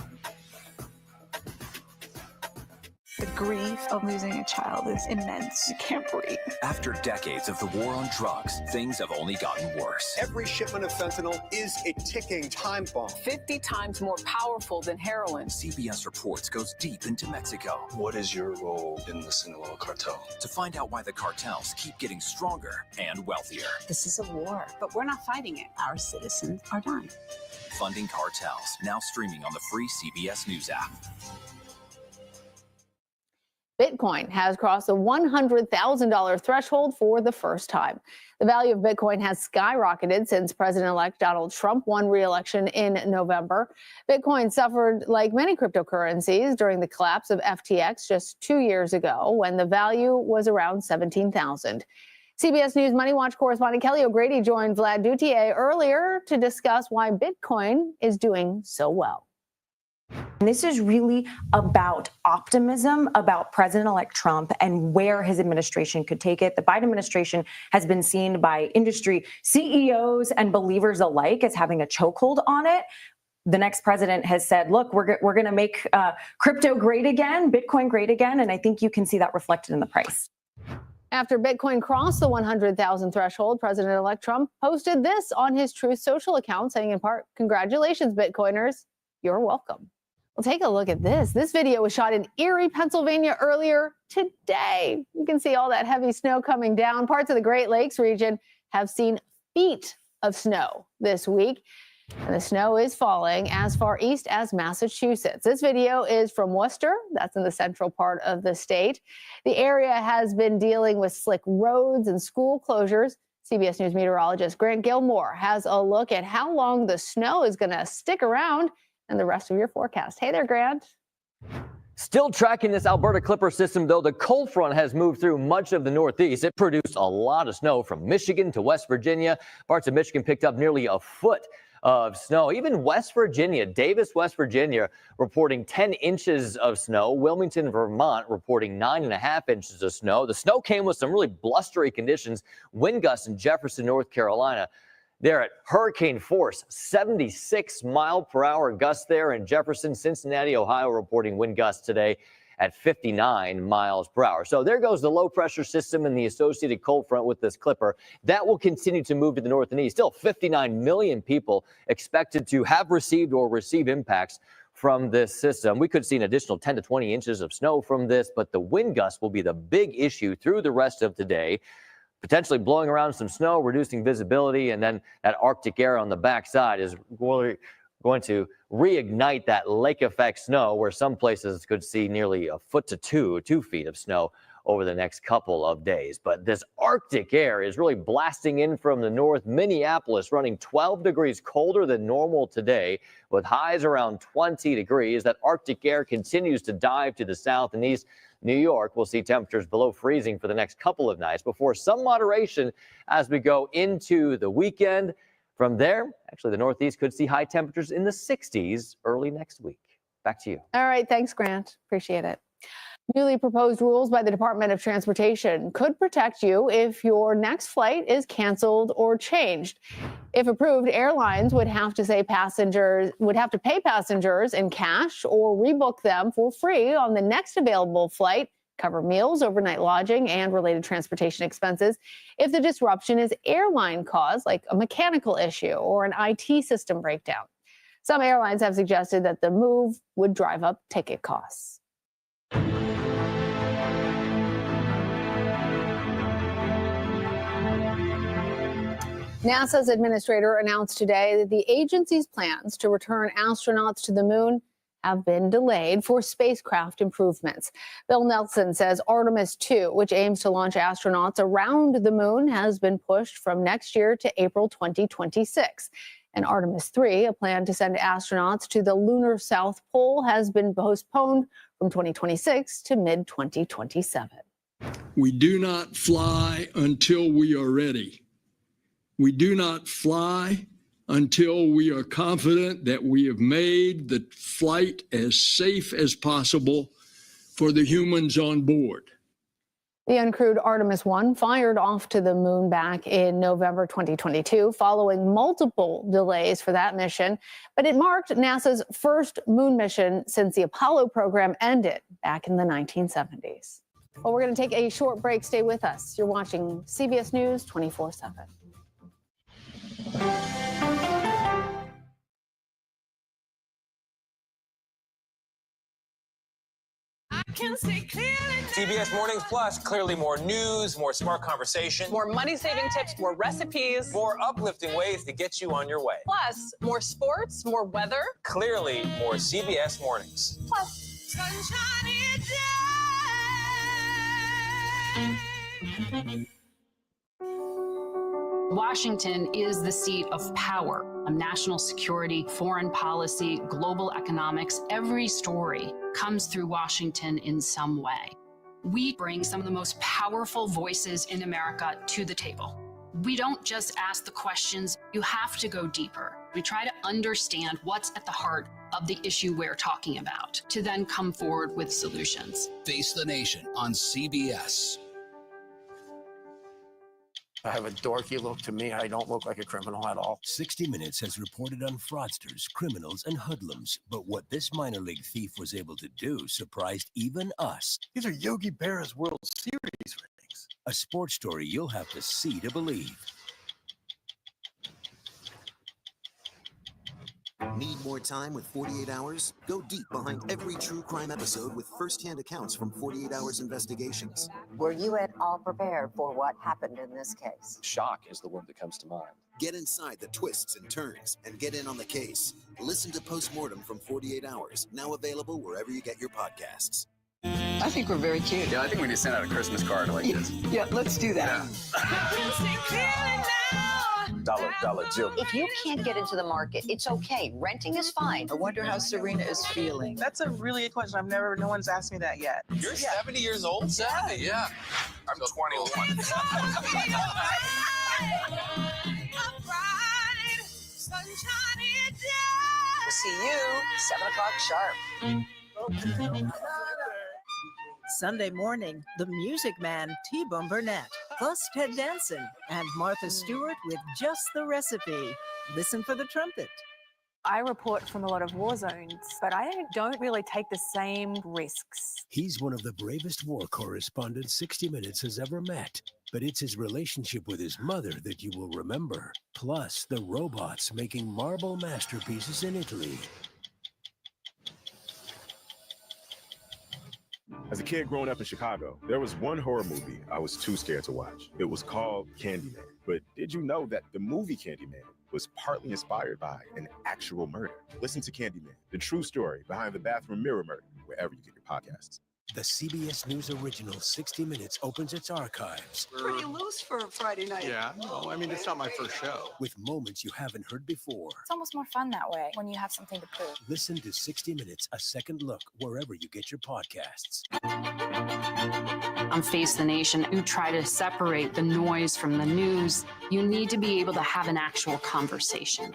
grief of losing a child is immense. You can't breathe. After decades of the war on drugs, things have only gotten worse. Every shipment of fentanyl is a ticking time bomb. 50 times more powerful than heroin. CBS Reports goes deep into Mexico. What is your role in the Sinaloa cartel? To find out why the cartels keep getting stronger and wealthier. This is a war, but we're not fighting it. Our citizens are dying. Funding Cartels, now streaming on the free CBS News app. Bitcoin has crossed the $100,000 threshold for the first time. The value of Bitcoin has skyrocketed since President-elect Donald Trump won re-election in November. Bitcoin suffered like many cryptocurrencies during the collapse of FTX just 2 years ago when the value was around $17,000. CBS News Money Watch correspondent Kelly O'Grady joined Vlad Duthier earlier to discuss why Bitcoin is doing so well. And this is really about optimism about President-elect Trump and where his administration could take it. The Biden administration has been seen by industry CEOs and believers alike as having a chokehold on it. The next president has said, look, we're going to make crypto great again, Bitcoin great again. And I think you can see that reflected in the price. After Bitcoin crossed the 100,000 threshold, President-elect Trump posted this on his Truth Social account, saying in part, "Congratulations, Bitcoiners. You're welcome." Well, take a look at this. This video was shot in Erie, Pennsylvania earlier today. You can see all that heavy snow coming down. Parts of the Great Lakes region have seen feet of snow this week. And the snow is falling as far east as Massachusetts. This video is from Worcester. That's in the central part of the state. The area has been dealing with slick roads and school closures. CBS News meteorologist Grant Gilmore has a look at how long the snow is going to stick around and the rest of your forecast. Hey there, Grant. Still tracking this Alberta Clipper system, though. The cold front has moved through much of the Northeast. It produced a lot of snow from Michigan to West Virginia. Parts of Michigan picked up nearly a foot of snow. Even West Virginia, Davis, West Virginia, reporting 10 inches of snow. Wilmington, Vermont, reporting 9.5 inches of snow. The snow came with some really blustery conditions. Wind gusts in Jefferson, North Carolina. They're at hurricane force, 76-mile-per-hour gusts there in Jefferson. Cincinnati, Ohio, reporting wind gusts today at 59 miles per hour. So there goes the low pressure system and the associated cold front with this clipper. That will continue to move to the north and east. Still 59 million people expected to have received or receive impacts from this system. We could see an additional 10 to 20 inches of snow from this, but the wind gusts will be the big issue through the rest of today. Potentially blowing around some snow, reducing visibility, and then that Arctic air on the backside is going to reignite that lake effect snow, where some places could see nearly a foot to 2 feet of snow over the next couple of days. But this Arctic air is really blasting in from the north. Minneapolis running 12 degrees colder than normal today, with highs around 20 degrees. That Arctic air continues to dive to the south and east. New York will see temperatures below freezing for the next couple of nights before some moderation as we go into the weekend. From there, actually, the Northeast could see high temperatures in the 60s early next week. Back to you. All right. Thanks, Grant. Appreciate it. Newly proposed rules by the Department of Transportation could protect you if your next flight is canceled or changed. If approved, airlines would have to pay passengers in cash or rebook them for free on the next available flight, cover meals, overnight lodging, and related transportation expenses if the disruption is airline caused, like a mechanical issue or an IT system breakdown. Some airlines have suggested that the move would drive up ticket costs. NASA's administrator announced today that the agency's plans to return astronauts to the moon have been delayed for spacecraft improvements. Bill Nelson says Artemis 2, which aims to launch astronauts around the moon, has been pushed from next year to April 2026. And Artemis 3, a plan to send astronauts to the lunar South Pole, has been postponed from 2026 to mid-2027. We do not fly until we are ready. We do not fly until we are confident that we have made the flight as safe as possible for the humans on board. The uncrewed Artemis 1 fired off to the moon back in November 2022, following multiple delays for that mission. But it marked NASA's first moon mission since the Apollo program ended back in the 1970s. Well, we're going to take a short break. Stay with us. You're watching CBS News 24/7. CBS Mornings Plus, clearly more news, more smart conversation, More money-saving tips, more recipes, more uplifting ways to get you on your way. plus more sports, more weather. Clearly more CBS Mornings. Plus, Washington is the seat of power. National security, foreign policy, global economics, every story comes through Washington in some way. We bring some of the most powerful voices in America to the table. We don't just ask the questions, you have to go deeper. We try to understand what's at the heart of the issue we're talking about, to then come forward with solutions. Face the Nation on CBS. I have a dorky look to me. I don't look like a criminal at all. 60 Minutes has reported on fraudsters, criminals, and hoodlums. But what this minor league thief was able to do surprised even us. These are Yogi Berra's World Series rings. A sports story you'll have to see to believe. Need more time with 48 Hours? Go deep behind every true crime episode with first-hand accounts from 48 Hours Investigations. Were you at all prepared for what happened in this case? Shock is the word that comes to mind. Get inside the twists and turns and get in on the case. Listen to Postmortem from 48 Hours, now available wherever you get your podcasts. I think we're very cute. Yeah, I think we need to send out a Christmas card like this. Yeah, let's do that. Dollar Jill. If you can't get into the market, it's okay. Renting is fine. I wonder how Serena is feeling. That's a really good question. No one's asked me that yet. You're 70 years old? 70? Yeah. I'm 21. We'll see you 7 o'clock sharp. Sunday morning, the Music Man, T-Bone Burnett, plus Ted Danson and Martha Stewart with Just the Recipe. Listen for the trumpet. I report from a lot of war zones, but I don't really take the same risks. He's one of the bravest war correspondents 60 Minutes has ever met. But it's his relationship with his mother that you will remember. Plus, the robots making marble masterpieces in Italy. As a kid growing up in Chicago, there was one horror movie I was too scared to watch. It was called Candyman. But did you know that the movie Candyman was partly inspired by an actual murder? Listen to Candyman, the true story behind the bathroom mirror murder, wherever you get your podcasts. The CBS News original 60 Minutes opens its archives. Pretty loose for a Friday night. Yeah, no, I mean, it's not my first show. With moments you haven't heard before. It's almost more fun that way when you have something to prove. Listen to 60 Minutes, a second look, wherever you get your podcasts. On Face the Nation, you try to separate the noise from the news. You need to be able to have an actual conversation.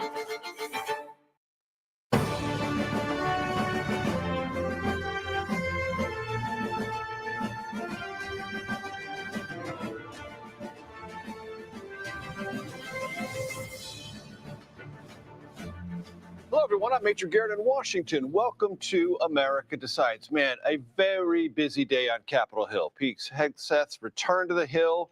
Hello, everyone. I'm Major Garrett in Washington. Welcome to America Decides. Man, a very busy day on Capitol Hill. Pete Hegseth's returned to the Hill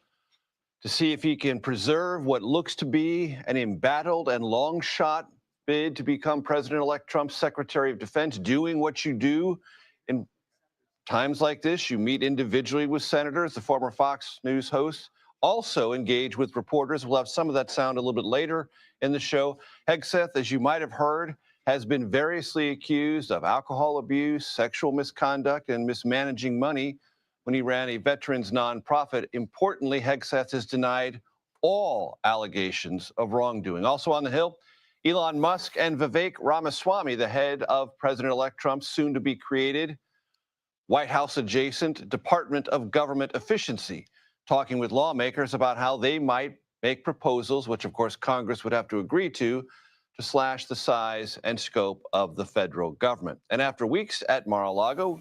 to see if he can preserve what looks to be an embattled and long-shot bid to become President-elect Trump's Secretary of Defense, doing what you do in times like this. You meet individually with senators. The former Fox News host also engaged with reporters. We'll have some of that sound a little bit later in the show. Hegseth, as you might have heard, has been variously accused of alcohol abuse, sexual misconduct, and mismanaging money when he ran a veterans nonprofit. Importantly, Hegseth has denied all allegations of wrongdoing. Also on the Hill, Elon Musk and Vivek Ramaswamy, the head of President-elect Trump's soon-to-be-created White House-adjacent Department of Government Efficiency, talking with lawmakers about how they might make proposals, which of course Congress would have to agree to slash the size and scope of the federal government. And after weeks at Mar-a-Lago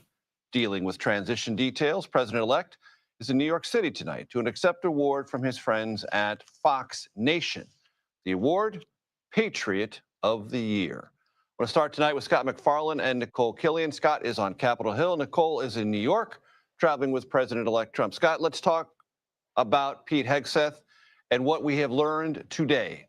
dealing with transition details, President-elect is in New York City tonight to accept an award from his friends at Fox Nation. The award, Patriot of the Year. We'll start tonight with Scott McFarland and Nicole Killian. Scott is on Capitol Hill. Nicole is in New York, traveling with President-elect Trump. Scott, let's talk about Pete Hegseth and what we have learned today.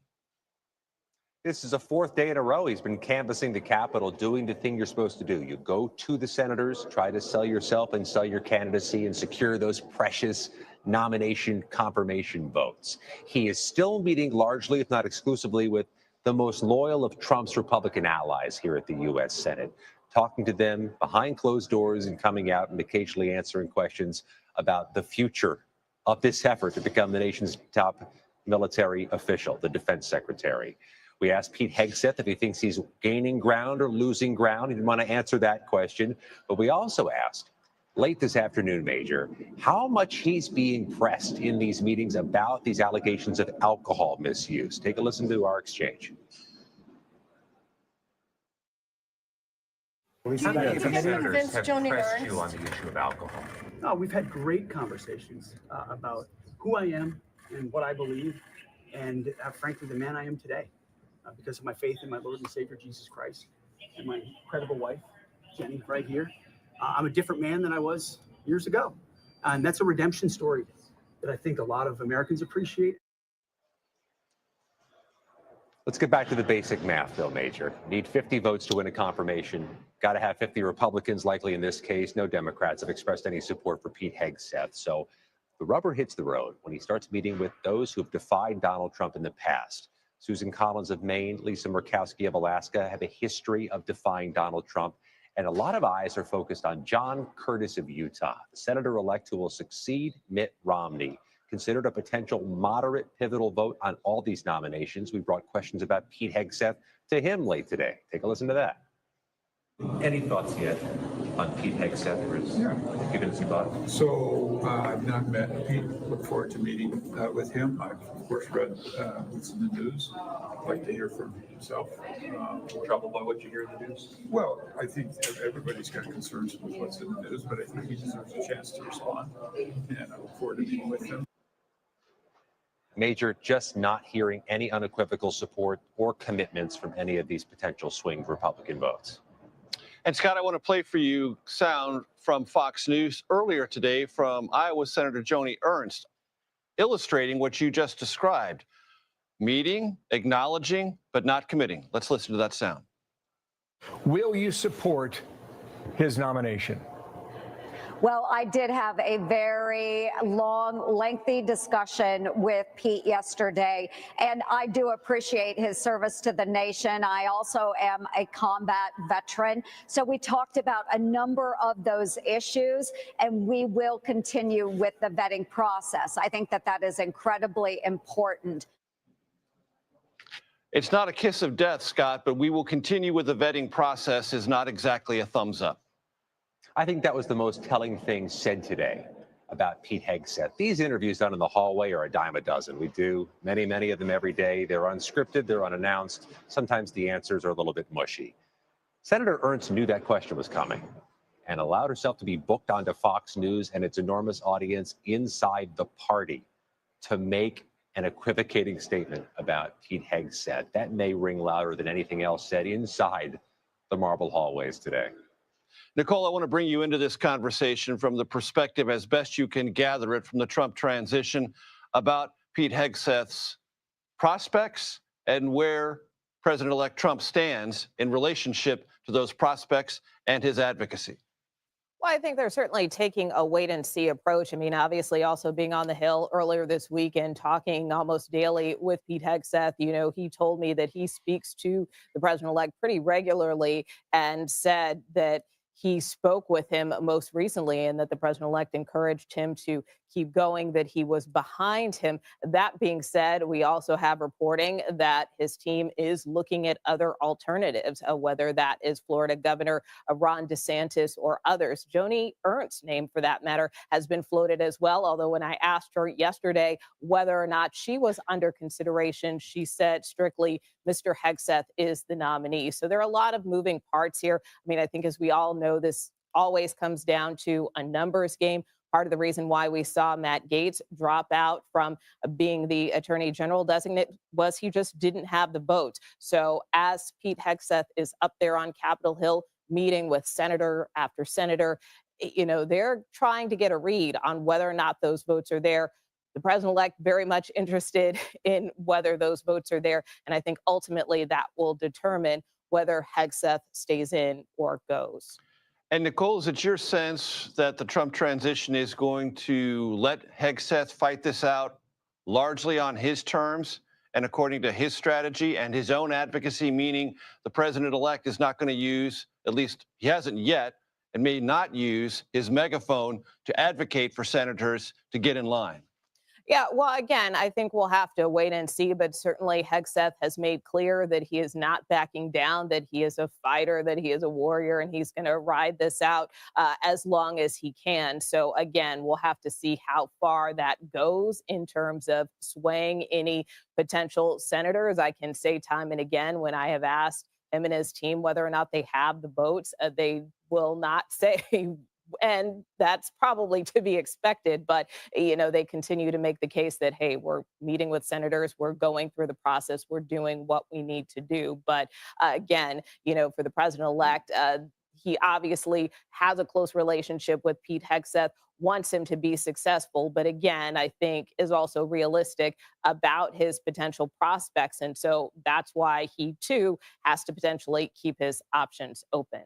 This is a fourth day in a row he's been canvassing the Capitol, doing the thing you're supposed to do. You go to the senators, try to sell yourself and sell your candidacy and secure those precious nomination confirmation votes. He is still meeting largely, if not exclusively, with the most loyal of Trump's Republican allies here at the U.S. Senate, talking to them behind closed doors and coming out and occasionally answering questions about the future of this effort to become the nation's top military official, the defense secretary. We asked Pete Hegseth if he thinks he's gaining ground or losing ground. He didn't want to answer that question. But we also asked, late this afternoon, Major, how much he's being pressed in these meetings about these allegations of alcohol misuse. Take a listen to our exchange. How many senators have pressed you on the issue of alcohol? No, we've had great conversations about who I am and what I believe, and frankly, the man I am today. Because of my faith in my Lord and Savior, Jesus Christ, and my incredible wife, Jenny, right here. I'm a different man than I was years ago. And that's a redemption story that I think a lot of Americans appreciate. Let's get back to the basic math, though, Major. Need 50 votes to win a confirmation. Got to have 50 Republicans, likely in this case. No Democrats have expressed any support for Pete Hegseth. So the rubber hits the road when he starts meeting with those who have defied Donald Trump in the past. Susan Collins of Maine, Lisa Murkowski of Alaska have a history of defying Donald Trump. And a lot of eyes are focused on John Curtis of Utah, the senator-elect who will succeed Mitt Romney. Considered a potential moderate pivotal vote on all these nominations. We brought questions about Pete Hegseth to him late today. Take a listen to that. Any thoughts yet on Pete Hegseth? Or is given some thought? So I've not met Pete. Look forward to meeting with him. I've of course read what's in the news. I'd like to hear from himself. Troubled by what you hear in the news? Well, I think everybody's got concerns with what's in the news, but I think he deserves a chance to respond, and I look forward to meeting with him. Major, just not hearing any unequivocal support or commitments from any of these potential swing Republican votes. And Scott, I want to play for you sound from Fox News earlier today from Iowa Senator Joni Ernst, illustrating what you just described. Meeting, acknowledging, but not committing. Let's listen to that sound. Will you support his nomination? Well, I did have a very long, lengthy discussion with Pete yesterday, and I do appreciate his service to the nation. I also am a combat veteran. So we talked about a number of those issues, and we will continue with the vetting process. I think that that is incredibly important. It's not a kiss of death, Scott, but we will continue with the vetting process is not exactly a thumbs up. I think that was the most telling thing said today about Pete Hegseth. These interviews done in the hallway are a dime a dozen. We do many of them every day. They're unscripted, they're unannounced. Sometimes the answers are a little bit mushy. Senator Ernst knew that question was coming and allowed herself to be booked onto Fox News and its enormous audience inside the party to make an equivocating statement about Pete Hegseth. That may ring louder than anything else said inside the marble hallways today. Nicole, I want to bring you into this conversation from the perspective, as best you can gather it, from the Trump transition about Pete Hegseth's prospects and where President-elect Trump stands in relationship to those prospects and his advocacy. Well, I think they're certainly taking a wait-and-see approach. I mean, obviously also being on the Hill earlier this weekend, talking almost daily with Pete Hegseth. You know, he told me that he speaks to the president-elect pretty regularly and said that he spoke with him most recently and that the president-elect encouraged him to keep going, that he was behind him. That being said, we also have reporting that his team is looking at other alternatives, whether that is Florida Governor Ron DeSantis or others. Joni Ernst's name, for that matter, has been floated as well, although when I asked her yesterday whether or not she was under consideration, she said strictly Mr. Hegseth is the nominee. So there are a lot of moving parts here. I mean, I think as we all know, this always comes down to a numbers game. part of the reason why we saw Matt Gaetz drop out from being the Attorney General designate was he just didn't have the votes. So as Pete Hegseth is up there on Capitol Hill meeting with senator after senator, they're trying to get a read on whether or not those votes are there. The president-elect very much interested in whether those votes are there. And I think ultimately that will determine whether Hegseth stays in or goes. And Nicole, is it your sense that the Trump transition is going to let Hegseth fight this out largely on his terms and according to his strategy and his own advocacy, meaning the president-elect is not going to use, at least he hasn't yet, and may not use his megaphone to advocate for senators to get in line? Yeah, well, again, I think we'll have to wait and see, but certainly Hegseth has made clear that he is not backing down, that he is a fighter, that he is a warrior, and he's going to ride this out as long as he can. So again, we'll have to see how far that goes in terms of swaying any potential senators. I can say time and again, when I have asked him and his team whether or not they have the votes, they will not say. And that's probably to be expected. But, they continue to make the case that, hey, we're meeting with senators, we're going through the process, we're doing what we need to do. But again, for the president-elect, he obviously has a close relationship with Pete Hegseth, wants him to be successful, but again, I think is also realistic about his potential prospects. And so that's why he, too, has to potentially keep his options open.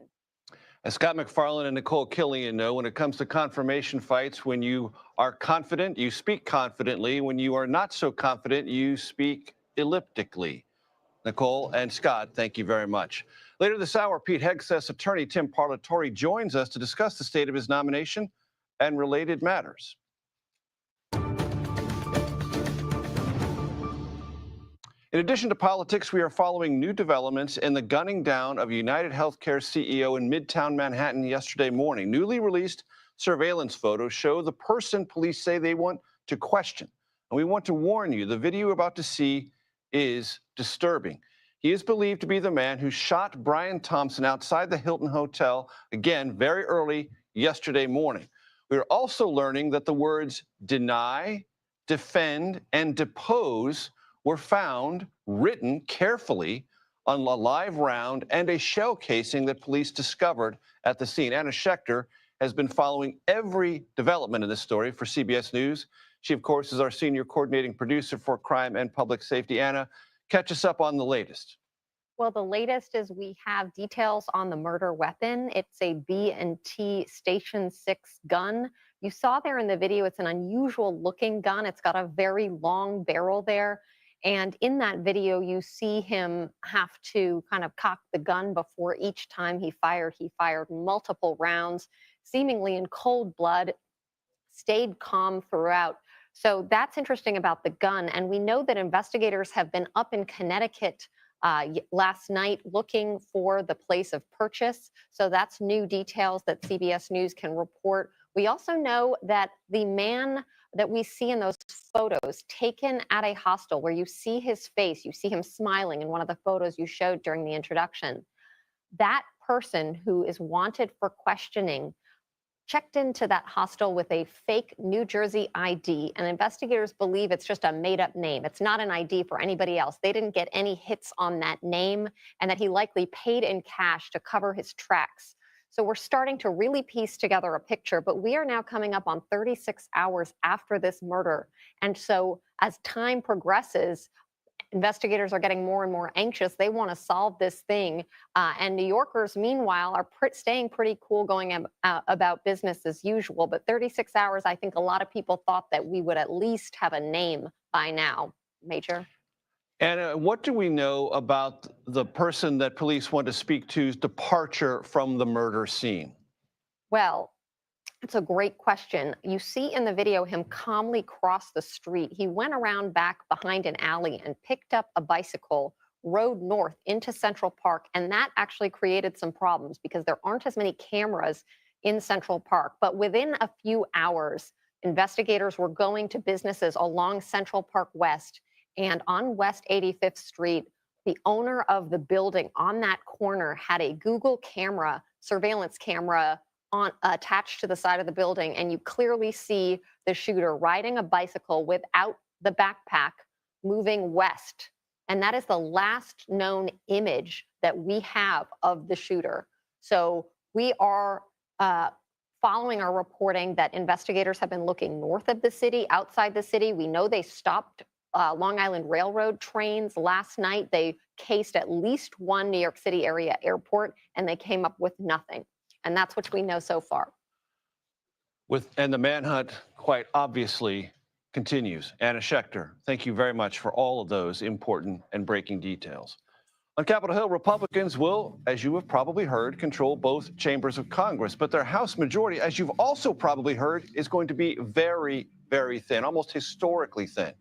As Scott McFarland and Nicole Killian know, when it comes to confirmation fights, when you are confident, you speak confidently. When you are not so confident, you speak elliptically. Nicole and Scott, thank you very much. Later this hour, Pete Hegseth's attorney, Tim Parlatore, joins us to discuss the state of his nomination and related matters. In addition to politics, we are following new developments in the gunning down of United Healthcare CEO in Midtown Manhattan yesterday morning. Newly released surveillance photos show the person police say they want to question. And we want to warn you, the video you're about to see is disturbing. He is believed to be the man who shot Brian Thompson outside the Hilton Hotel, again, very early yesterday morning. We are also learning that the words deny, defend, and depose were found written carefully on a live round and a shell casing that police discovered at the scene. Anna Schechter has been following every development in this story for CBS News. She, of course, is our senior coordinating producer for crime and public safety. Anna, catch us up on the latest. Well, the latest is we have details on the murder weapon. It's a B&T Station 6 gun. You saw there in the video, it's an unusual looking gun. It's got a very long barrel there. And in that video, you see him have to kind of cock the gun before each time he fired. He fired multiple rounds, seemingly in cold blood, stayed calm throughout. So that's interesting about the gun. And we know that investigators have been up in Connecticut last night looking for the place of purchase. So that's new details that CBS News can report. We also know that the man that we see in those photos taken at a hostel where you see his face, you see him smiling in one of the photos you showed during the introduction, that person who is wanted for questioning checked into that hostel with a fake New Jersey ID, and investigators believe it's just a made-up name. It's not an ID for anybody else. They didn't get any hits on that name, and that he likely paid in cash to cover his tracks. So we're starting to really piece together a picture, but we are now coming up on 36 hours after this murder. And so as time progresses, investigators are getting more and more anxious. They want to solve this thing. And New Yorkers, meanwhile, are staying pretty cool, going about business as usual. But 36 hours, I think a lot of people thought that we would at least have a name by now. Major? And what do we know about the person that police want to speak to's departure from the murder scene? Well, it's a great question. You see in the video him calmly cross the street. He went around back behind an alley and picked up a bicycle, rode north into Central Park, and that actually created some problems because there aren't as many cameras in Central Park. But within a few hours, investigators were going to businesses along Central Park West and on West 85th Street. The owner of the building on that corner had a Google camera, surveillance camera, attached to the side of the building, and you clearly see the shooter riding a bicycle without the backpack moving west. And that is the last known image that we have of the shooter. So we are following our reporting that investigators have been looking north of the city, outside the city. We know they stopped Long Island Railroad trains last night. They cased at least one New York City area airport, and they came up with nothing. And that's what we know so far. And the manhunt, quite obviously, continues. Anna Schechter, thank you very much for all of those important and breaking details. On Capitol Hill, Republicans will, as you have probably heard, control both chambers of Congress. But their House majority, as you've also probably heard, is going to be very, very thin, almost historically thin.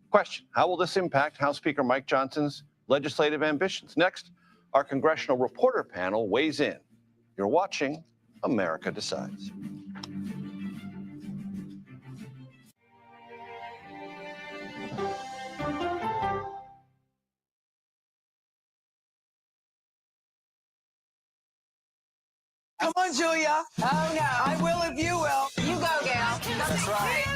Question, how will this impact House Speaker Mike Johnson's legislative ambitions? Next, our congressional reporter panel weighs in. You're watching America Decides. Come on, Julia. Oh, no. I will if you will. You go, Gail. That's right.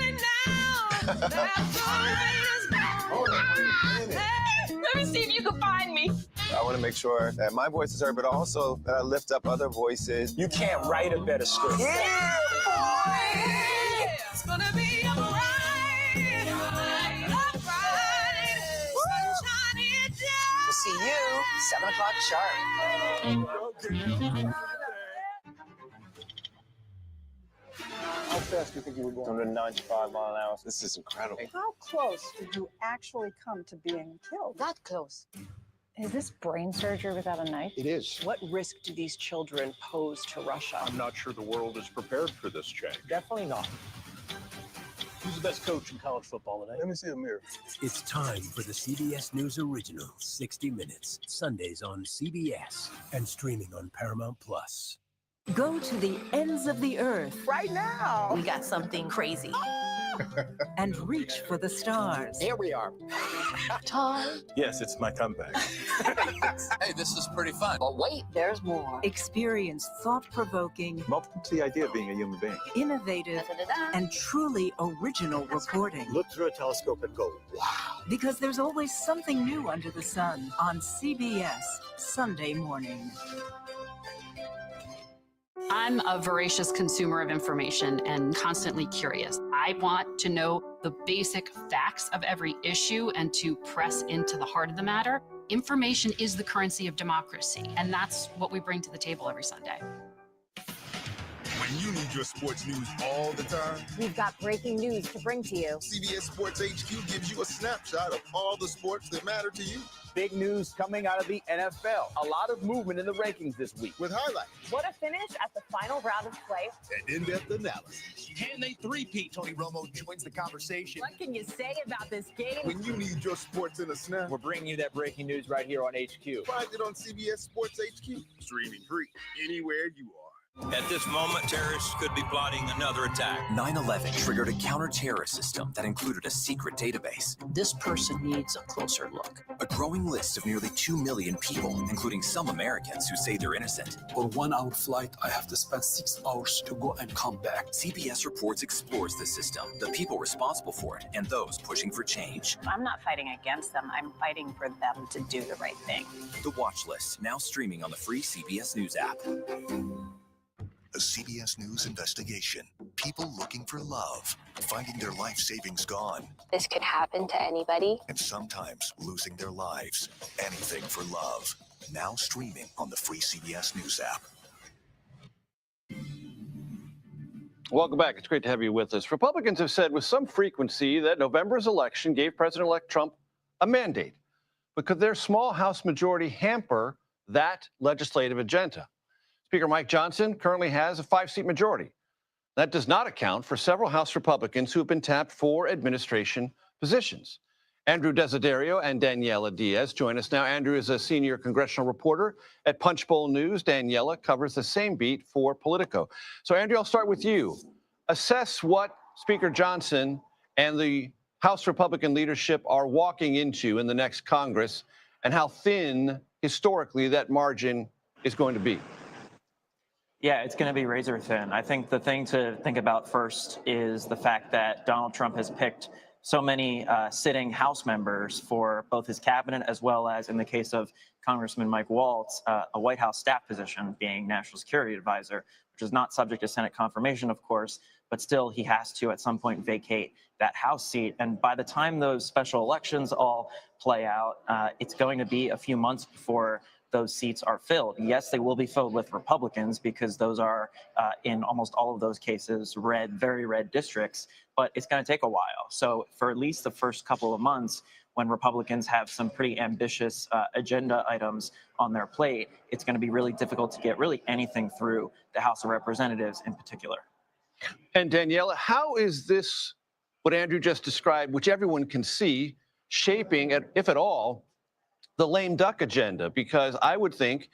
Let me see if you can find me. I want to make sure that my voice is heard, but also that I lift up other voices. You can't write a better script. Yeah, boy. It's gonna be a ride. Sunshine it down. We'll see you 7 o'clock sharp. How fast do you think you were going? 195 miles an hour. This is incredible. How close did you actually come to being killed? That close. Is this brain surgery without a knife? It is. What risk do these children pose to Russia? I'm not sure the world is prepared for this change. Definitely not. Who's the best coach in college football today? Let me see a mirror. It's time for the CBS News original, 60 Minutes, Sundays on CBS and streaming on Paramount Plus. Go to the ends of the earth. Right now. We got something crazy. And reach for the stars. Here we are. Time. Yes, it's my comeback. Hey, this is pretty fun. But wait, there's more. Experience thought-provoking, Welcome to the idea of being a human being. innovative, and truly original reporting. Look through a telescope and go, wow. Because there's always something new under the sun on CBS Sunday morning. I'm a voracious consumer of information and constantly curious. I want to know the basic facts of every issue and to press into the heart of the matter. Information is the currency of democracy, and that's what we bring to the table every Sunday. When you need your sports news all the time, We've got breaking news to bring to you. CBS Sports HQ gives you a snapshot of all the sports that matter to you. Big news coming out of the NFL. A lot of movement in the rankings this week. With highlights What a finish at the final round of play. and in-depth analysis. Can they three-peat? Tony Romo joins the conversation. What can you say about this game? When you need your sports in a snap, We're bringing you that breaking news right here on HQ. find it on CBS Sports HQ. Streaming free anywhere you are. At this moment, terrorists could be plotting another attack. 9/11 triggered a counter-terrorist system that included a secret database. This person needs a closer look. A growing list of nearly 2 million people, including some Americans who say they're innocent. For 1 hour flight, I have to spend 6 hours to go and come back. CBS Reports explores the system, the people responsible for it, and those pushing for change. I'm not fighting against them. I'm fighting for them to do the right thing. The Watch List, now streaming on the free CBS News app. A CBS News investigation. People looking for love, finding their life savings gone, This could happen to anybody. and sometimes losing their lives. Anything for love. Now streaming on the free CBS News app. Welcome back. It's great to have you with us. Republicans have said with some frequency that November's election gave President-elect Trump a mandate, but could their small House majority hamper that legislative agenda? Speaker Mike Johnson currently has a 5-seat majority. That does not account for several House Republicans who have been tapped for administration positions. Andrew Desiderio and Daniela Diaz join us now. Andrew is a senior congressional reporter at Punchbowl News. Daniela covers the same beat for Politico. So, Andrew, I'll start with you. Assess what Speaker Johnson and the House Republican leadership are walking into in the next Congress and how thin, historically, that margin is going to be. Yeah, it's going to be razor thin. I think the thing to think about first is the fact that Donald Trump has picked so many sitting House members for both his cabinet as well as, in the case of Congressman Mike Waltz, a White House staff position, being National Security Advisor, which is not subject to Senate confirmation, of course, but still he has to at some point vacate that House seat. And by the time those special elections all play out, it's going to be a few months before those seats are filled. Yes, they will be filled with Republicans because those are, in almost all of those cases, red, very red districts, but it's going to take a while. So for at least the first couple of months, when Republicans have some pretty ambitious agenda items on their plate, it's going to be really difficult to get really anything through the House of Representatives in particular. And Daniela, how is this, what Andrew just described, which everyone can see, shaping, if at all, the lame duck agenda? Because I would think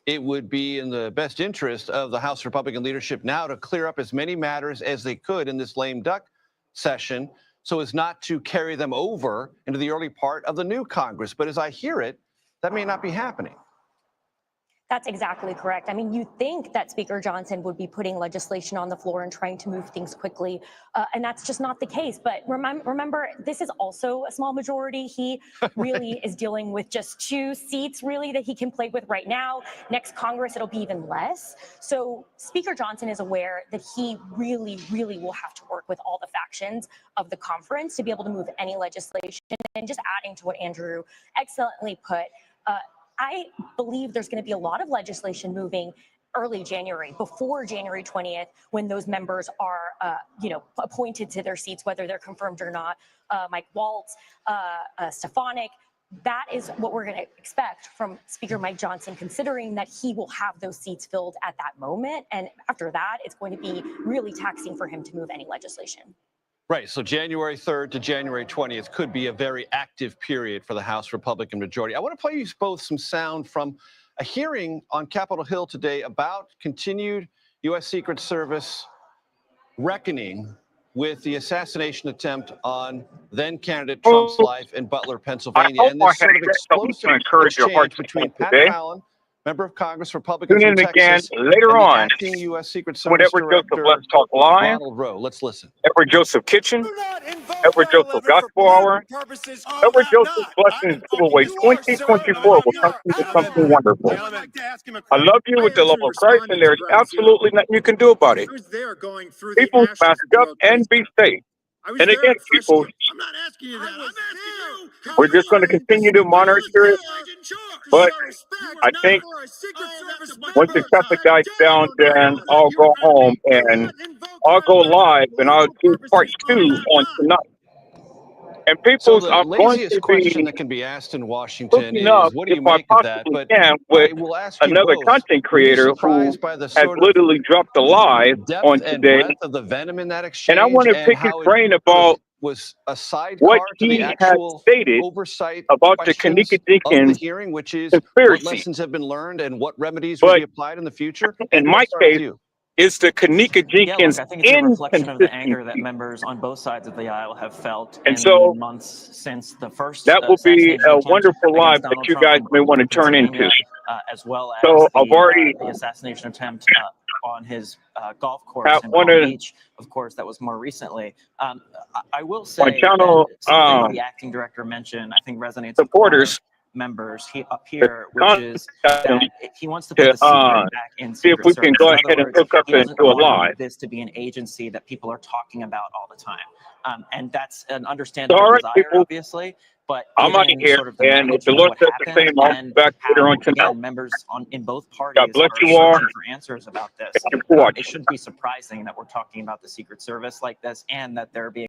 it would be in the best interest of the House Republican leadership now to clear up as many matters as they could in this lame duck session so as not to carry them over into the early part of the new Congress. But as I hear it, that may not be happening. That's exactly correct. I mean, you think that Speaker Johnson would be putting legislation on the floor and trying to move things quickly, and that's just not the case. But remember, this is also a small majority. He really is dealing with just 2 seats, really, that he can play with right now. Next Congress, it'll be even less. So Speaker Johnson is aware that he really, really will have to work with all the factions of the conference to be able to move any legislation. And just adding to what Andrew excellently put, I believe there's going to be a lot of legislation moving early January, before January 20th, when those members are, appointed to their seats, whether they're confirmed or not. Mike Waltz, Stefanik. That is what we're going to expect from Speaker Mike Johnson, considering that he will have those seats filled at that moment. And after that, it's going to be really taxing for him to move any legislation. Right. So January 3rd to January 20th could be a very active period for the House Republican majority. I want to play you both some sound from a hearing on Capitol Hill today about continued U.S. Secret Service reckoning with the assassination attempt on then-candidate Trump's life in Butler, Pennsylvania, and this sort of explosive exchange between Pat Fallon, member of Congress, Republican from Texas, later and the on, acting U.S. Secret Service Edward Joseph Director, Let's Talk Live, Ronald Rowe. Let's listen. Edward Joseph Kitchen, Edward Joseph Gospel Hour, Edward Joseph Blessings Giveaway 2024 will come into something wonderful. I love you with the love of Christ, and there's absolutely nothing you can do about it. People mask up and be safe. And again, people, we're just going to continue to monitor it. But I think once the traffic dies down, then I'll go home and I'll go live and I'll do part 2 on tonight. And So people's, the I'm going laziest to question be that can be asked in Washington looking is, up what do you if I make of that? possibly But can I with will ask you another both, content were you creator who surprised by the has sort of literally dropped a live depth on and today. breadth of the venom in that And exchange, I want to and pick his how it brain sort of about was a what sidecar to the he had actual stated oversight about the questions Kanika of the Jenkins hearing, which is what conspiracy. lessons have been learned and what remedies will But be applied in the future. in Andrew, my I'll start with case, you. it's the Kanika Yeah, look, Jenkins I think it's a reflection of the anger that inconsistency. members on both sides of the aisle have felt And in so the months since the first that will be assassination a attempt wonderful live against that Donald you Trump guys in may want to Butler, turn into. Pennsylvania, as well So as I've already the assassination attempt on his golf course have in one Palm of Beach. Of course, that was more recently. I will my say channel that something the acting director mentioned, I think, resonates with a lot of supporters members up to here, which is contact him that he wants to put to the secret back in see if Secret we can Service. go In ahead other and words, hook up he doesn't into a want live. this to be an agency that people are talking about all the time. And that's an So understandable all right, desire, people, obviously, but I'm out of given here, sort of the and if the magnitude of Lord what says the happened same, I'll be and back later how, on tonight. again, members in both God parties bless are you all. searching for answers about this, Thank you for watching. it shouldn't be surprising that we're talking about the Secret Service like this and that they're being